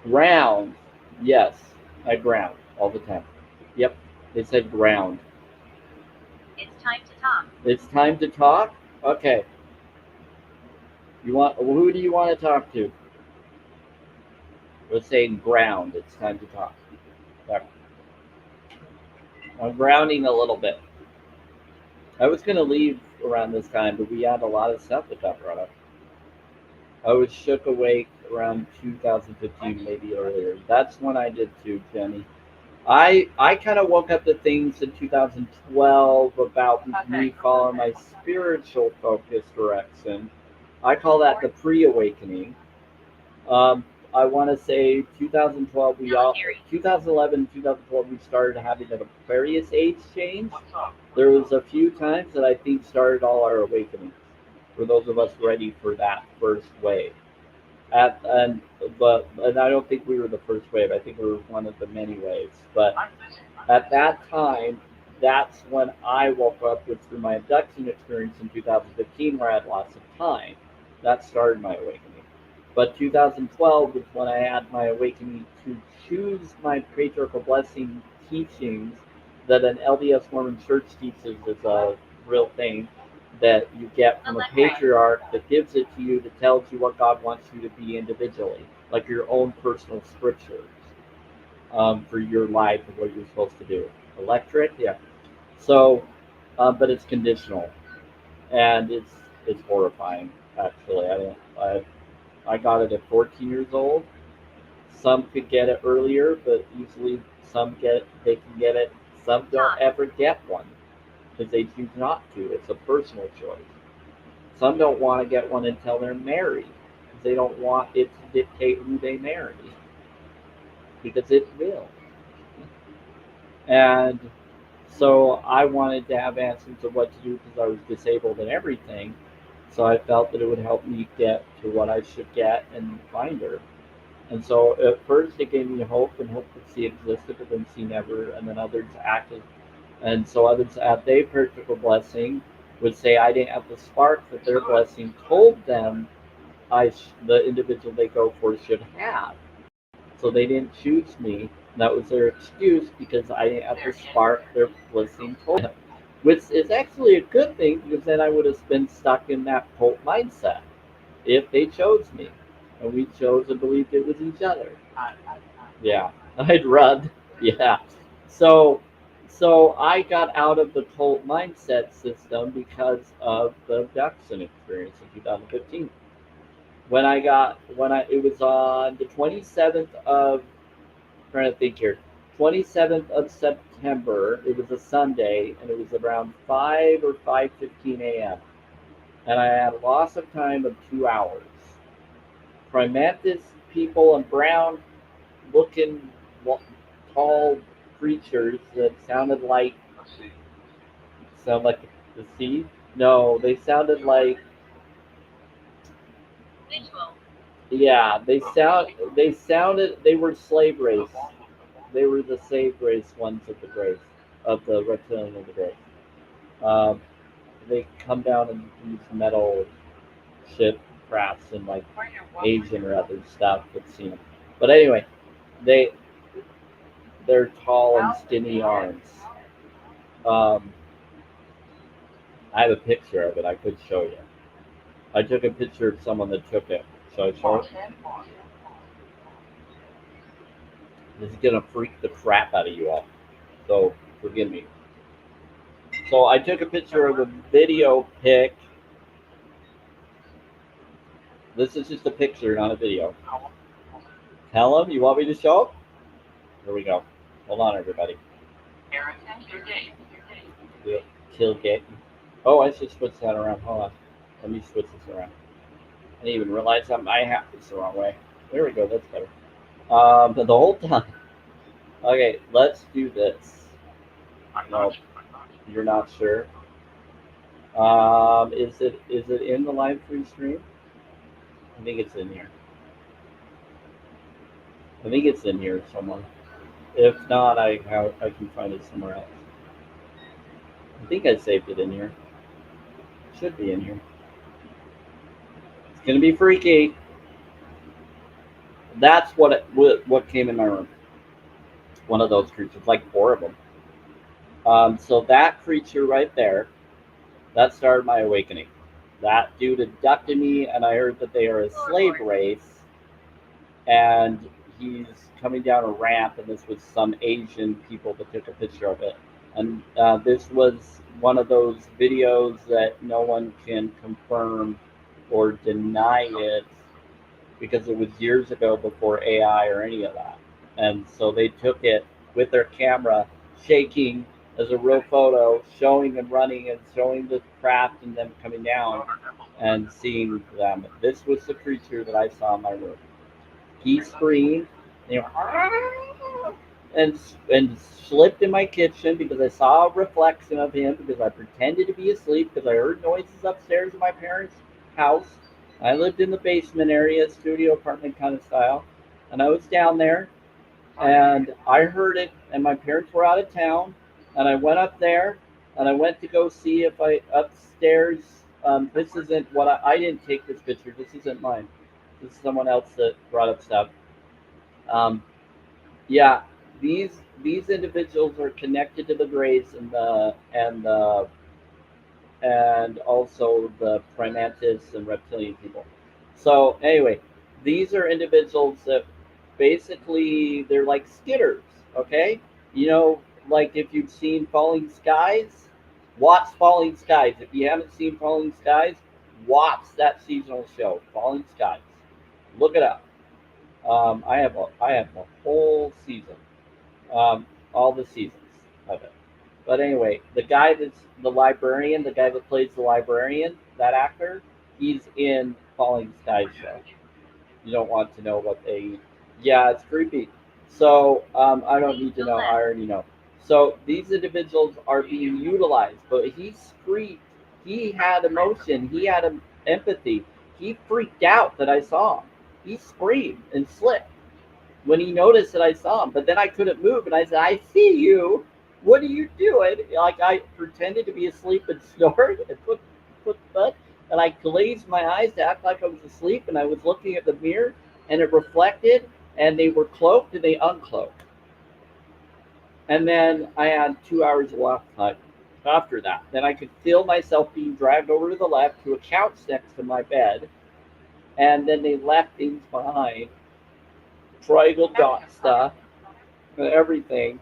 Ground, yes, I ground all the time. Yep, they said ground. It's time to talk. It's time to talk? Okay. Who do you want to talk to? We're saying ground. It's time to talk. There. I'm grounding a little bit. I was gonna leave around this time, but we had a lot of stuff that got brought up. I was shook awake around 2015, maybe earlier. That's when I did too, Jenny. I kind of woke up to things in 2012 about me following my spiritual focus direction. I call that the pre-awakening. I want to say 2012, 2011, 2012, we started having a Aquarius age change. What's up? There was a few times that I think started all our awakenings for those of us ready for that first wave. At and I don't think we were the first wave. I think we were one of the many waves. But I'm busy. at that time, that's when I woke up, which through my abduction experience in 2015, where I had lots of time, that started my awakening. But 2012 was when I had my awakening to choose my patriarchal blessing teachings that an LDS Mormon church teaches is a real thing that you get from a patriarch that gives it to you, that tells you what God wants you to be individually, like your own personal scriptures for your life and what you're supposed to do. Electric, yeah. So, but it's conditional, and it's horrifying. Actually, I got it at 14 years old. Some could get it earlier, but usually they can get it. Some don't ever get one because they choose not to. It's a personal choice. Some don't want to get one until they're married because they don't want it to dictate who they marry because it will. And so I wanted to have answers of what to do because I was disabled and everything. So I felt that it would help me get to what I should get and find her. And so at first it gave me hope and hope that she existed, but then she never. And then others acted, and so others at their particular blessing would say I didn't have the spark that their blessing told them the individual they go for should have. So they didn't choose me. And that was their excuse because I didn't have the spark their blessing told them, which is actually a good thing because then I would have been stuck in that cult mindset if they chose me, and we chose and believed it was each other. Yeah, I'd run. Yeah. So, so I got out of the cult mindset system because of the abduction experience in 2015. When I it was on the 27th of trying to think here, 27th of September. It was a Sunday, and it was around 5 or 5:15 a.m. And I had a loss of time of 2 hours. Primantis people and brown looking tall creatures that Let's see. sound like the sea. No, they sounded like Visual. yeah. They sounded they were slave race. They were the slave race ones of the grace of the reptilian of the grace. Um, they come down and use metal ship crafts and like Asian or other stuff. But anyway, they they're tall and skinny arms. Um, I have a picture of it. I could show you. I took a picture of someone that took it. So I show it. This is gonna freak the crap out of you all. So forgive me. So I took a picture of a video pic. This is just a picture, not a video. Tell them you want me to show them? Here we go. Hold on, everybody. Aaron, your date. Kill gate. Oh, I should switch that around. Hold on. Let me switch this around. I didn't even realize I have this the wrong way. There we go. That's better. But the whole time. Okay, let's do this. No, you're not sure. Is it in the live free stream? I think it's in here. I think it's in here somewhere. If not, I can find it somewhere else. I think I saved it in here. It should be in here. It's gonna be freaky. That's what came in my room. One of those creatures, like four of them. So that creature right there, that started my awakening. That dude abducted me, and I heard that they are a slave race, and he's coming down a ramp, and this was some Asian people that took a picture of it. And this was one of those videos that no one can confirm or deny it because it was years ago before AI or any of that. And so they took it with their camera, shaking as a real photo, showing them running and showing the craft and them coming down and seeing them. This was the creature that I saw in my room. He screamed, you know, and slipped in my kitchen because I saw a reflection of him because I pretended to be asleep because I heard noises upstairs in my parents' house. I lived in the basement area, studio apartment kind of style, and I was down there and I heard it, and my parents were out of town, and I went up there, and I went to go see if I upstairs. This isn't what I didn't take this picture. This isn't mine. This is someone else that brought up stuff. Um, yeah, these individuals are connected to the graves and also the primantis and reptilian people. So anyway, these are individuals that basically they're like skitters. Okay, you know, like if you've seen Falling Skies, watch Falling Skies. If you haven't seen Falling Skies, watch that seasonal show, Falling Skies. Look it up. I have a whole season, all the seasons of it. But anyway, the guy that's the librarian, the guy that plays the librarian, that actor, he's in Falling Skies show. You don't want to know what they. Yeah, it's creepy. So I don't need to know. I already know. So these individuals are being utilized, but he screamed. He had emotion. He had empathy. He freaked out that I saw him. He screamed and slipped when he noticed that I saw him. But then I couldn't move, and I said, "I see you. What are you doing?" Like I pretended to be asleep and snored and put butt, and I glazed my eyes to act like I was asleep, and I was looking at the mirror, and it reflected, and they were cloaked, and they uncloaked, and then I had 2 hours of lost time. After that, then I could feel myself being dragged over to the left to a couch next to my bed, and then they left things behind, triangle dot stuff, and everything,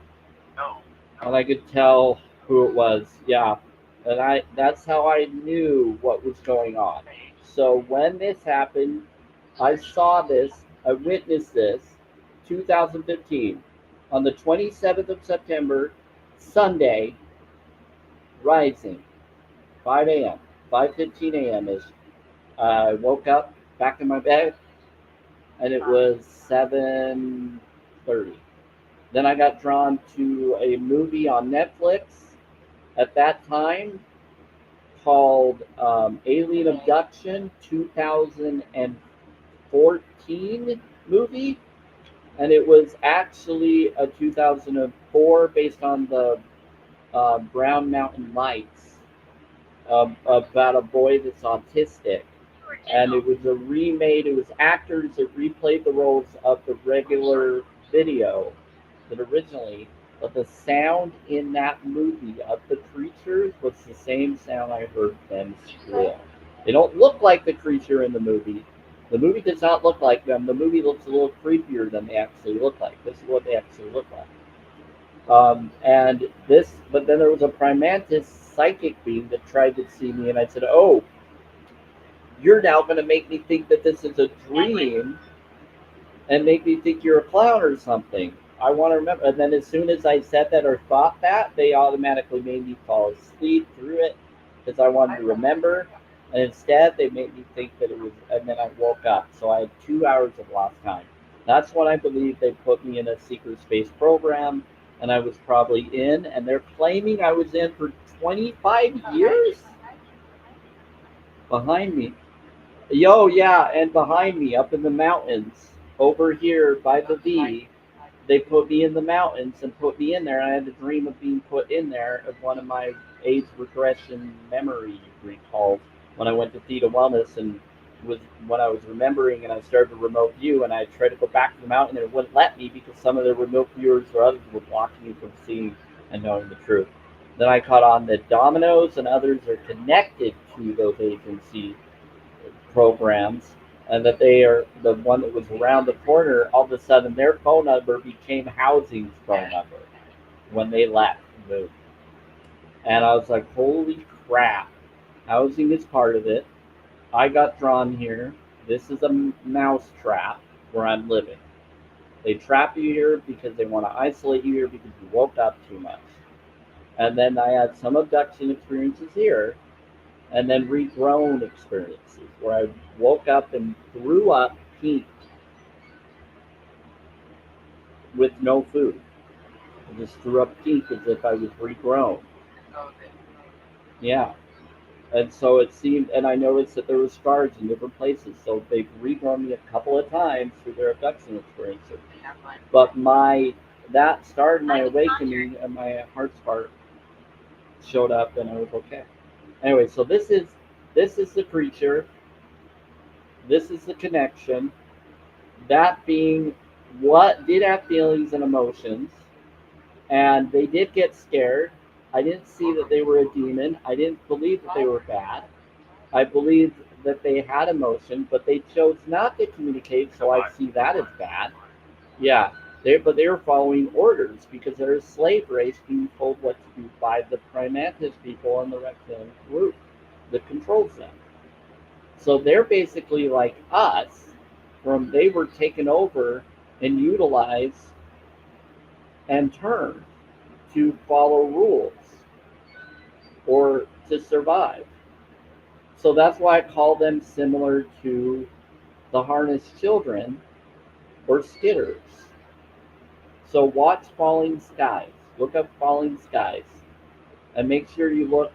No. and I could tell who it was. Yeah, and I that's how I knew what was going on. So when this happened, I saw this, I witnessed this, 2015, on the 27th of September, Sunday, rising, 5 a.m., 5:15 a.m. ish. I woke up back in my bed, and it was 7:30. Then I got drawn to a movie on Netflix at that time called Alien Abduction 2014 movie, and it was actually a 2004 based on the Brown Mountain Lights, about a boy that's autistic. And it was a remade. It was actors that replayed the roles of the regular video that originally, but the sound in that movie of the creatures was the same sound I heard them squeal. They don't look like the creature in the movie. The movie does not look like them. The movie looks a little creepier than they actually look like. This is what they actually look like. But then there was a Primantis psychic being that tried to see me, and I said, "Oh, you're now going to make me think that this is a dream and make me think you're a clown or something. I want to remember." And then as soon as I said that or thought that, they automatically made me fall asleep through it because I wanted to remember. And instead, they made me think that it was, and then I woke up. So I had 2 hours of lost time. That's when I believe they put me in a secret space program, and I was probably in, and they're claiming I was in for 25 years behind me. Yo, yeah, and behind me, up in the mountains, over here by the V, they put me in the mountains and put me in there. And I had a dream of being put in there of one of my age regression memory recalls when I went to Theta Wellness and was when I was remembering and I started to remote view and I tried to go back to the mountain and it wouldn't let me because some of the remote viewers or others were blocking me from seeing and knowing the truth. Then I caught on that dominoes and others are connected to those agencies programs and that they are the one that was around the corner, all of a sudden their phone number became housing's phone number when they left the movie. And I was like, holy crap, housing is part of it. I got drawn here. This is a mouse trap where I'm living. They trap you here because they want to isolate you here because you woke up too much. And then I had some abduction experiences here and then regrown experiences where I woke up and threw up pink with no food. I just threw up teeth as if I was regrown. Yeah. And so it seemed, and I noticed that there were scars in different places. So they've regrown me a couple of times through their abduction experiences. But that started my awakening, and my heart spark showed up, and I was okay. Anyway, so this is the creature. This is the connection. That being what did have feelings and emotions, and they did get scared. I didn't see that they were a demon. I didn't believe that they were bad. I believed that they had emotion, but they chose not to communicate, so I see that as bad. Yeah, but they were following orders because they're a slave race being told what to do by the Primantis people and the reptilian group that controls them. So they're basically like us, from they were taken over and utilized and turned to follow rules or to survive. So that's why I call them similar to the harnessed children or skitters. So watch falling skies. Look up falling skies and make sure you look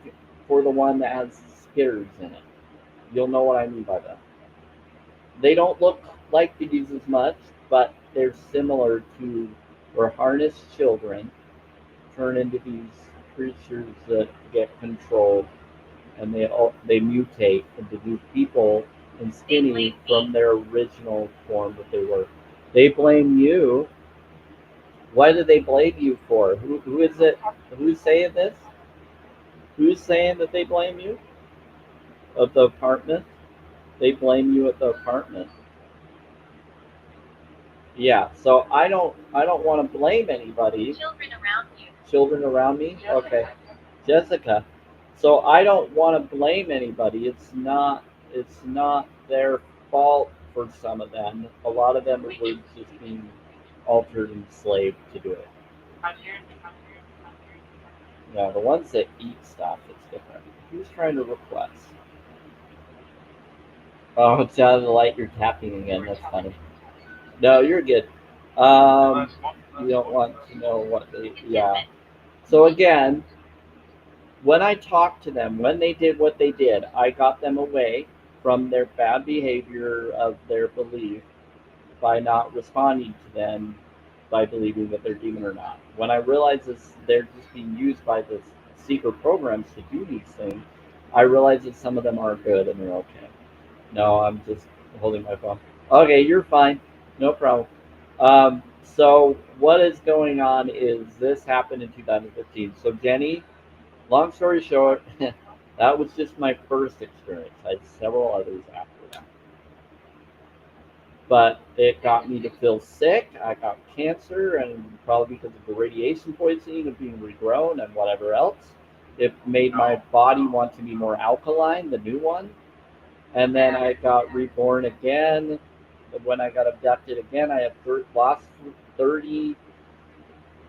for the one that has skitters in it. You'll know what I mean by that. They don't look like these as much, but they're similar to where harnessed children turn into these creatures that get controlled, and they mutate into these people and skinny from their original form that they were. They blame you. What do they blame you for? Who is it? Who's saying this? Who's saying that they blame you? Of the apartment? They blame you at the apartment. Yeah. So I don't want to blame anybody. Children around you. Children around me? Okay. Jessica. So I don't want to blame anybody. It's not their fault for some of them. A lot of them were just being altered and enslaved to do it. Yeah, the ones that eat stuff, it's different. Who's trying to request? Oh, it sounded like you're tapping again. That's funny. No, you're good. You don't want to know what they. Yeah. So again, when I talked to them, when they did what they did, I got them away from their bad behavior of their belief by not responding to them by believing that they're demon or not. When I realized this, they're just being used by the secret programs to do these things, I realized that some of them aren't good and they're okay. No, I'm just holding my phone. Okay, you're fine. No problem. So what is going on is this happened in 2015. So Jenny, long story short, that was just my first experience. I had several others after that. But it got me to feel sick. I got cancer, and probably because of the radiation poisoning of being regrown and whatever else. It made my body want to be more alkaline, the new one. And then I got reborn again. When I got abducted again, I had lost 30,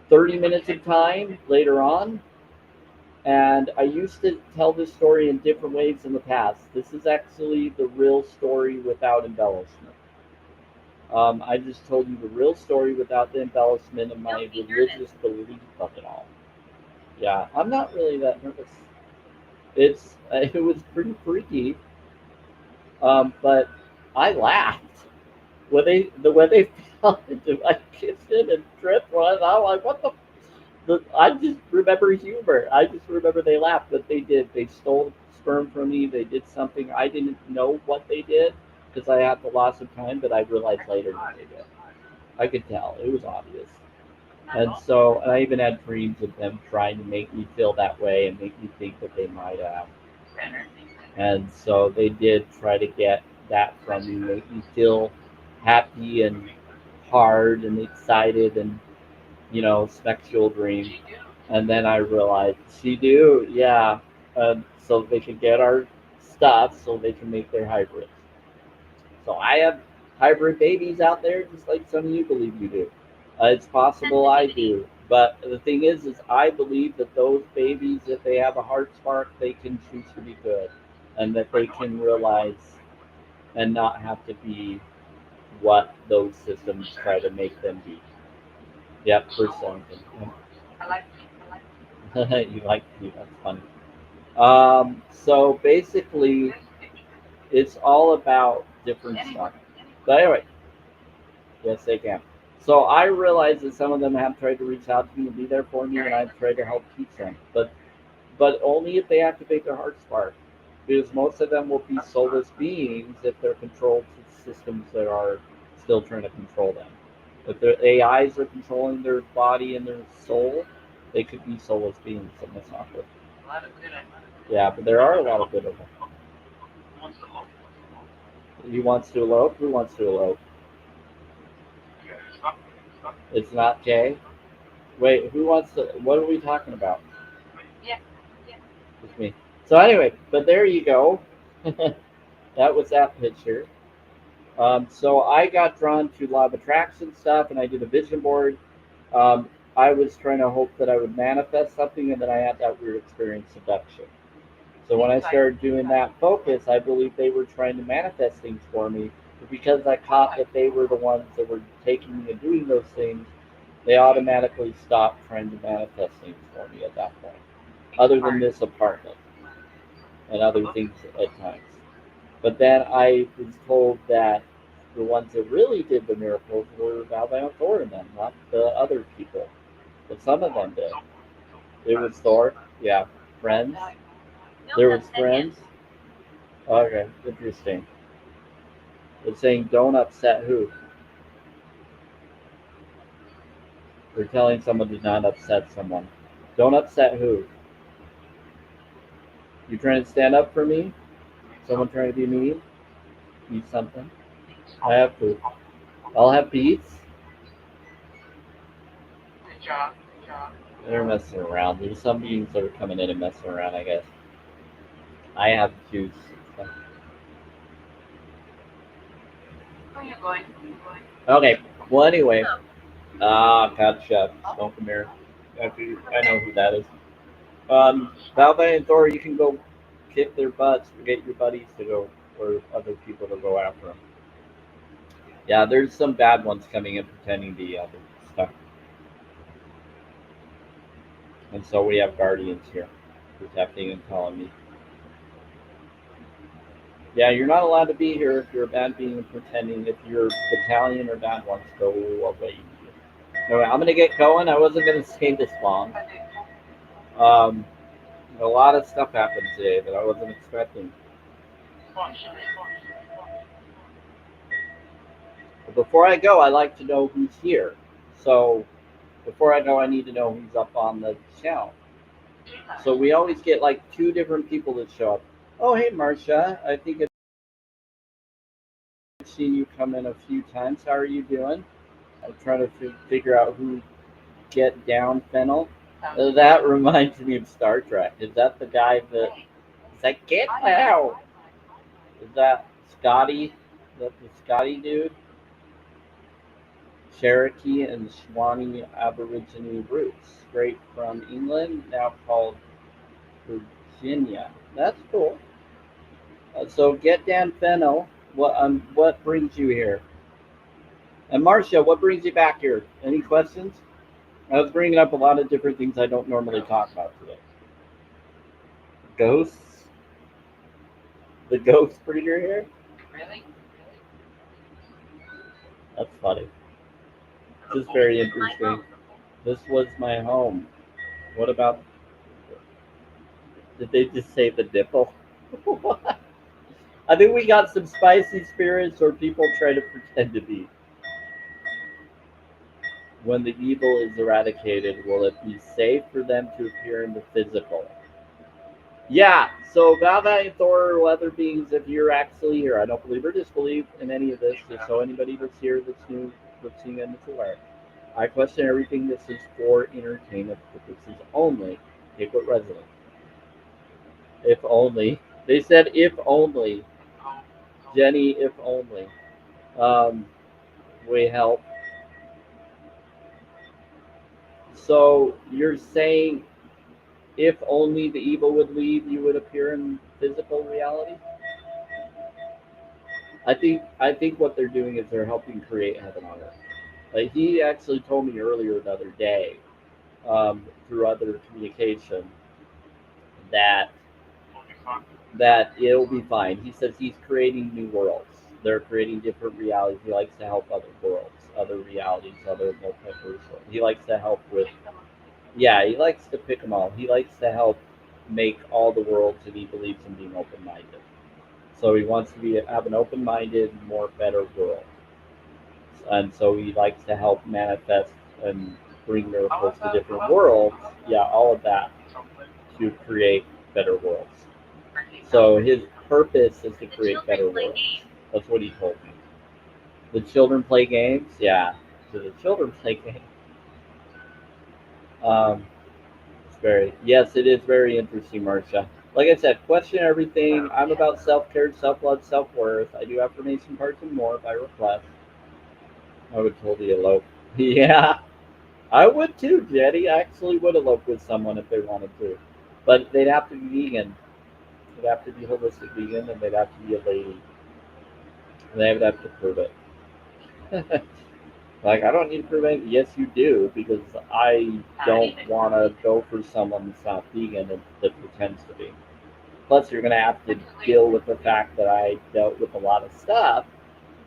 30 minutes of time later on. And I used to tell this story in different ways in the past. This is actually the real story without embellishment. I just told you the real story without the embellishment of my religious belief of it all. Yeah, I'm not really that nervous. It was pretty freaky, but I laughed when they fell into my kitchen and tripped. Was I'm like, what the? I just remember humor. I just remember they laughed, but they did. They stole sperm from me. They did something. I didn't know what they did because I had the loss of time, but I realized later what they did. I could tell. It was obvious. And I even had dreams of them trying to make me feel that way and make me think that they might have. And so they did try to get that from me, make me feel happy and hard and excited and, sexual dream. And then I realized she do, yeah. So they can get our stuff so they can make their hybrids. So I have hybrid babies out there just like some of you believe you do. It's possible I do. But the thing is I believe that those babies, if they have a heart spark, they can choose to be good. And that they can realize and not have to be what those systems try to make them be. Yep, first sentence. I like You like to, that's funny. So basically, it's all about different stuff. But anyway, yes, they can. So I realize that some of them have tried to reach out to me and be there for me, and I've tried to help teach them. But only if they activate their heart spark, because most of them will be soulless beings if they're controlled to systems that are still trying to control them. If their AIs are controlling their body and their soul, they could be soulless beings in this office. a lot of good. Yeah, but there are a lot of good of them. Wants to love. He wants to elope. Who wants to elope? Stop. It's not gay. Wait, who wants to? What are we talking about? Yeah. It's me. So anyway, but there you go. That was that picture. So I got drawn to law of attraction stuff, and I did a vision board. I was trying to hope that I would manifest something, and then I had that weird experience seduction. So when I started doing that focus, I believe they were trying to manifest things for me. But because I caught that they were the ones that were taking me and doing those things, they automatically stopped trying to manifest things for me at that point. Other than this apartment and other things at times. But then I was told that the ones that really did the miracles were Valvano Thor and them, not the other people. But some of them did. It was Thor, yeah. Friends. There was friends. Okay, interesting. It's saying don't upset who? They're telling someone to not upset someone. Don't upset who? You trying to stand up for me? Someone trying to be mean? Eat something? I have food. I'll have beets. Good job. They're messing around. There's some beings that are coming in and messing around, I guess. I have juice. So. Where are you going? Okay. Well, anyway. Gotcha. Smoke and mirror. I know who that is. Valve and Thor, you can go kick their butts or get your buddies to go, or other people to go after them. Yeah, there's some bad ones coming in pretending to be other stuff. And so we have guardians here protecting and telling me. Yeah, you're not allowed to be here if you're a bad being and pretending. If you're battalion or bad ones, go away. Anyway, I'm gonna get going. I wasn't gonna stay this long. Um, a lot of stuff happened today that I wasn't expecting. But before I go, I like to know who's here. So before I go, I need to know who's up on the channel. So we always get like two different people that show up. Oh, hey, Marcia. I think I've seen you come in a few times. How are you doing? I'm trying to figure out who get down Fennel. That reminds me of Star Trek. Is that the guy that is that get out? Is that Scotty? Is that the Scotty dude? Cherokee and Shawnee Aborigine roots, straight from England, now called Virginia. That's cool. So get Dan Fennel. What brings you here? And Marcia, what brings you back here? Any questions? I was bringing up a lot of different things I don't normally talk about today. Ghosts? The ghost breeder here? Really? That's funny. This is very interesting. This was my home. What about? Did they just say the nipple? What? I think we got some spicy spirits, or people try to pretend to be. When the evil is eradicated, will it be safe for them to appear in the physical? Yeah, so Valva and Thor or other beings, if you're actually here, I don't believe or disbelieve in any of this, just so anybody that's here that's new, listening in that's aware. I question everything. This is for entertainment purposes only. Take what resonates. If only. They said if only. Jenny, if only. Um, we help. So you're saying if only the evil would leave, you would appear in physical reality? I think what they're doing is they're helping create heaven on earth. He actually told me earlier the other day, through other communication, that it'll be fine. He says he's creating new worlds. They're creating different realities. He likes to help other worlds, other realities, other multiverse. He likes to help with. Yeah, he likes to pick them all. He likes to help make all the worlds, and he believes in being open-minded. So he wants to have an open-minded, more better world, and so he likes to help manifest and bring miracles to different worlds. Yeah, all of that to create better worlds. So his purpose is to The create better children play worlds. games. That's what he told me. The children play games. Yeah, do the children play games? Um, it's very yes, it is very interesting, Marcia. Like I said, question everything. I'm about self-care, self-love, self-worth. I do affirmation parts and more by request. I would totally elope. Yeah, I would too, Jetty. I actually would elope with someone if they wanted to, but they'd have to be vegan. They'd have to be holistic vegan, and they'd have to be a lady. And they would have to prove it. Like, I don't need to prove anything. Yes, you do, because I don't want to go for someone that's not vegan and that pretends to be. Plus, you're going to have to deal with the fact that I dealt with a lot of stuff,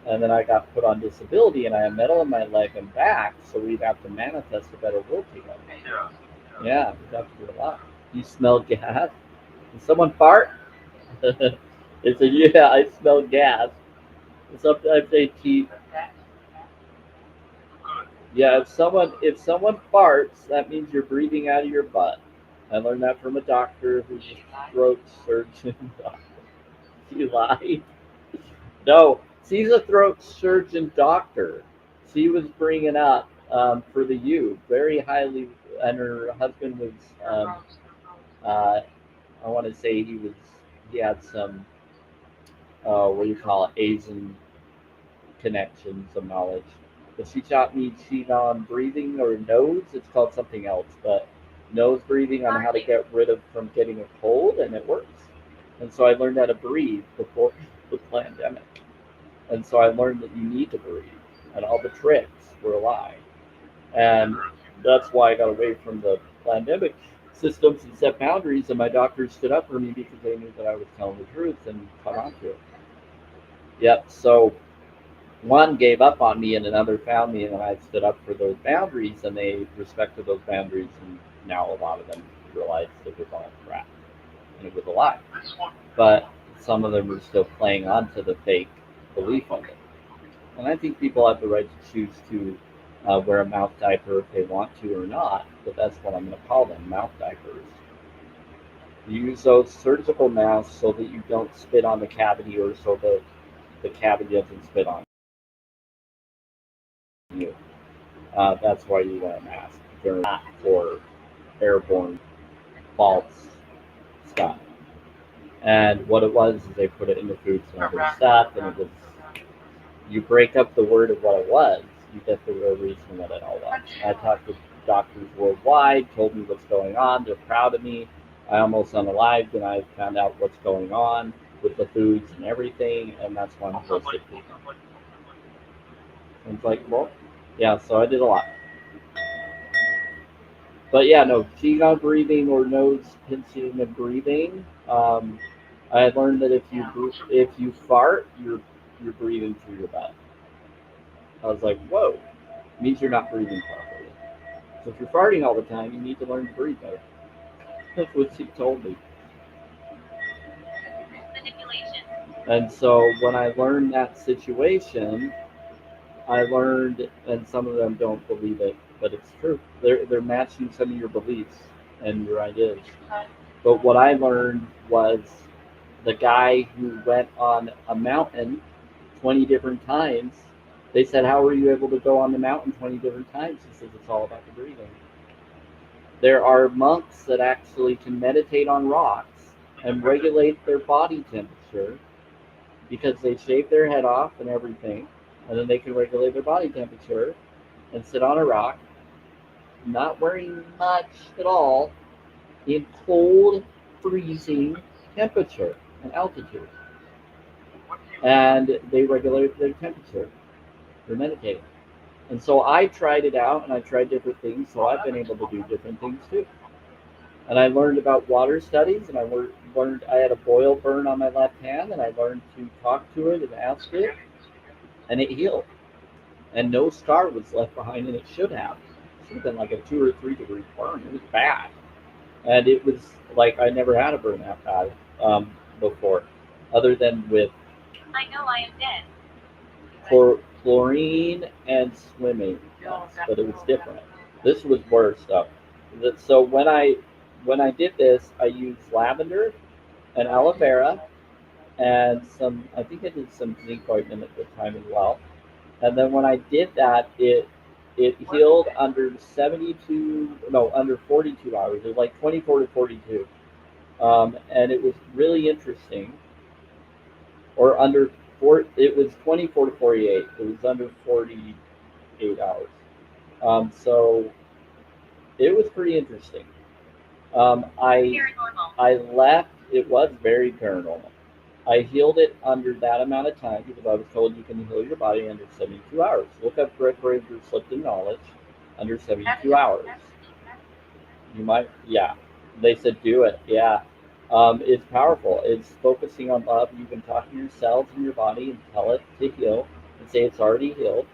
and then I got put on disability, and I have metal in my leg and back, so we'd have to manifest a better world together. Yeah, we'd have to do a lot. You smell gas? Did someone fart? It's a yeah, I smell gas. Sometimes they keep. Yeah, if someone farts, that means you're breathing out of your butt. I learned that from a doctor who's a throat surgeon. She lied. No, she's a throat surgeon doctor. She was bringing up for the youth very highly, and her husband was. Uh, I want to say he had some what do you call it, Asian connections of knowledge. But she taught me qigong breathing or nose. It's called something else, but nose breathing on how to get rid of from getting a cold, and it works. And so I learned how to breathe before the pandemic. And so I learned that you need to breathe, and all the tricks were a lie. And that's why I got away from the pandemic systems and set boundaries. And my doctors stood up for me because they knew that I was telling the truth and caught on to it. Yep. So one gave up on me and another found me, and then I stood up for those boundaries, and they respected those boundaries, and now a lot of them realized it was all crap and it was a lie. But some of them are still playing onto the fake belief of it. And I think people have the right to choose to wear a mouth diaper if they want to or not, but that's what I'm going to call them, mouth diapers. You use those surgical masks so that you don't spit on the cavity, or so that the cavity doesn't spit on you. That's why you wear a mask. They're not for airborne false stuff. And what it was is they put it in the foods and other stuff, and it was you break up the word of what it was, you get the real reason what it all was. I talked to doctors worldwide, told me what's going on. They're proud of me. I almost unalived, and I found out what's going on with the foods and everything, and that's why I'm holistic. And it's like, well, yeah, so I did a lot. But yeah, no, qigong breathing or nose pinching and breathing. I learned that if you fart, you're breathing through your butt. I was like, whoa, it means you're not breathing properly. So if you're farting all the time, you need to learn to breathe better. That's what she told me. Manipulation. And so when I learned that situation, I learned, and some of them don't believe it, but it's true. They're matching some of your beliefs and your ideas. But what I learned was the guy who went on a mountain 20 different times. They said, "How were you able to go on the mountain 20 different times?" He says, "It's all about the breathing." There are monks that actually can meditate on rocks and regulate their body temperature because they shave their head off and everything, and then they can regulate their body temperature and sit on a rock, not wearing much at all, in cold, freezing temperature and altitude. And they regulate their temperature. They're meditating. And so I tried it out, and I tried different things. So I've been able to do different things too. And I learned about water studies, and I learned I had a boil burn on my left hand, and I learned to talk to it and ask it, and it healed. And no scar was left behind, and it should have. It should have been like a 2 or 3 degree burn. It was bad, and it was like I never had a burn that bad before, other than with I know I am dead. chlorine and swimming, but it was different. This was worse stuff. So when I did this, I used lavender and aloe vera and some. I think I did some zinc ointment at the time as well. And then when I did that, it healed under 72, no, under 42 hours. It was like 24 to 42, and it was really interesting. Or under four, it was 24 to 48. It was under 48 hours. So it was pretty interesting. I Paranormal. I left. It was very paranormal. I healed it under that amount of time because I was told you can heal your body under 72 hours. Look up Greg Brader's Slipped in Knowledge under 72 hours. You might, yeah. They said do it, yeah. It's powerful. It's focusing on love. You can talk to your cells in your body and tell it to heal and say it's already healed,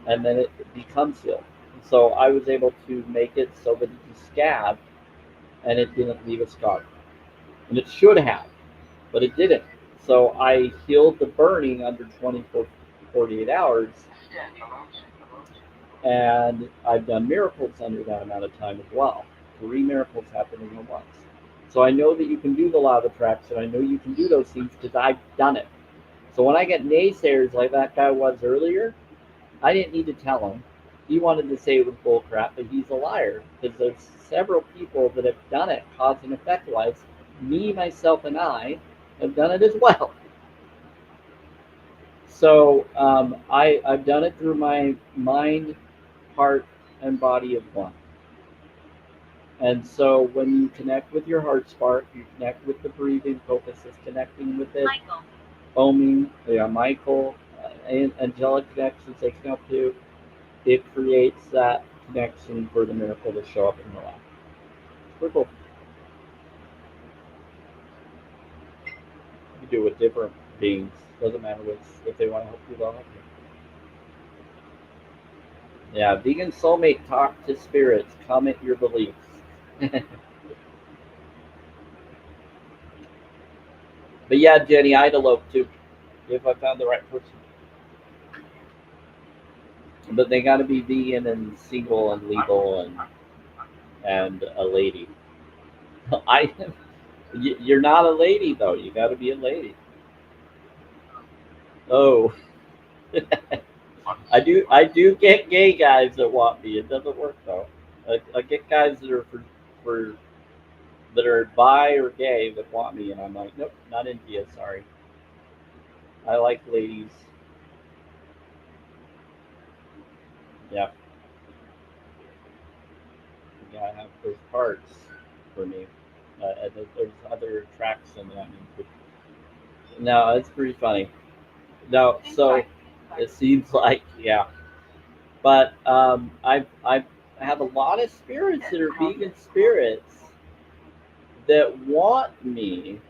and then it becomes healed. So I was able to make it so that it scabbed and it didn't leave a scar. And it should have, but it didn't. So I healed the burning under 24, 48 hours, and I've done miracles under that amount of time as well. 3 miracles happening at once. So I know that you can do the law of attraction. I know you can do those things because I've done it. So when I get naysayers like that guy was earlier, I didn't need to tell him. He wanted to say it was bull crap, but he's a liar because there's several people that have done it, cause and effect wise. Me, myself, and I have done it as well. So I've done it through my mind, heart, and body of one. And so when you connect with your heart spark, you connect with the breathing, focus is connecting with it, Michael. foaming, yeah, Michael, angelic connections they come up to, it creates that connection for the miracle to show up in your life. Pretty cool. You do it with different beings. Doesn't matter if they want to help you, they'll help you. Yeah, vegan soulmate talk to spirits. Comment your beliefs. But yeah, Jenny, I'd elope too if I found the right person. But they got to be vegan and single and legal and a lady. I, you're not a lady though. You got to be a lady. Oh, I do get gay guys that want me. It doesn't work though. I get guys that are for that are bi or gay that want me, and I'm like, nope, not into you. Sorry. I like ladies. Yeah, you gotta have those parts for me. And there's other attraction that I'm into. No, it's pretty funny. No, so it seems like yeah, but I have a lot of spirits that are vegan spirits that want me,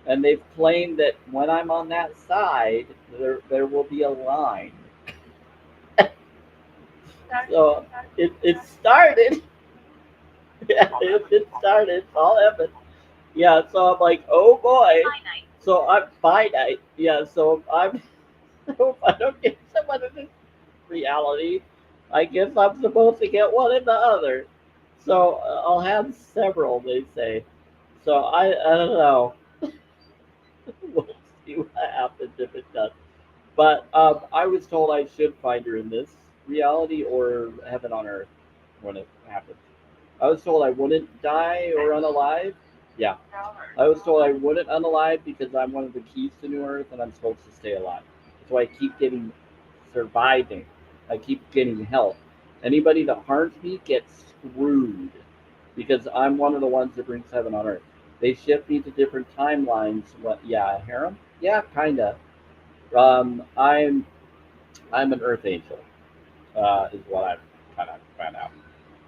and they've claimed that when I'm on that side, there will be a line. So it started. Yeah, it started. It's all happened. Yeah, so I'm like, oh boy. Finite. So I'm finite. Yeah, so I'm. So if I don't get someone in this reality, I guess I'm supposed to get one in the other. So I'll have several. They say. So I don't know. We'll see what happens if it does. But I was told I should find her in this reality or heaven on earth when it happens. I was told I wouldn't die or unalive. Yeah. I was told I wouldn't unalive because I'm one of the keys to New Earth and I'm supposed to stay alive. That's why I keep getting surviving. I keep getting help. Anybody that harms me gets screwed because I'm one of the ones that brings heaven on earth. They shift me to different timelines. What? Yeah, harem. Yeah, kinda. I'm an earth angel. is what I've kind of found out.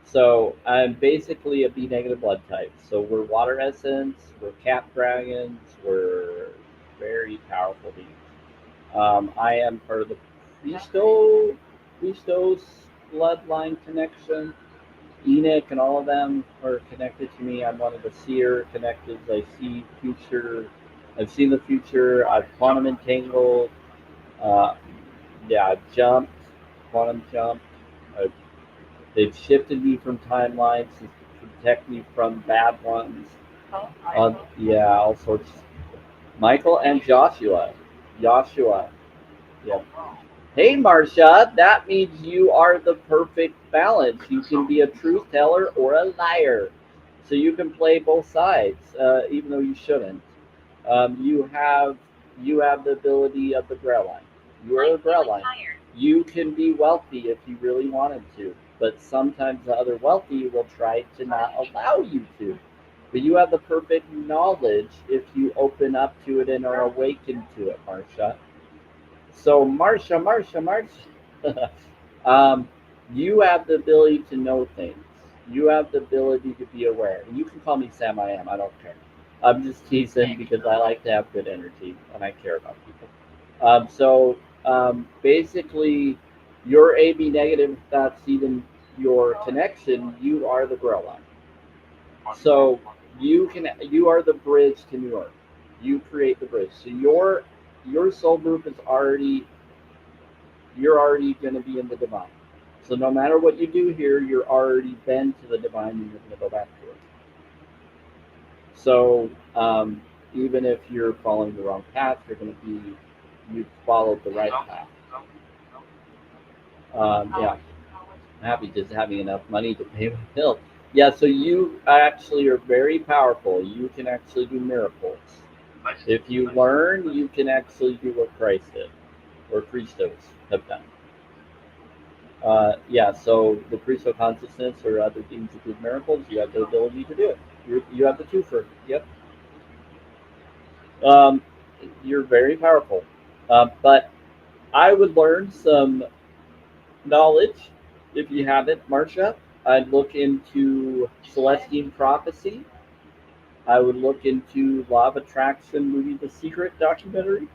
So I'm basically a B negative blood type. So we're water essence, we're cap dragons, we're very powerful beings. I am part of the Christos bloodline connection. Enoch and all of them are connected to me. I'm one of the seer connected. I see future. I've seen the future. I've quantum entangled. Uh, yeah, I've jumped, quantum jumped. I've, they've shifted me from timelines to protect me from bad ones. Yeah, all sorts. Michael and Joshua. Joshua. Yeah. Hey, Marcia, that means you are the perfect balance. You can be a truth teller or a liar. So you can play both sides, even though you shouldn't. You have the ability of the Grail line. You are the Grail line. You can be wealthy if you really wanted to, but sometimes the other wealthy will try to not allow you to. But you have the perfect knowledge if you open up to it and are awakened to it, Marcia. So, Marcia, you have the ability to know things. You have the ability to be aware. And you can call me Sam I am. I don't care. I'm just teasing because I like to have good energy and I care about people. Basically, you're AB negative. That's even your connection. You are the grow line. So you are the bridge to New York. You create the bridge. So your soul group is already you're already going to be in the divine. So no matter what you do here, you're already been to the divine and you're going to go back to it. So even if you're following the wrong path, you're going to be you followed the right path. Yeah, I'm happy just having enough money to pay my bills. Yeah, so you actually are very powerful. You can actually do miracles. If you learn, you can actually do what Christ did, or Christos have done. Yeah, so the priesthood consciousness or other things that do miracles, you have the ability to do it. You have the twofer. Yep. Um, you're very powerful. But I would learn some knowledge if you haven't, Marcia. I'd look into Celestine Prophecy. I would look into Law of Attraction movie The Secret documentary.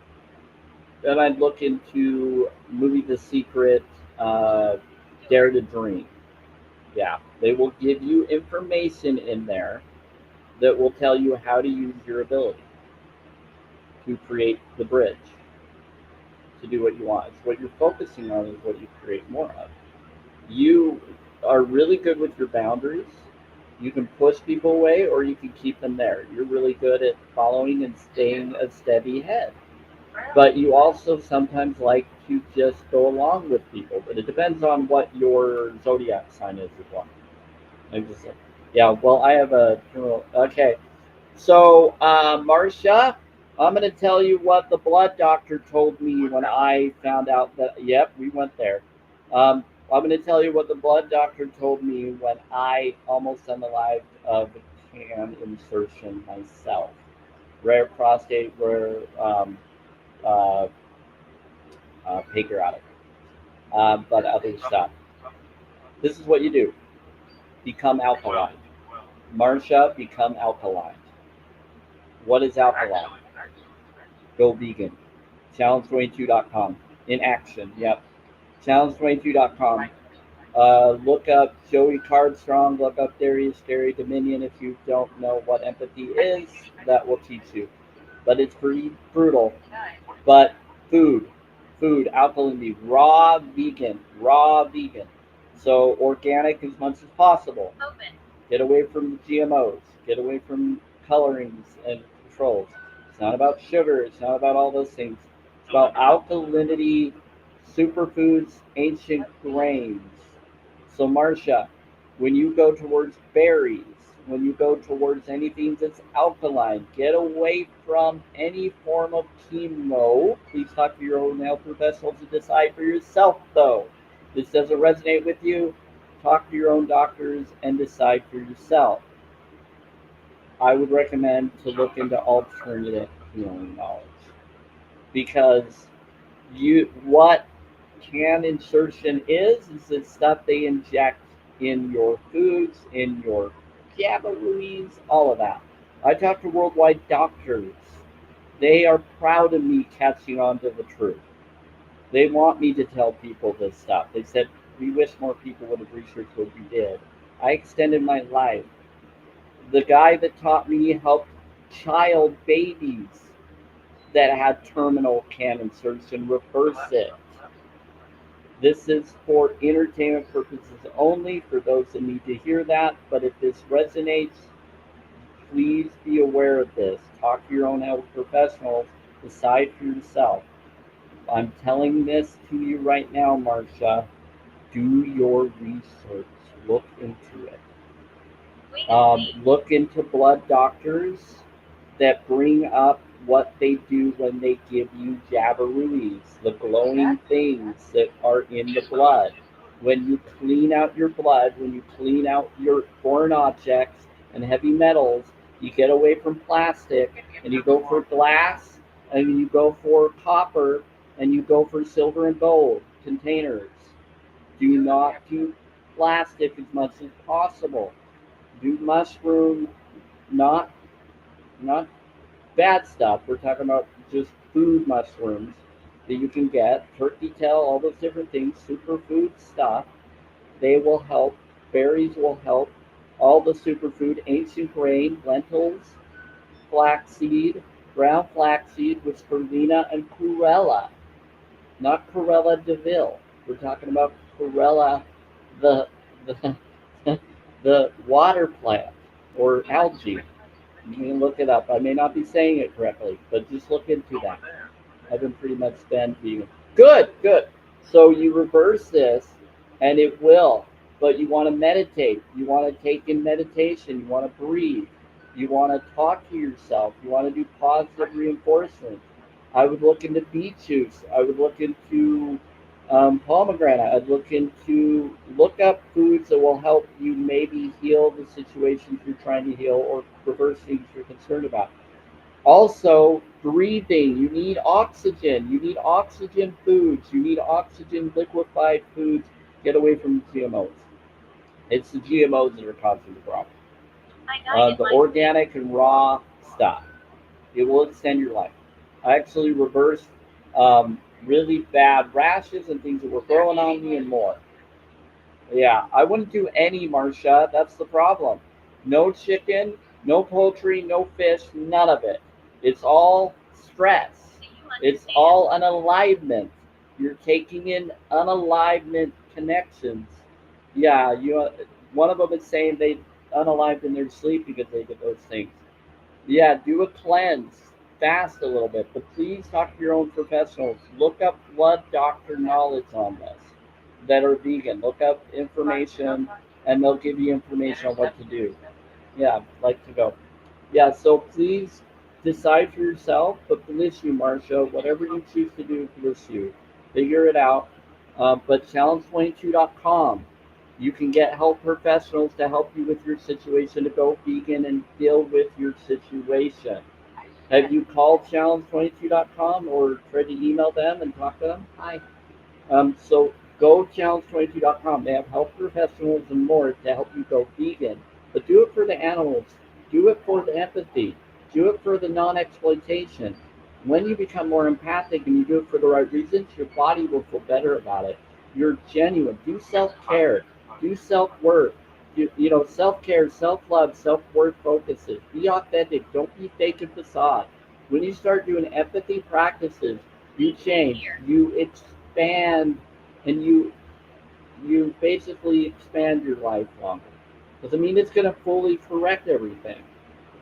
Then I'd look into movie The Secret Dare to Dream. Yeah, they will give you information in there that will tell you how to use your ability to create the bridge to do what you want. It's what you're focusing on is what you create more of. You are really good with your boundaries. You can push people away or you can keep them there. You're really good at following and staying a steady head. But you also sometimes like to just go along with people. But it depends on what your zodiac sign is as well. I'm just like, yeah, well, I have a okay. So, Marcia, I'm going to tell you what the blood doctor told me when I found out that, yep, we went there. I'm going to tell you what the blood doctor told me when I almost unalived of can insertion myself. Rare prostate, rare uh, pancreatic, but other stuff. This is what you do. Become alkaline. Marcia, become alkaline. What is alkaline? Go vegan. Challenge22.com. In action. Yep. Challenge22.com. Look up Joey Cardstrong. Look up Darius Gary Dominion. If you don't know what empathy is, that will teach you. But it's pretty brutal. But food, alkalinity, raw vegan. So organic as much as possible. Get away from GMOs. Get away from colorings and controls. It's not about sugar. It's not about all those things. It's about alkalinity, superfoods, ancient grains. So, Marcia, when you go towards berries, when you go towards anything that's alkaline, get away from any form of chemo. Please talk to your own health professional to decide for yourself, though. This doesn't resonate with you, talk to your own doctors and decide for yourself. I would recommend to look into alternative healing knowledge because what can insertion is it's stuff they inject in your foods, in your capillaries, all of that. I talk to worldwide doctors. They are proud of me catching on to the truth. They want me to tell people this stuff. They said, we wish more people would have researched what you did. I extended my life. The guy that taught me helped child babies that had terminal can insertion reverse it. This is for entertainment purposes only for those that need to hear that. But if this resonates, please be aware of this. Talk to your own health professionals. Decide for yourself. I'm telling this to you right now, Marcia. Do your research. Look into it. Wait and see. Look into blood doctors that bring up what they do when they give you jabberoonies, the glowing things that are in the blood. When you clean out your blood, when you clean out your foreign objects and heavy metals, you get away from plastic and you go for glass and you go for copper and you go for silver and gold containers. Do not do plastic as much as possible. Do mushroom, not not bad stuff. We're talking about just food mushrooms that you can get, turkey tail, all those different things, superfood stuff. They will help. Berries will help. All the superfood, ancient grain, lentils, flaxseed, brown flaxseed with spirulina and chlorella, not chlorella de Vil. We're talking about chlorella, the the the water plant or algae. You can look it up. I may not be saying it correctly, but just look into that. I've been pretty much been vegan. Good, good. So you reverse this, and it will. But you want to meditate. You want to take in meditation. You want to breathe. You want to talk to yourself. You want to do positive reinforcement. I would look into beet juice. I would look into pomegranate. I'd look up foods that will help you maybe heal the situations you're trying to heal or reverse things you're concerned about. Also, breathing. You need oxygen. You need oxygen foods. You need oxygen liquefied foods. Get away from GMOs. It's the GMOs that are causing the problem. I guided The my organic and raw stuff. It will extend your life. I actually reversed really bad rashes and things that were growing on me and more. Yeah, I wouldn't do any, Marcia. That's the problem. No chicken, no poultry, no fish, none of it. It's all stress. Do you It's understand? all unalignment. You're taking in unalignment connections. Yeah, you. One of them is saying they unalived in their sleep because they did those things. Yeah, do a cleanse, fast a little bit, but please talk to your own professionals. Look up blood doctor knowledge on this that are vegan. Look up information, and they'll give you information on what to do. Yeah, like to go. Yeah, so please decide for yourself, but bless you, Marcia. Whatever you choose to do, bless you. Figure it out. But challenge22.com, you can get health professionals to help you with your situation to go vegan and deal with your situation. Have you called challenge22.com or tried to email them and talk to them? Hi. So go challenge22.com. They have health professionals and more to help you go vegan. But do it for the animals. Do it for the empathy. Do it for the non-exploitation. When you become more empathic and you do it for the right reasons, your body will feel better about it. You're genuine. Do self-care. Do self-worth. Self-care, self-love, self-worth focuses. Be authentic. Don't be fake and facade. When you start doing empathy practices, you change. Here. You expand, and you basically expand your life longer. Doesn't mean it's going to fully correct everything,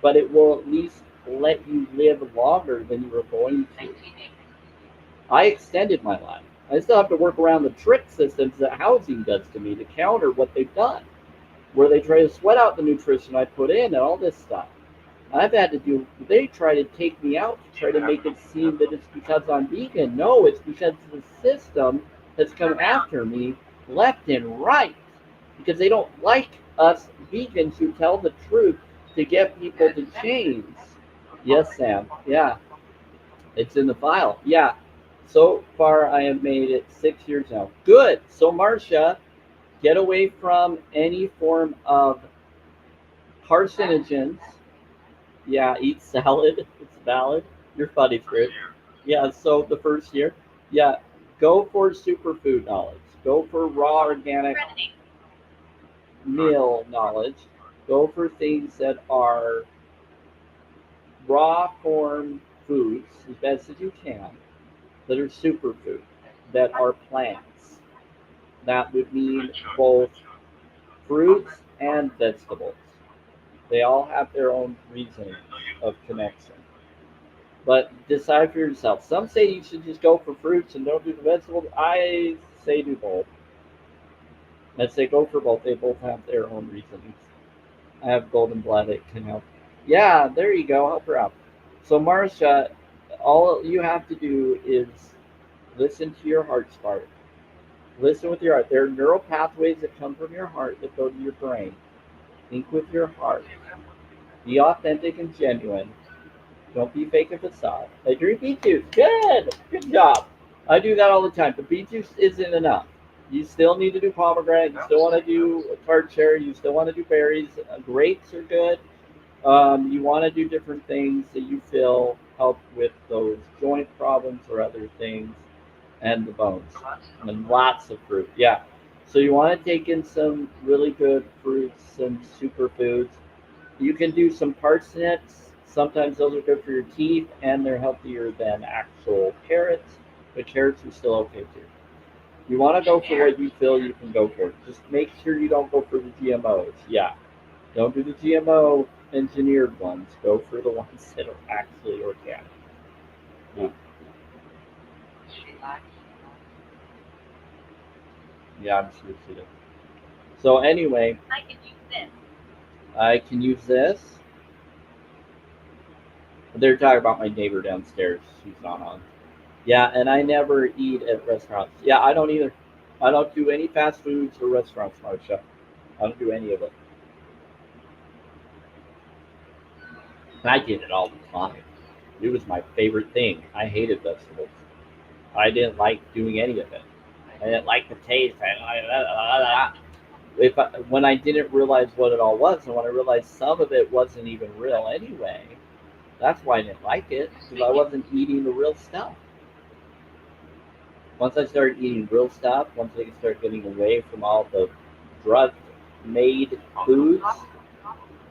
but it will at least let you live longer than you were going to. I extended my life. I still have to work around the trick systems that housing does to me to counter what they've done, where they try to sweat out the nutrition I put in and all this stuff. I've had to do, they try to take me out to try to make it seem that it's because I'm vegan. No, it's because the system has come after me left and right because they don't like us vegans who tell the truth to get people to change. Yes, Sam. Yeah, it's in the file. Yeah. So far, I have made it 6 years now. Good. So, Marcia, get away from any form of carcinogens. Yeah, eat salad. It's valid. You're funny, First Fred. year. Yeah, so the first year. Yeah, go for superfood knowledge. Go for raw organic Threatening. meal knowledge. Go for things that are raw form foods as best as you can that are superfood, that are plants. That would mean Good choice. both Good choice. fruits and vegetables. They all have their own reasoning So you. of connection. But decide for yourself. Some say you should just go for fruits and don't do the vegetables. I say do both. I say go for both. They both have their own reasonings. I have golden blood. It can help. Yeah, there you go. Help her out. So, Marcia, all you have to do is listen to your heart spark. Listen with your heart. There are neural pathways that come from your heart that go to your brain. Think with your heart. Be authentic and genuine. Don't be fake and facade. I drink beet juice. Good. Good job. I do that all the time. But beet juice isn't enough. You still need to do pomegranate. You still want to do tart cherry. You still want to do berries. Grapes are good. You want to do different things that you feel help with those joint problems or other things and the bones. And lots of fruit. Yeah. So you want to take in some really good fruits, some superfoods. You can do some parsnips. Sometimes those are good for your teeth and they're healthier than actual carrots, but carrots are still okay too. You want to go for what you feel you can go for. Just make sure you don't go for the GMOs. Yeah. Don't do the GMO engineered ones. Go for the ones that are actually organic. Yeah, yeah, I'm sure she does. So anyway, I can use this. I can use this. They're talking about my neighbor downstairs. She's not on. Yeah, and I never eat at restaurants. Yeah, I don't either. I don't do any fast foods or restaurants, Marcia. I don't do any of it. I did it all the time. It was my favorite thing. I hated vegetables. I didn't like doing any of it. I didn't like the taste. When I didn't realize what it all was, and when I realized some of it wasn't even real anyway, that's why I didn't like it because I wasn't eating the real stuff. Once I started eating real stuff, once I started getting away from all the drug-made foods,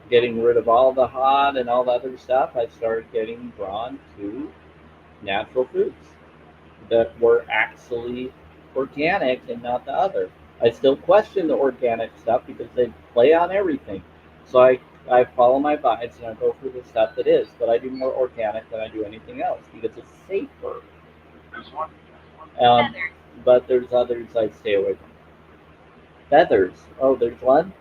getting rid of all the hot and all the other stuff, I started getting drawn to natural foods that were actually organic and not the other. I still question the organic stuff because they play on everything. So I follow my vibes and I go for the stuff that is, but I do more organic than I do anything else because it's safer. There's one. Um, Feathers. but there's others I stay away from. Feathers. Oh, there's one.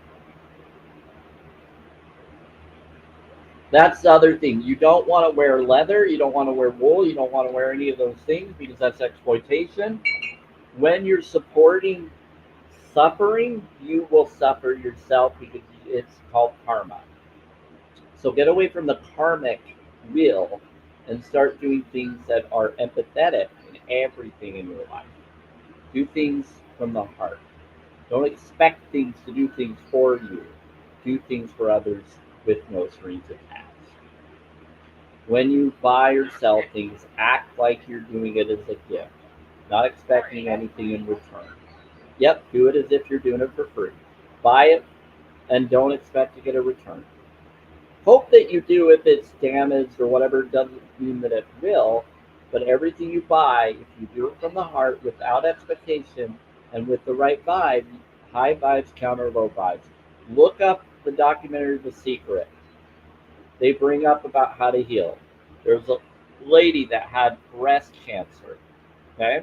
That's the other thing. You don't want to wear leather. You don't want to wear wool. You don't want to wear any of those things because that's exploitation. When you're supporting suffering, you will suffer yourself because it's called karma. So get away from the karmic wheel and start doing things that are empathetic in everything in your life. Do things from the heart. Don't expect things to do things for you. Do things for others with no strings attached. When you buy or sell things, act like you're doing it as a gift, not expecting anything in return. Yep, do it as if you're doing it for free. Buy it and don't expect to get a return. Hope that you do if it's damaged or whatever, doesn't mean that it will, but everything you buy, if you do it from the heart without expectation and with the right vibe, high vibes counter low vibes. Look up the documentary The Secret. They bring up about how to heal. There's a lady that had breast cancer. Okay?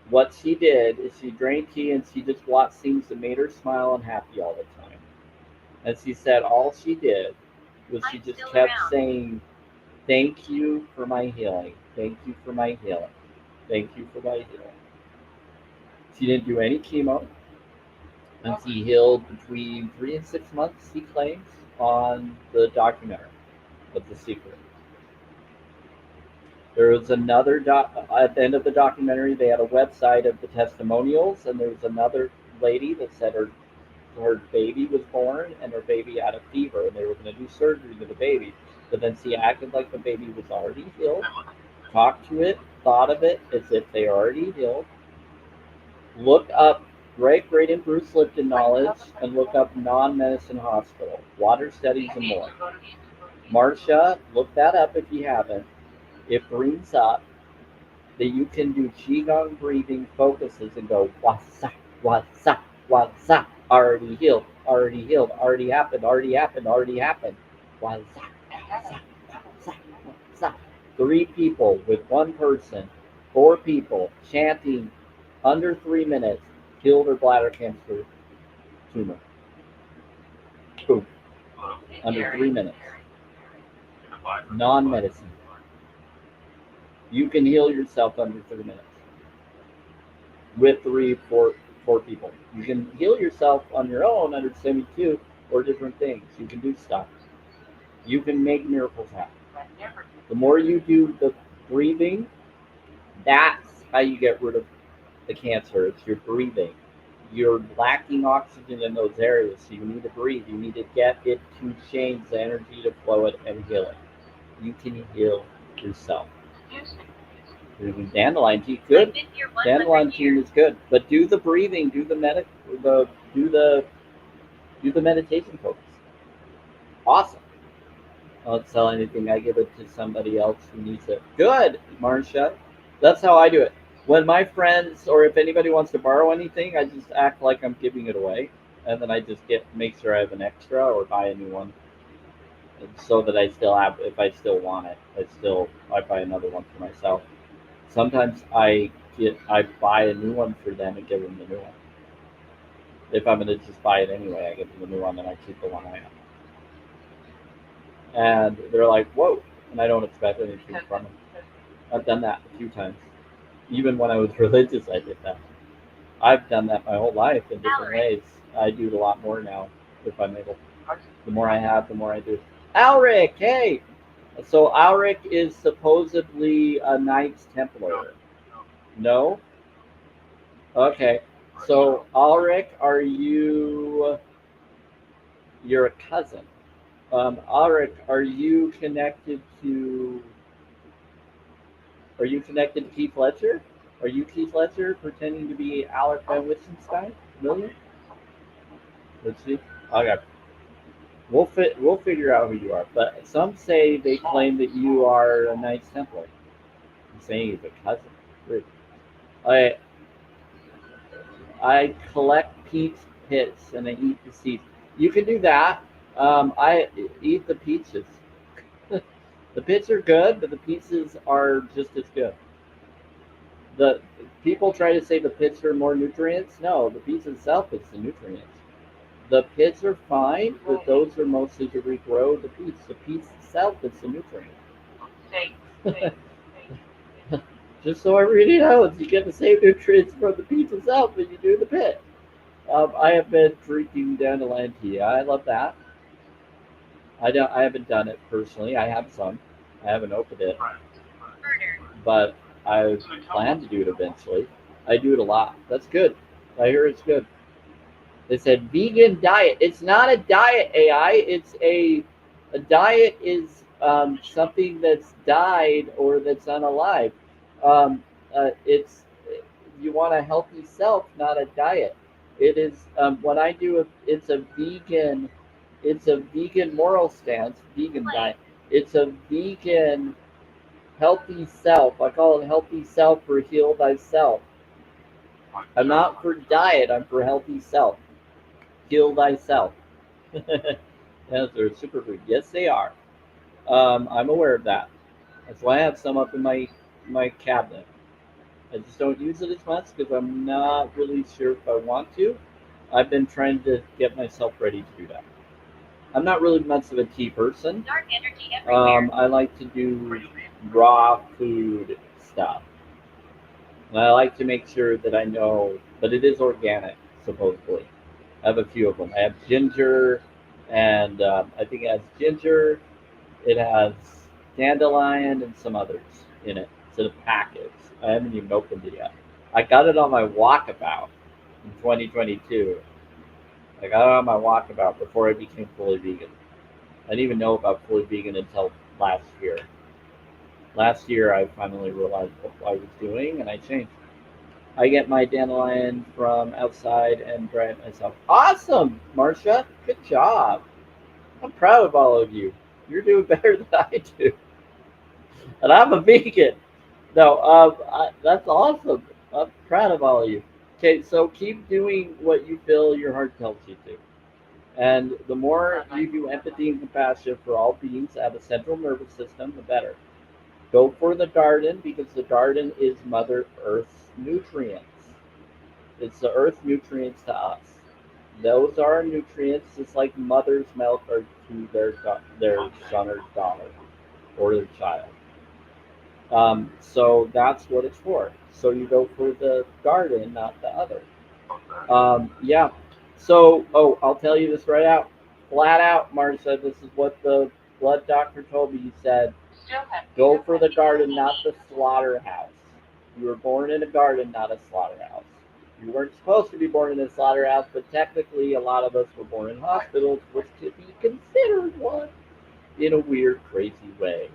What she did is she drank tea and she just watched things that made her smile and happy all the time. And she said all she did was she I'm just still kept around. saying, "Thank you for my healing. Thank you for my healing. Thank you for my healing." She didn't do any chemo, and she healed between 3 and 6 months, she claims, on the documentary of The Secret. There was another at the end of the documentary. They had a website of the testimonials, and there was another lady that said her baby was born and her baby had a fever, and they were going to do surgery to the baby, but then she acted like the baby was already healed, talked to it, thought of it as if they already healed. Look up Greg Great and Bruce Lipton knowledge and look up non-medicine hospital, water studies and more. Marcia, look that up if you haven't. It brings up that you can do qigong breathing focuses and go wasa wasa wasa, already healed, already healed, already happened, already happened, already happened. Wasa wasa wasa wasa. 3 people with 1 person, 4 people chanting under 3 minutes healed her bladder cancer tumor. Boom. Under 3 minutes. Non-medicine. You can heal yourself under 3 minutes with 4 people. You can heal yourself on your own under 72 or different things. You can do stuff. You can make miracles happen. The more you do the breathing, that's how you get rid of the cancer. It's your breathing. You're lacking oxygen in those areas, so you need to breathe. You need to get it to change the energy to flow it and heal it. You can heal yourself. Dandelion tea, good. Dandelion tea is good, but do the breathing, do the meditation focus. Awesome. I don't sell anything. I give it to somebody else who needs it. Good, Marcia. That's how I do it. When my friends or if anybody wants to borrow anything, I just act like I'm giving it away, and then I just make sure I have an extra or buy a new one, and so that I still have. If I still want it, I buy another one for myself. Sometimes I buy a new one for them and give them the new one. If I'm gonna just buy it anyway, I give them the new one and I keep the one I have. And they're like, "Whoa!" And I don't expect anything from them. I've done that a few times. Even when I was religious, I did that. I've done that my whole life in different ways. I do it a lot more now if I'm able. The more I have, the more I do. Alric, hey! So Alric is supposedly a Knights Templar. No? Okay. So Alric, you're a cousin. Alric, are you connected to Keith Fletcher? Are you Keith Fletcher pretending to be Alec Van Wittgenstein? Familiar? Let's see. Okay. We'll figure out who you are. But some say they claim that you are a Knights Templar. I'm saying he's a cousin. Weird. I collect peach pits and I eat the seeds. You can do that. I eat the peaches. The pits are good, but the pieces are just as good. The people try to say the pits are more nutrients. No, the peach itself is the nutrients. The pits are fine, but those are mostly to regrow the peach. The peach itself is the nutrient. Just so everybody knows, you get the same nutrients from the peach itself as you do the pit. I have been drinking dandelion tea. I love that. I haven't done it personally. I have some. I haven't opened it, but I plan to do it eventually. I do it a lot. That's good. I hear it's good. They said vegan diet. It's not a diet, AI. It's a diet is something that's died or that's unalive. It's you want a healthy self, not a diet. It is when I do it. It's a vegan. It's a vegan moral stance. Vegan diet. It's a vegan healthy self. I call it healthy self or heal thyself. I'm not for diet. I'm for healthy self. Heal thyself. Yes, they're a superfood. Yes, they are. I'm aware of that. That's why I have some up in my cabinet. I just don't use it as much because I'm not really sure if I want to. I've been trying to get myself ready to do that. I'm not really much of a tea person. I like to do raw food stuff. And I like to make sure that I know, but it is organic, supposedly. I have a few of them. I have ginger, and I think it has ginger. It has dandelion and some others in it. It's in a package. I haven't even opened it yet. I got it on my walkabout in 2022. I got it on my walkabout before I became fully vegan. I didn't even know about fully vegan until last year. Last year, I finally realized what I was doing, and I changed. I get my dandelion from outside and dry it myself. Awesome, Marcia. Good job. I'm proud of all of you. You're doing better than I do. And I'm a vegan. No, that's awesome. I'm proud of all of you. Okay, so keep doing what you feel your heart tells you to. And the more you do empathy and compassion for all beings that have a central nervous system, the better. Go for the garden because the garden is Mother Earth's nutrients. It's the Earth's nutrients to us. Those are nutrients just like mother's milk are to their son or daughter or their child. So that's what it's for. So you go for the garden, not the other. Yeah. So, I'll tell you this right out, flat out, Marcia. This is what the blood doctor told me. He said, go for the garden, not the slaughterhouse. You were born in a garden, not a slaughterhouse. You weren't supposed to be born in a slaughterhouse, but technically, a lot of us were born in hospitals, which could be considered one in a weird, crazy way.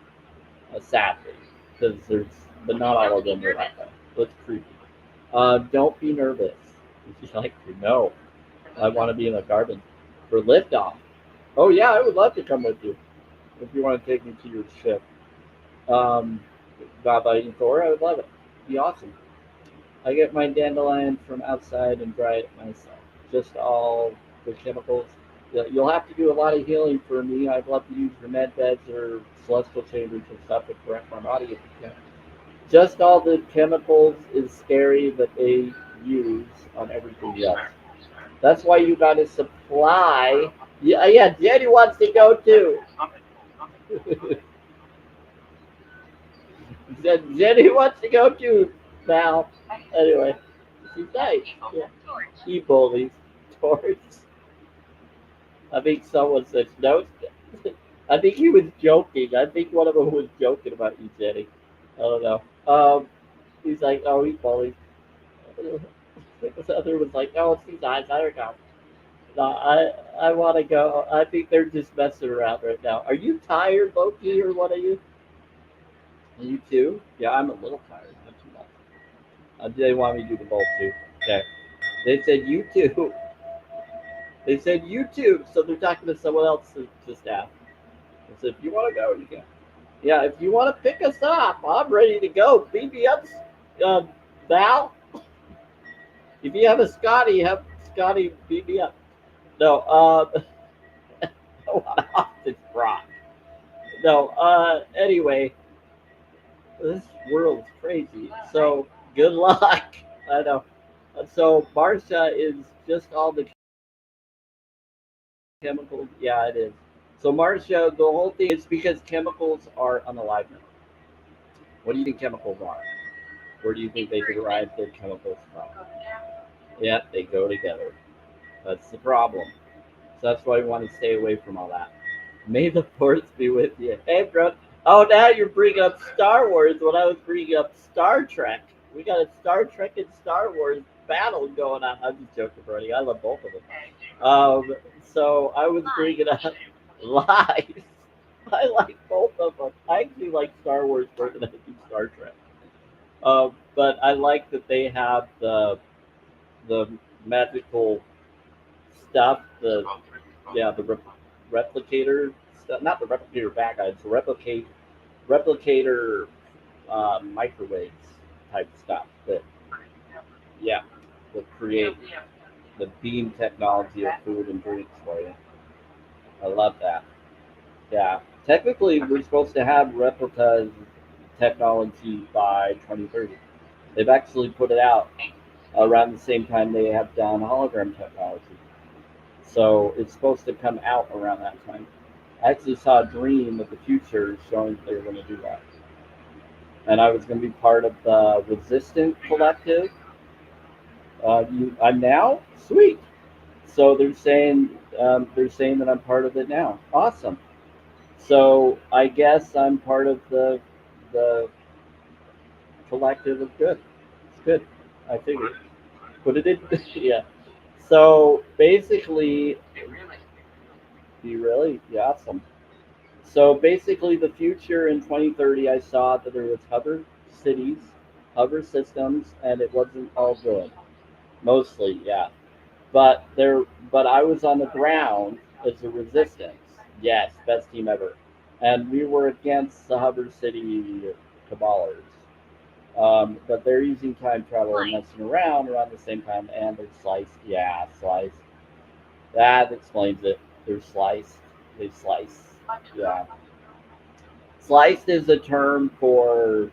Sadly, because but not all of them are like that. That's creepy. Don't be nervous. If you like to know, I want to be in a garden for liftoff. Oh yeah, I would love to come with you if you want to take me to your ship. Um, Baba and Thor, I would love it. It'd be awesome. I get my dandelion from outside and dry it myself. Just all the chemicals. Yeah, you'll have to do a lot of healing for me. I'd love to use your med beds or celestial chambers and stuff to correct my body if you can. Just all the chemicals is scary that they use on everything else. That's why you got to supply. Yeah, yeah. Jenny wants to go too. Jenny wants to go too now. Anyway, she's nice. Yeah. He bullies. Torch. I think someone said no. I think he was joking. I think one of them was joking about you, Jenny. I don't know. He's like, oh, he bullies. The other was like, oh, it's these eyes. I don't know. No, I want to go. I think they're just messing around right now. Are you tired, Loki, or what are you? You too? Yeah, I'm a little tired. Not too much. They want me to do the bowl too. Okay. They said you too. They said you too. So they're talking to someone else to staff. I said, if you want to go, you can. Yeah, if you want to pick us up, I'm ready to go. Beat me up, Val. If you have a Scotty, have Scotty beat me up. No, I want off this rock. No, anyway, this world is crazy. So, good luck. I know. So, Marcia is just all the chemicals. Yeah, it is. So, Marcia, the whole thing is because chemicals are unaliveness. What do you think chemicals are? Where do you think they derive their chemicals from? Yeah, they go together. That's the problem. So that's why we want to stay away from all that. May the force be with you. Hey, bro. Oh, now you're bringing up Star Wars when I was bringing up Star Trek. We got a Star Trek and Star Wars battle going on. I'm just joking, Brody. I love both of them. So I was bringing up lies. I like both of them. I actually like Star Wars more than I do Star Trek. But I like that they have the magical stuff. The replicator stuff, not the replicator bad guys, the replicator microwaves type stuff that yeah that create the beam technology of food and drinks for you. I love that. Yeah, technically we're supposed to have replica technology by 2030. They've actually put it out around the same time they have done hologram technology. So it's supposed to come out around that time. I actually saw a dream of the future showing that they were going to do that. And I was going to be part of the Resistant Collective. I'm now? Sweet. So they're saying that I'm part of it now. Awesome. So I guess I'm part of the collective of good. It's good. I figured. Put it in. Yeah. So basically, you really, yeah, awesome. So basically, the future in 2030, I saw that there was hover cities, hover systems, and it wasn't all good. Mostly, yeah. But there, but I was on the ground as a resistance. Yes, best team ever, and we were against the hover city cabalers. But they're using time travel and messing around the same time, and they're sliced. Yeah, sliced. That explains it. They're sliced. They slice. Yeah. Sliced is a term for,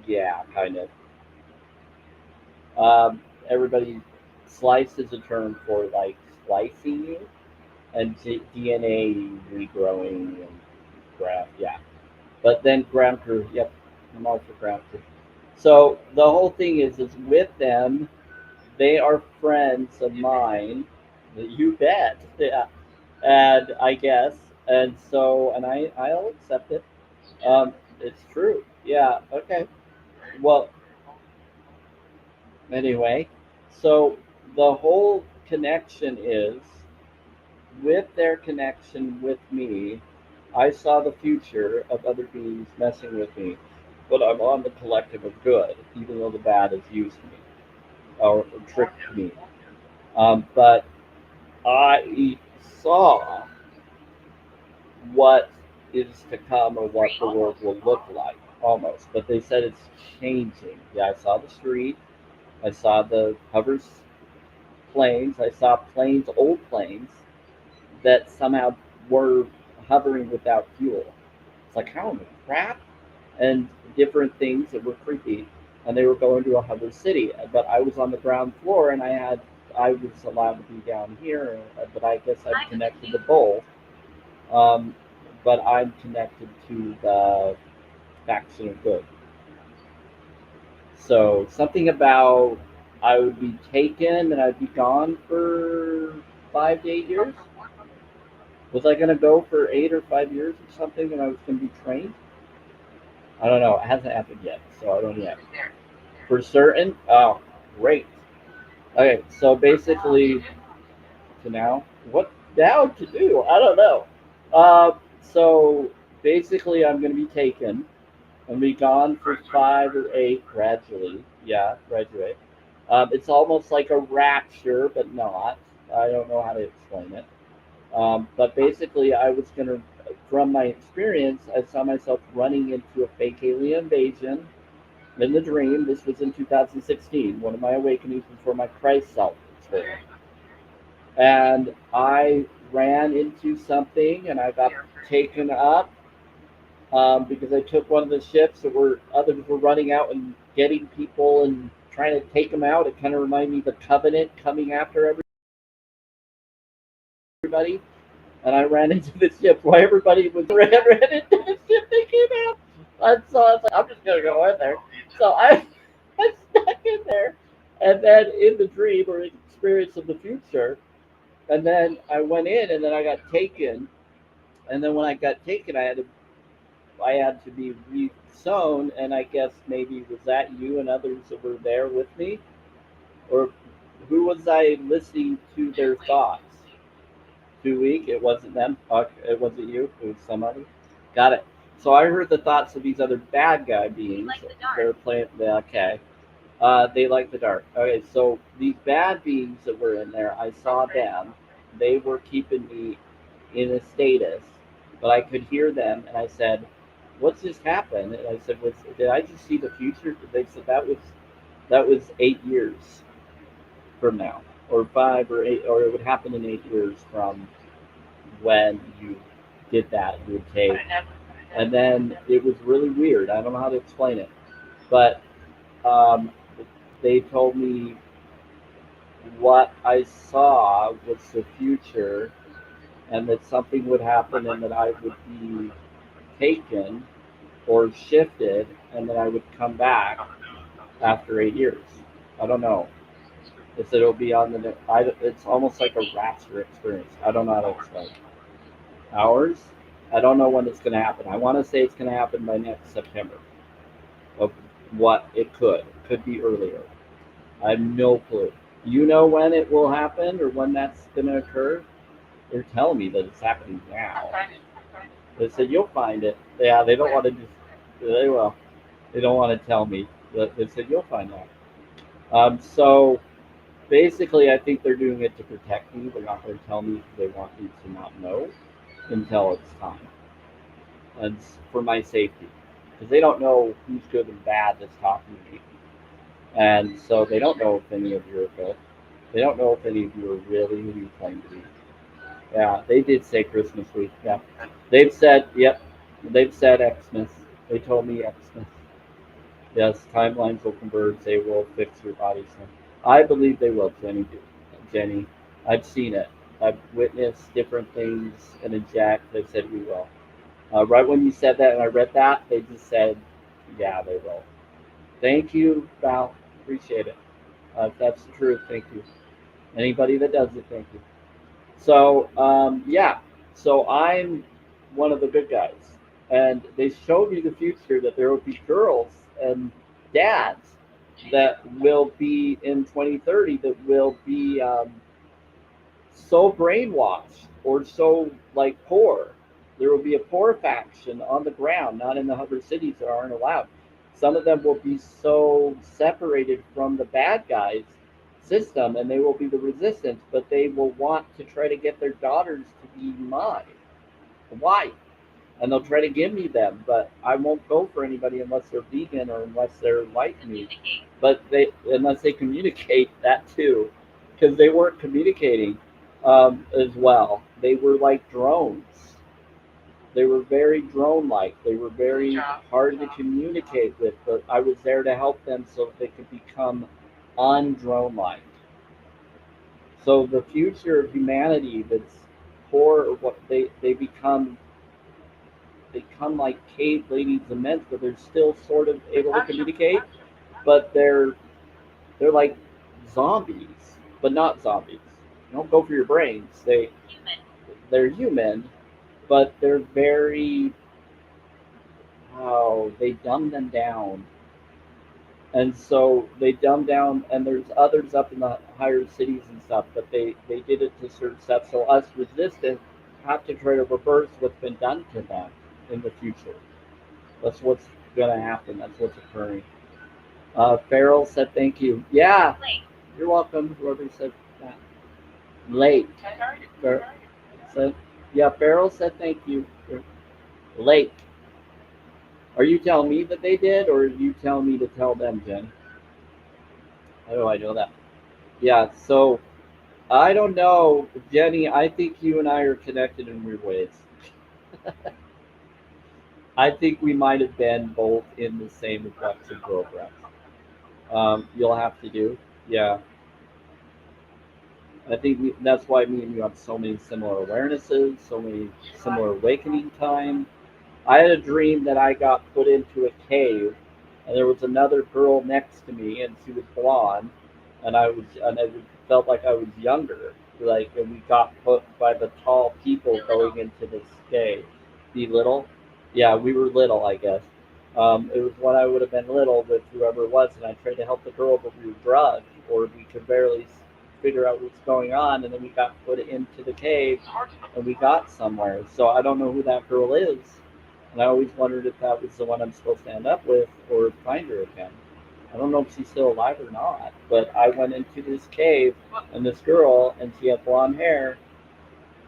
yeah, kind of. Everybody, sliced is a term for like splicing you and DNA regrowing and ground. Yeah. But then ground crew. Yep. I'm all for ground crew. So the whole thing is with them, they are friends of mine. You bet. Yeah. And I guess, and so, and I'll accept it. It's true. Yeah. Okay. Well, anyway, so the whole connection is with their connection with me. I saw the future of other beings messing with me, but I'm on the collective of good, even though the bad has used me or tricked me. But I saw what is to come or what the world will look like almost. But they said it's changing. Yeah, I saw the street. I saw the hovers planes. I saw planes, old planes that somehow were hovering without fuel. It's like, how in the crap? And different things that were creepy. And they were going to a hover city. But I was on the ground floor and I was allowed to be down here, but I guess I've connected to both. Um, but I'm connected to the faction of good. So something about I would be taken and I'd be gone for 5 to 8 years. Was I going to go for 8 or 5 years or something and I was going to be trained? I don't know. It hasn't happened yet, so I don't know yet. For certain? Oh, great. Okay, so basically, to now, what now to do? I don't know. So basically, I'm going to be taken and be gone for 5 or 8 gradually. Yeah, graduate. It's almost like a rapture, but not. I don't know how to explain it. But basically, I was going to, from my experience, I saw myself running into a fake alien invasion in the dream. This was in 2016, one of my awakenings before my Christ self experience. And I ran into something and I got taken up because I took one of the ships that were others were running out and getting people and trying to take them out. It kind of reminded me of the Covenant coming after everybody. And I ran into the ship while everybody was ran into the ship. They came out. And so I was like, I'm just gonna go in there. So I stuck in there, and then in the dream or experience of the future, and then I went in, and then I got taken, and then when I got taken, I had to be re-sewn, and I guess maybe was that you and others that were there with me, or who was I listening to their thoughts? 2 week. It wasn't them. It wasn't you. It was somebody. Got it. So I heard the thoughts of these other bad guy beings. Like the dark. They're playing. Okay. They like the dark. Okay. So these bad beings that were in there, I saw them. They were keeping me in a status, but I could hear them, and I said, "What's just happened?" And I said, Did I just see the future?" They said that was 8 years from now, or 5 or 8, or it would happen in 8 years from when you did that. You would take, and then it was really weird. I don't know how to explain it, but um, they told me what I saw was the future, and that something would happen, and that I would be taken or shifted, and then I would come back after 8 years. I don't know. They said it'll be on the. It's almost like a rapture experience. I don't know how to explain. Hours? I don't know when it's going to happen. I want to say it's going to happen by next September. Of what it could be earlier. I have no clue. You know when it will happen or when that's going to occur? They're telling me that it's happening now. They said you'll find it. Yeah, they don't want to just. They will. They don't want to tell me. But they said you'll find out. So basically, I think they're doing it to protect me. They're not going to tell me because they want me to not know until it's time, and for my safety, because they don't know who's good and bad that's talking to me, and so they don't know if any of you are good. They don't know if any of you are really who you claim to be. Yeah, they did say Christmas week. Yeah, they've said yep. They've said Xmas. They told me Xmas. Yes, timelines will converge. They will fix your body soon. I believe they will, Jenny. Jenny, I've seen it. I've witnessed different things, and in Jack, they said we will. Right when you said that, and I read that, they just said, "Yeah, they will." Thank you, Val. Appreciate it. If that's the truth, thank you. Anybody that does it, thank you. So, yeah. So I'm one of the good guys, and they showed me the future that there will be girls and dads that will be in 2030 that will be so brainwashed or so like poor. There will be a poor faction on the ground, not in the other cities that aren't allowed. Some of them will be so separated from the bad guys system and they will be the resistance, but they will want to try to get their daughters to be mine. Why? And they'll try to give me them, but I won't go for anybody unless they're vegan or unless they're like me. But they unless they communicate that too, because they weren't communicating as well. They were like drones. They were very drone-like. They were very hard to communicate with, but I was there to help them so that they could become undrone-like. So the future of humanity that's poor, or what they become like cave ladies and men, but they're still sort of able to communicate, but they're like zombies, but not zombies. They don't go for your brains. They're human, but they're very they dumb them down, and so they dumb down. And there's others up in the higher cities and stuff, but they did it to certain stuff. So us resistance have to try to reverse what's been done to them in the future. That's what's gonna happen. That's what's occurring. Farrell said thank you. Yeah, you're welcome. Whoever said that. Late. Said, yeah, Farrell said thank you. Late. Are you telling me that they did, or are you telling me to tell them, Jen? How do I know that? Yeah, so I don't know, Jenny. I think you and I are connected in weird ways. I think we might have been both in the same abduction program. You'll have to do. Yeah, I think that's why me and you have so many similar awarenesses, so many similar awakening time. I had a dream that I got put into a cave, and there was another girl next to me, and she was blonde, and I felt like I was younger, like, and we got put by the tall people going into this cave. Be little, yeah, we were little, I guess. It was when I would have been little with whoever it was, and I tried to help the girl, but we were drugged, or we could barely figure out what's going on, and then we got put into the cave, and we got somewhere. So I don't know who that girl is, and I always wondered if that was the one I'm supposed to end up with or find her again. I don't know if she's still alive or not, but I went into this cave and this girl, and she had blonde hair,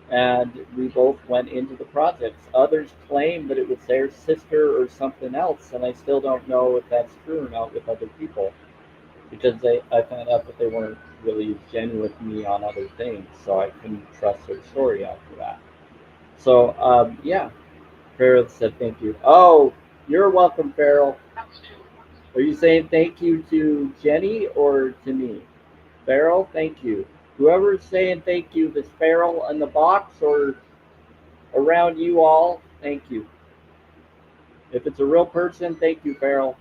and we both went into the projects. Others claim that it was their sister or something else, and I still don't know if that's true or not with other people because I found out that they weren't really genuine with me on other things, so I couldn't trust their story after that. So yeah, Farrell said thank you. Oh, you're welcome, Farrell. Are you saying thank you to Jenny or to me? Farrell, thank you. Whoever's saying thank you, this Farrell in the box or around you all, thank you. If it's a real person, thank you, Farrell.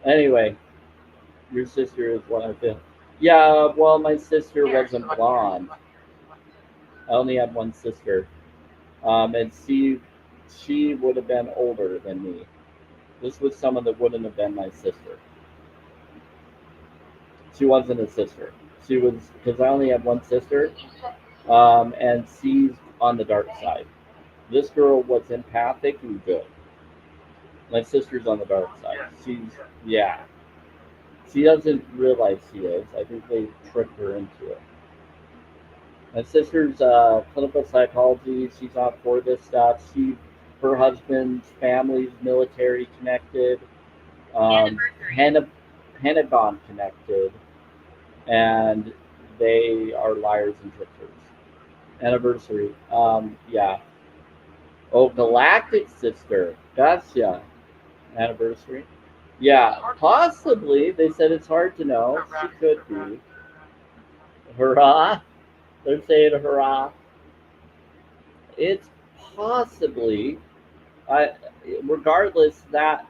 Anyway, your sister is what I feel. Yeah, well, my sister wasn't blonde. I only had one sister, and she would have been older than me. This was someone that wouldn't have been my sister. She wasn't a sister. She was because I only had one sister, and she's on the dark side. This girl was empathic and good. My sister's on the dark side. She's yeah. She doesn't realize she is. I think they tricked her into it. My sister's clinical psychology. She's on for this stuff. Her husband's family's military connected, um, Anniversary. Pentagon connected, and they are liars and tricksters. Anniversary. Yeah. Oh, Galactic Sister. Gotcha. Anniversary. Yeah, possibly. They said it's hard to know. She could be. Hurrah. They're saying hurrah. It's possibly. I, regardless, that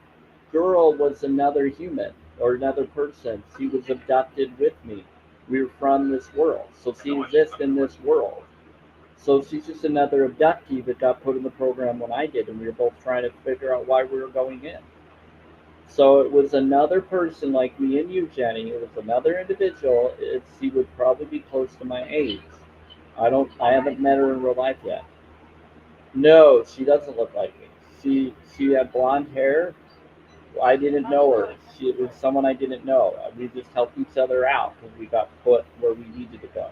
girl was another human or another person. She was abducted with me. We were from this world, so she exists in this world. So she's just another abductee that got put in the program when I did, and we were both trying to figure out why we were going in. So it was another person like me and you, Jenny. It was another individual. She would probably be close to my age. I haven't met her in real life yet. No, she doesn't look like me. She had blonde hair. I didn't know her. She was someone I didn't know. We just helped each other out because we got put where we needed to go.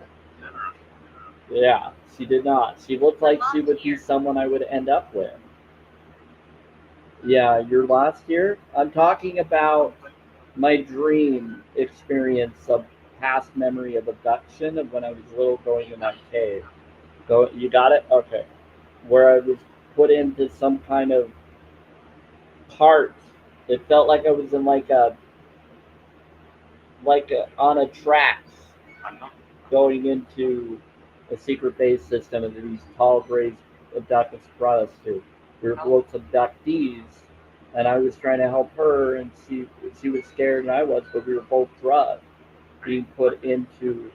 Yeah, she did not. She looked like she would be someone I would end up with. Yeah, your last year? I'm talking about my dream experience of past memory of abduction of when I was little going in that cave. Go, you got it? Okay. Where I was put into some kind of cart. It felt like I was in on a tracks going into a secret base system that these tall grays abductors brought us to. We were both abductees, and I was trying to help her, and she was scared, and I was, but we were both drugged, being put into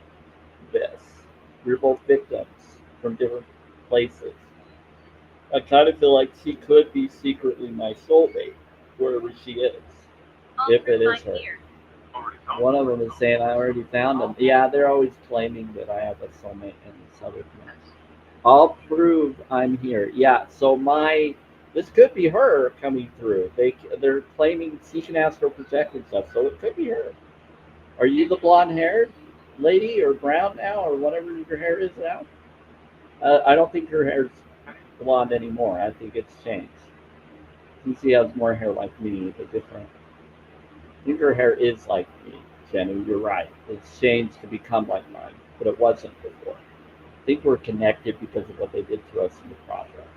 this. We were both victims from different places. I kind of feel like she could be secretly my soulmate, wherever she is, if it is her. One of them is saying I already found them. Yeah, they're always claiming that I have a soulmate in this other thing. I'll prove I'm here. Yeah, so this could be her coming through. They're claiming she can ask for protection stuff, so it could be her. Are you the blonde haired lady or brown now or whatever your hair is now? I don't think her hair's blonde anymore. I think it's changed. She has more hair like me, but different. I think her hair is like me, Jenny. You're right. It's changed to become like mine, but it wasn't before. I think we're connected because of what they did to us in the project.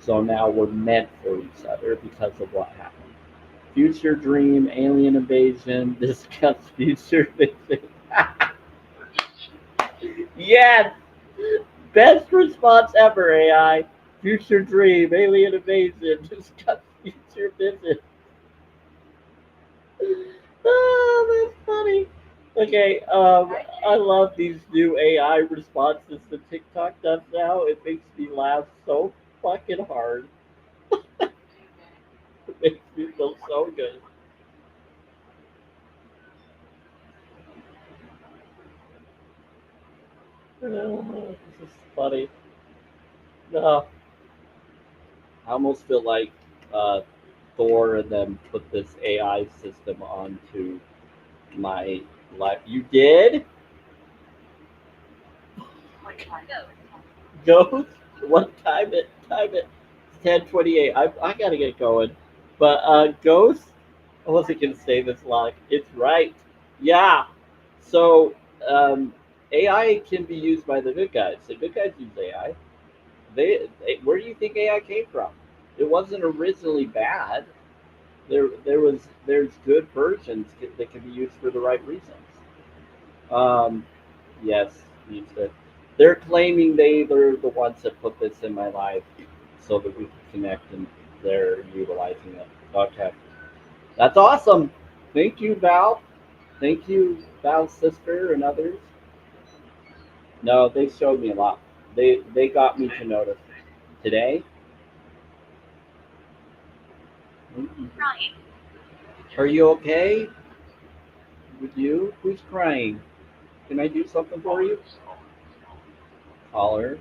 So now we're meant for each other because of what happened. Future dream, alien invasion, discuss future vision. Yes! Best response ever, AI. Future dream, alien invasion, discuss future vision. Oh, that's funny. Okay, I love these new AI responses that TikTok does now. It makes me laugh so fucking hard. It makes me feel so good. Oh, this is funny. No, I almost feel like uh, Thor and them put this AI system onto my life. You did? Ghost? What time it? Time it. 10:28. I gotta get going. But Ghost? I wasn't gonna say this long. It's right. Yeah. So AI can be used by the good guys. The good guys use AI. Where do you think AI came from? It wasn't originally bad. There's good versions that can be used for the right reasons. Um, yes, used it. They're claiming they're the ones that put this in my life so that we can connect, and they're utilizing it. Okay, that's awesome. Thank you, Val. Thank you, Val's sister and others. No, they showed me a lot. They got me to notice. Today? Mm-mm. Crying. Are you okay? With you? Who's crying? Can I do something for you? Caller.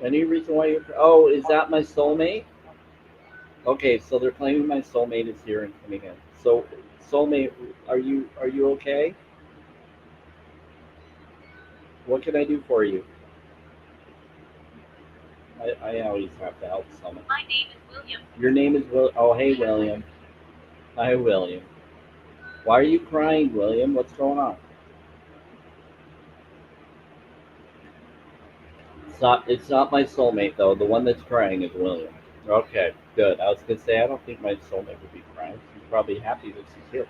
Any reason why you're? Oh, is that my soulmate? Okay, so they're claiming my soulmate is here and coming in. So, soulmate, are you okay? What can I do for you? I always have to help someone. My name is William. Your name is Will. Oh, hey, William. Hi, William. Why are you crying, William? What's going on? It's not my soulmate though. The one that's crying is William. Okay, good. I was gonna say I don't think my soulmate would be crying. She's probably happy that she's here.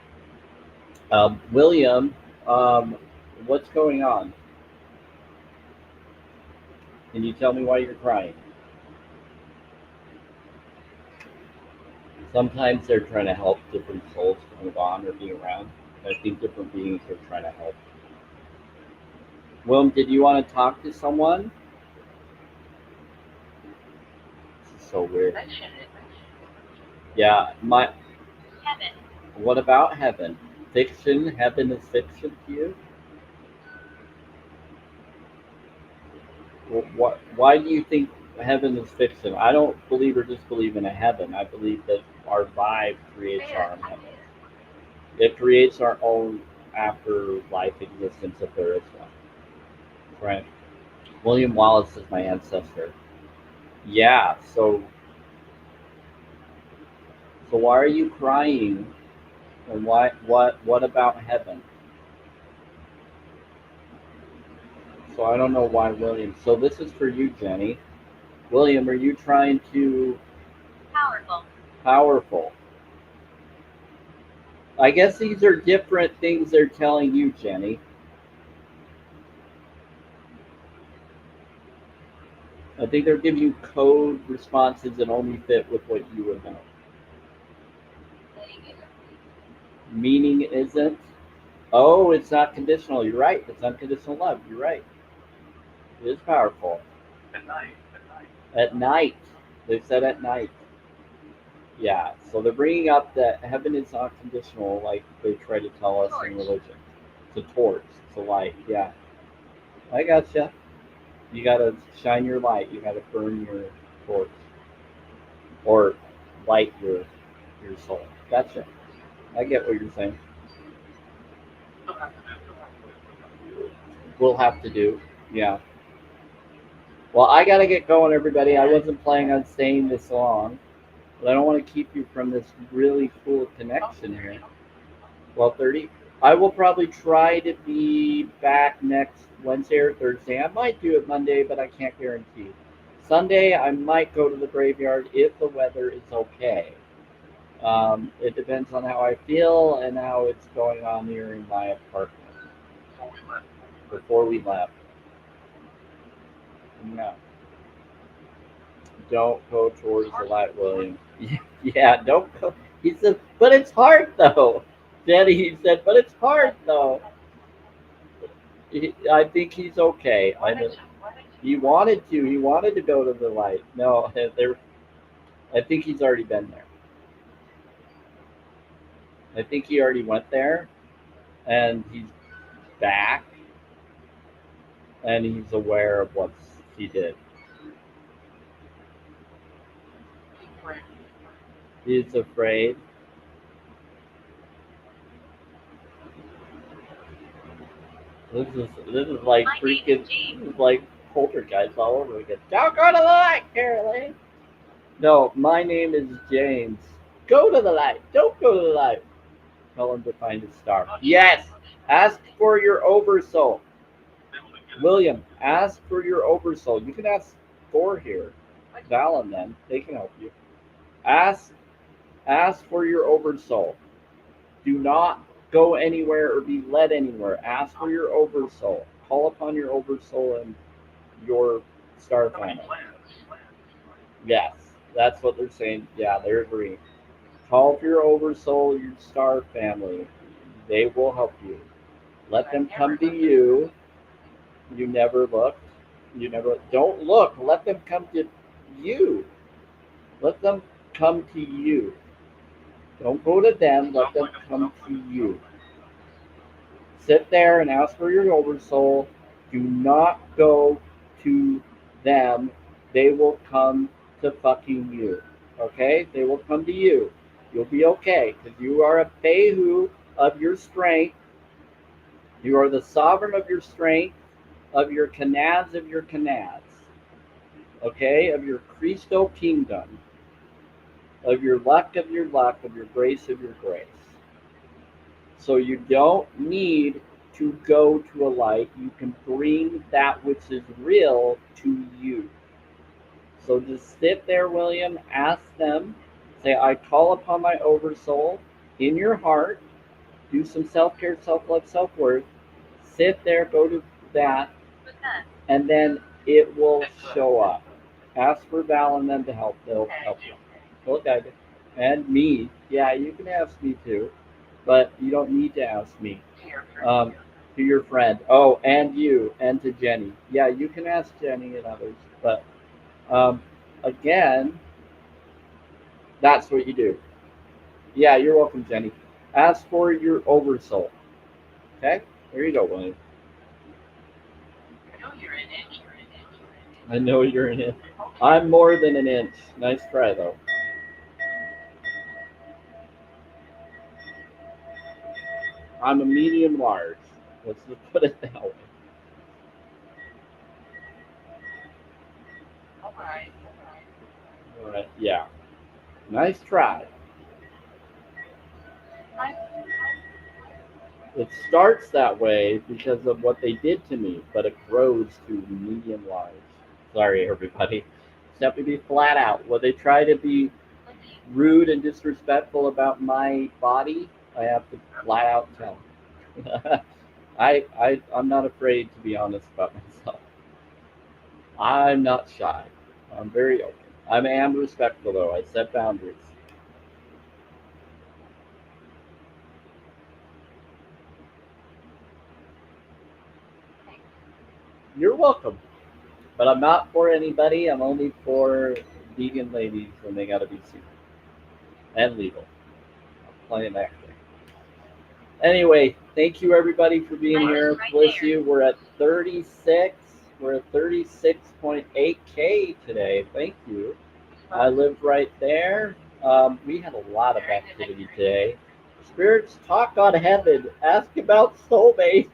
William, um, what's going on? Can you tell me why you're crying? Sometimes they're trying to help different souls to move on or be around. I think different beings are trying to help. William, did you want to talk to someone? This is so weird. Yeah, my. Heaven. What about heaven? Fiction? Heaven is fiction to you? What? Why do you think heaven is fiction? I don't believe or disbelieve in a heaven. I believe that our vibe creates our own heaven. It creates our own afterlife existence if there is one. Right. William Wallace is my ancestor. Yeah. So why are you crying? And why? What about heaven? So I don't know why William. So this is for you, Jenny. William, are you trying to Powerful. powerful? I guess these are different things they're telling you, Jenny. I think they're giving you code responses that only fit with what you would know. Meaning isn't. Oh, it's not conditional. You're right. It's unconditional love. You're right. It is powerful. At night. At night. At night. They said at night. Yeah. So they're bringing up that heaven is not conditional, like they try to tell us in religion. It's a torch. It's a light. Yeah. I gotcha. You gotta shine your light. You gotta burn your torch or light your soul. Gotcha. I get what you're saying. We'll have to do. Yeah. Well, I gotta get going, everybody. I wasn't planning on staying this long, but I don't want to keep you from this really cool connection here. 12:30. I will probably try to be back next Wednesday or Thursday. I might do it Monday, but I can't guarantee. Sunday, I might go to the graveyard if the weather is okay. It depends on how I feel and how it's going on here in my apartment. Before we left. No. Don't go towards the light, William. Yeah, don't go. He said, but it's hard though. Daddy, he said, but it's hard though. I think he's okay. I know. He wanted to. He wanted to go to the light. No, there. I think he's already been there. I think he already went there, and he's back, and he's aware of what he did. He's afraid. This is like My name freaking. is James. This is like poltergeist all over again. Don't go to the light, Caroline. No, my name is James. Go to the light. Don't go to the light. Tell him to find his star. Yes. Ask for your oversoul. William, ask for your oversoul. You can ask for here. Val and them. They can help you. Ask for your oversoul. Do not go anywhere or be led anywhere. Ask for your oversoul. Call upon your oversoul and your star family. Yes, that's what they're saying. Yeah, they're agreeing. Call for your oversoul, your star family. They will help you. Let them come to you You never looked. You never. Don't look. Let them come to you. Let them come to you. Don't go to them. Let them come to you. Sit there and ask for your oversoul. Do not go to them. They will come to fucking you. Okay? They will come to you. You'll be okay because you are a Behu of your strength. You are the sovereign of your strength, of your Kanaz of your Kanaz. Okay? Of your Christo kingdom, of your luck of your luck, of your grace of your grace. So you don't need to go to a light. You can bring that which is real to you. So just sit there, William, ask them, say, I call upon my oversoul in your heart, do some self care, self love, self worth, sit there, go to that, and then it will show up. Ask for Val and them to help. They'll help you. They'll guide you. And me. Yeah, you can ask me too, but you don't need to ask me. To your friend. Oh, and you, and to Jenny. Yeah, you can ask Jenny and others, but um, again, that's what you do. Yeah, you're welcome, Jenny. Ask for your oversoul. Okay? There you go, William. I know you're an inch. I know you're an inch. I'm more than an inch. Nice try, though. I'm a medium large. Let's just put it that way. All right. All right. Yeah. Nice try. It starts that way because of what they did to me, but it grows to medium large. Sorry, everybody. Just have to be flat out. When they try to be rude and disrespectful about my body, I have to flat out tell them. I'm not afraid to be honest about myself. I'm not shy. I'm very open. I am respectful though. I set boundaries. You're welcome. But I'm not for anybody. I'm only for vegan ladies when they gotta be secret and legal. I'm playing that game. Anyway, thank you everybody for being here. Bless you. We're at 36. We're at 36.8K today. Thank you. I lived right there. We had a lot of activity today. Spirits talk on heaven. Ask about soulmates.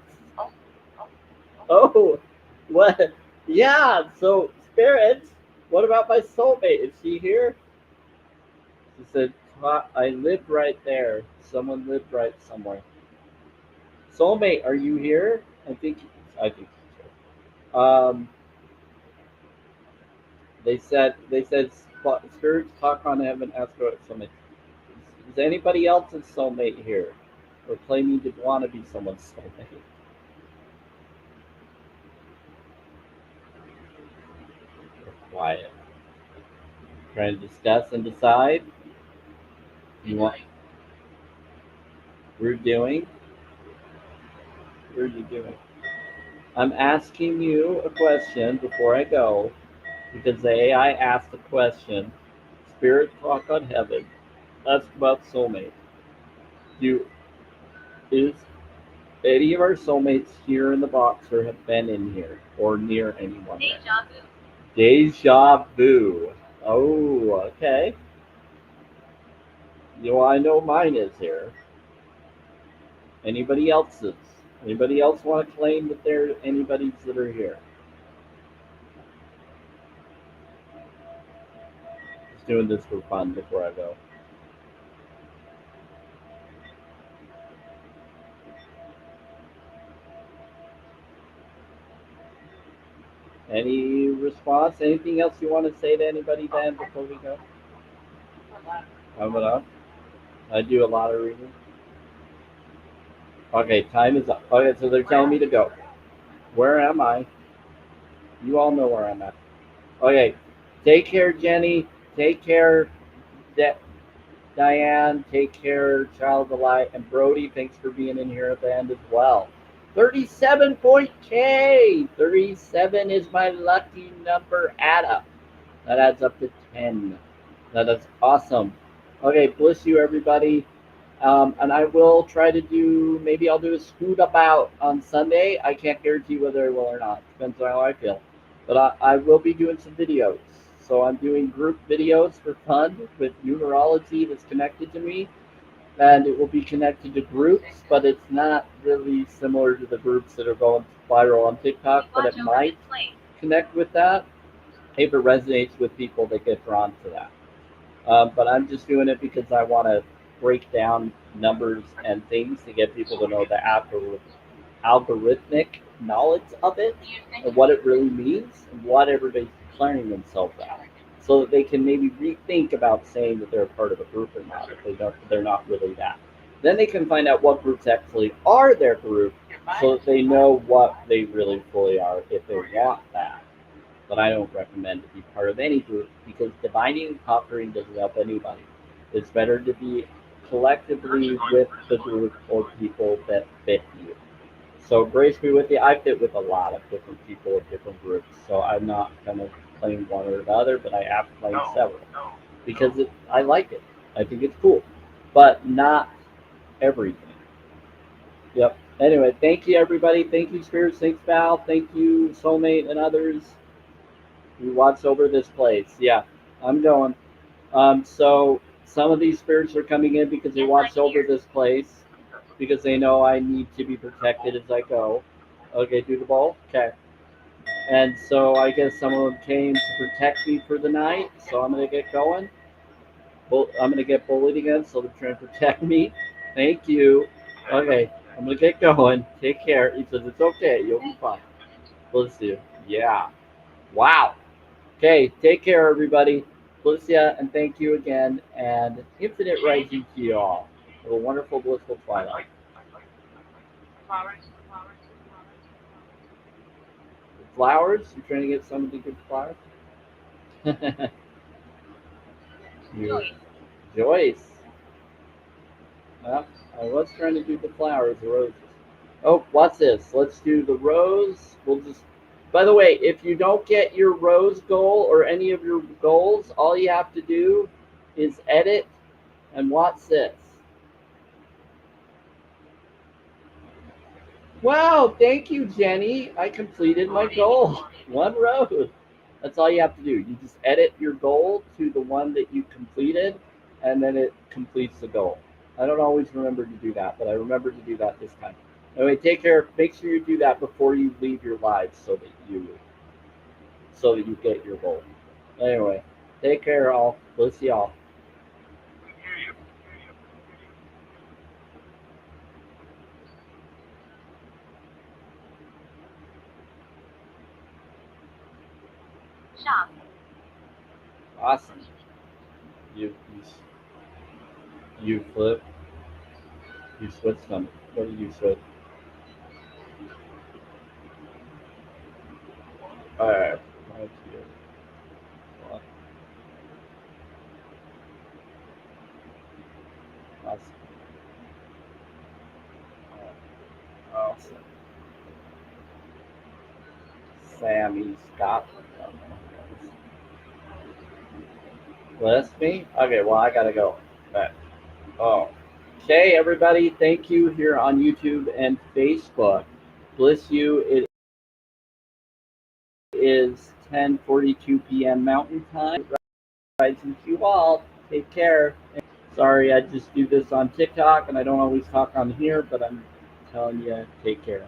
Oh, what? Yeah. So spirits. What about my soulmate? Is she here? She said, I lived right there. Someone lived right somewhere. Soulmate, are you here? I think she's here. They said spirits talk on heaven, ask about soulmate. Is anybody else's soulmate here? Or claiming to want to be someone's soulmate? We're quiet. Trying to discuss and decide. You want we're doing? What are you doing? I'm asking you a question before I go because the AI asked a question. Spirit talk on heaven. Ask about soulmate. Do is any of our soulmates here in the box or have been in here or near anyone? Deja vu. Deja vu. Oh, okay. You know, I know mine is here. Anybody else's? Anybody else want to claim that they're anybody's that are here? Just doing this for fun before I go. Any response? Anything else you want to say to anybody, Dan, before we go? Coming up. I do a lot of reading. Okay, time is up. Okay, so they're telling me to go. Where am I? You all know where I'm at. Okay, take care, Jenny. Take care, Diane. Take care, Child of the Light. And Brody, thanks for being in here at the end as well. 37 point K. 37 is my lucky number add up. That adds up to 10. That is awesome. Okay, bless you, everybody. And I will try to do, maybe I'll do a scoot about on Sunday. I can't guarantee whether I will or not. Depends on how I feel. But I will be doing some videos. So I'm doing group videos for fun with numerology that's connected to me. And it will be connected to groups, but it's not really similar to the groups that are going viral on TikTok, but it might connect with that if it resonates with people that get drawn to that. But I'm just doing it because I want to break down numbers and things to get people to know the algorithmic knowledge of it and what it really means and what everybody's declaring themselves at, so that they can maybe rethink about saying that they're a part of a group or not if they're not really that. Then they can find out what groups actually are their group, so that they know what they really fully are if they want that. But I don't recommend to be part of any group because dividing and conquering doesn't help anybody. It's better to be collectively with the group or people that fit you. So grace be with you. I fit with a lot of different people of different groups, so I'm not going to claim one or the other, but I have claimed several because I like it. I think it's cool, but not everything. Yep. Anyway, thank you everybody. Thank you Spirits. Thanks Val. Thank you Soulmate and others who watch over this place. Yeah, I'm going. So some of these spirits are coming in because they watch over this place because they know I need to be protected as I go. Okay, do the ball. Okay. And so I guess some of them came to protect me for the night. So I'm gonna get going. I'm gonna get bullied again, so they're trying to protect me. Thank you. Okay, I'm gonna get going. Take care. He says it's okay. You'll be fine. Bless you. Yeah. Wow. Okay, take care, everybody. Bless you, and thank you again. And infinite rising to you all. Have a wonderful, blissful twilight. Flowers? You're trying to get somebody good flowers? you, Joyce. Well, I was trying to do the flowers, the roses. Oh, what's this? Let's do the rose. We'll just. By the way, if you don't get your rose goal or any of your goals, all you have to do is edit. And what's this? Wow, thank you, Jenny. I completed my goal. One rose. That's all you have to do. You just edit your goal to the one that you completed, and then it completes the goal. I don't always remember to do that, but I remember to do that this time. Anyway, take care. Make sure you do that before you leave your lives, so that you get your goal. Anyway, take care, all. Bless you all. Shop. Awesome. You you flip. You switch them. What did you switch? All right. Right here. Awesome. Awesome. Sammy, stop. Well, that's me? Okay, well, I gotta go. But, oh. Okay, everybody, thank you here on YouTube and Facebook. Bless you. It is 10:42 p.m. Mountain Time. Rising to you all. Take care. Sorry, I just do this on TikTok, and I don't always talk on here, but I'm telling you, take care.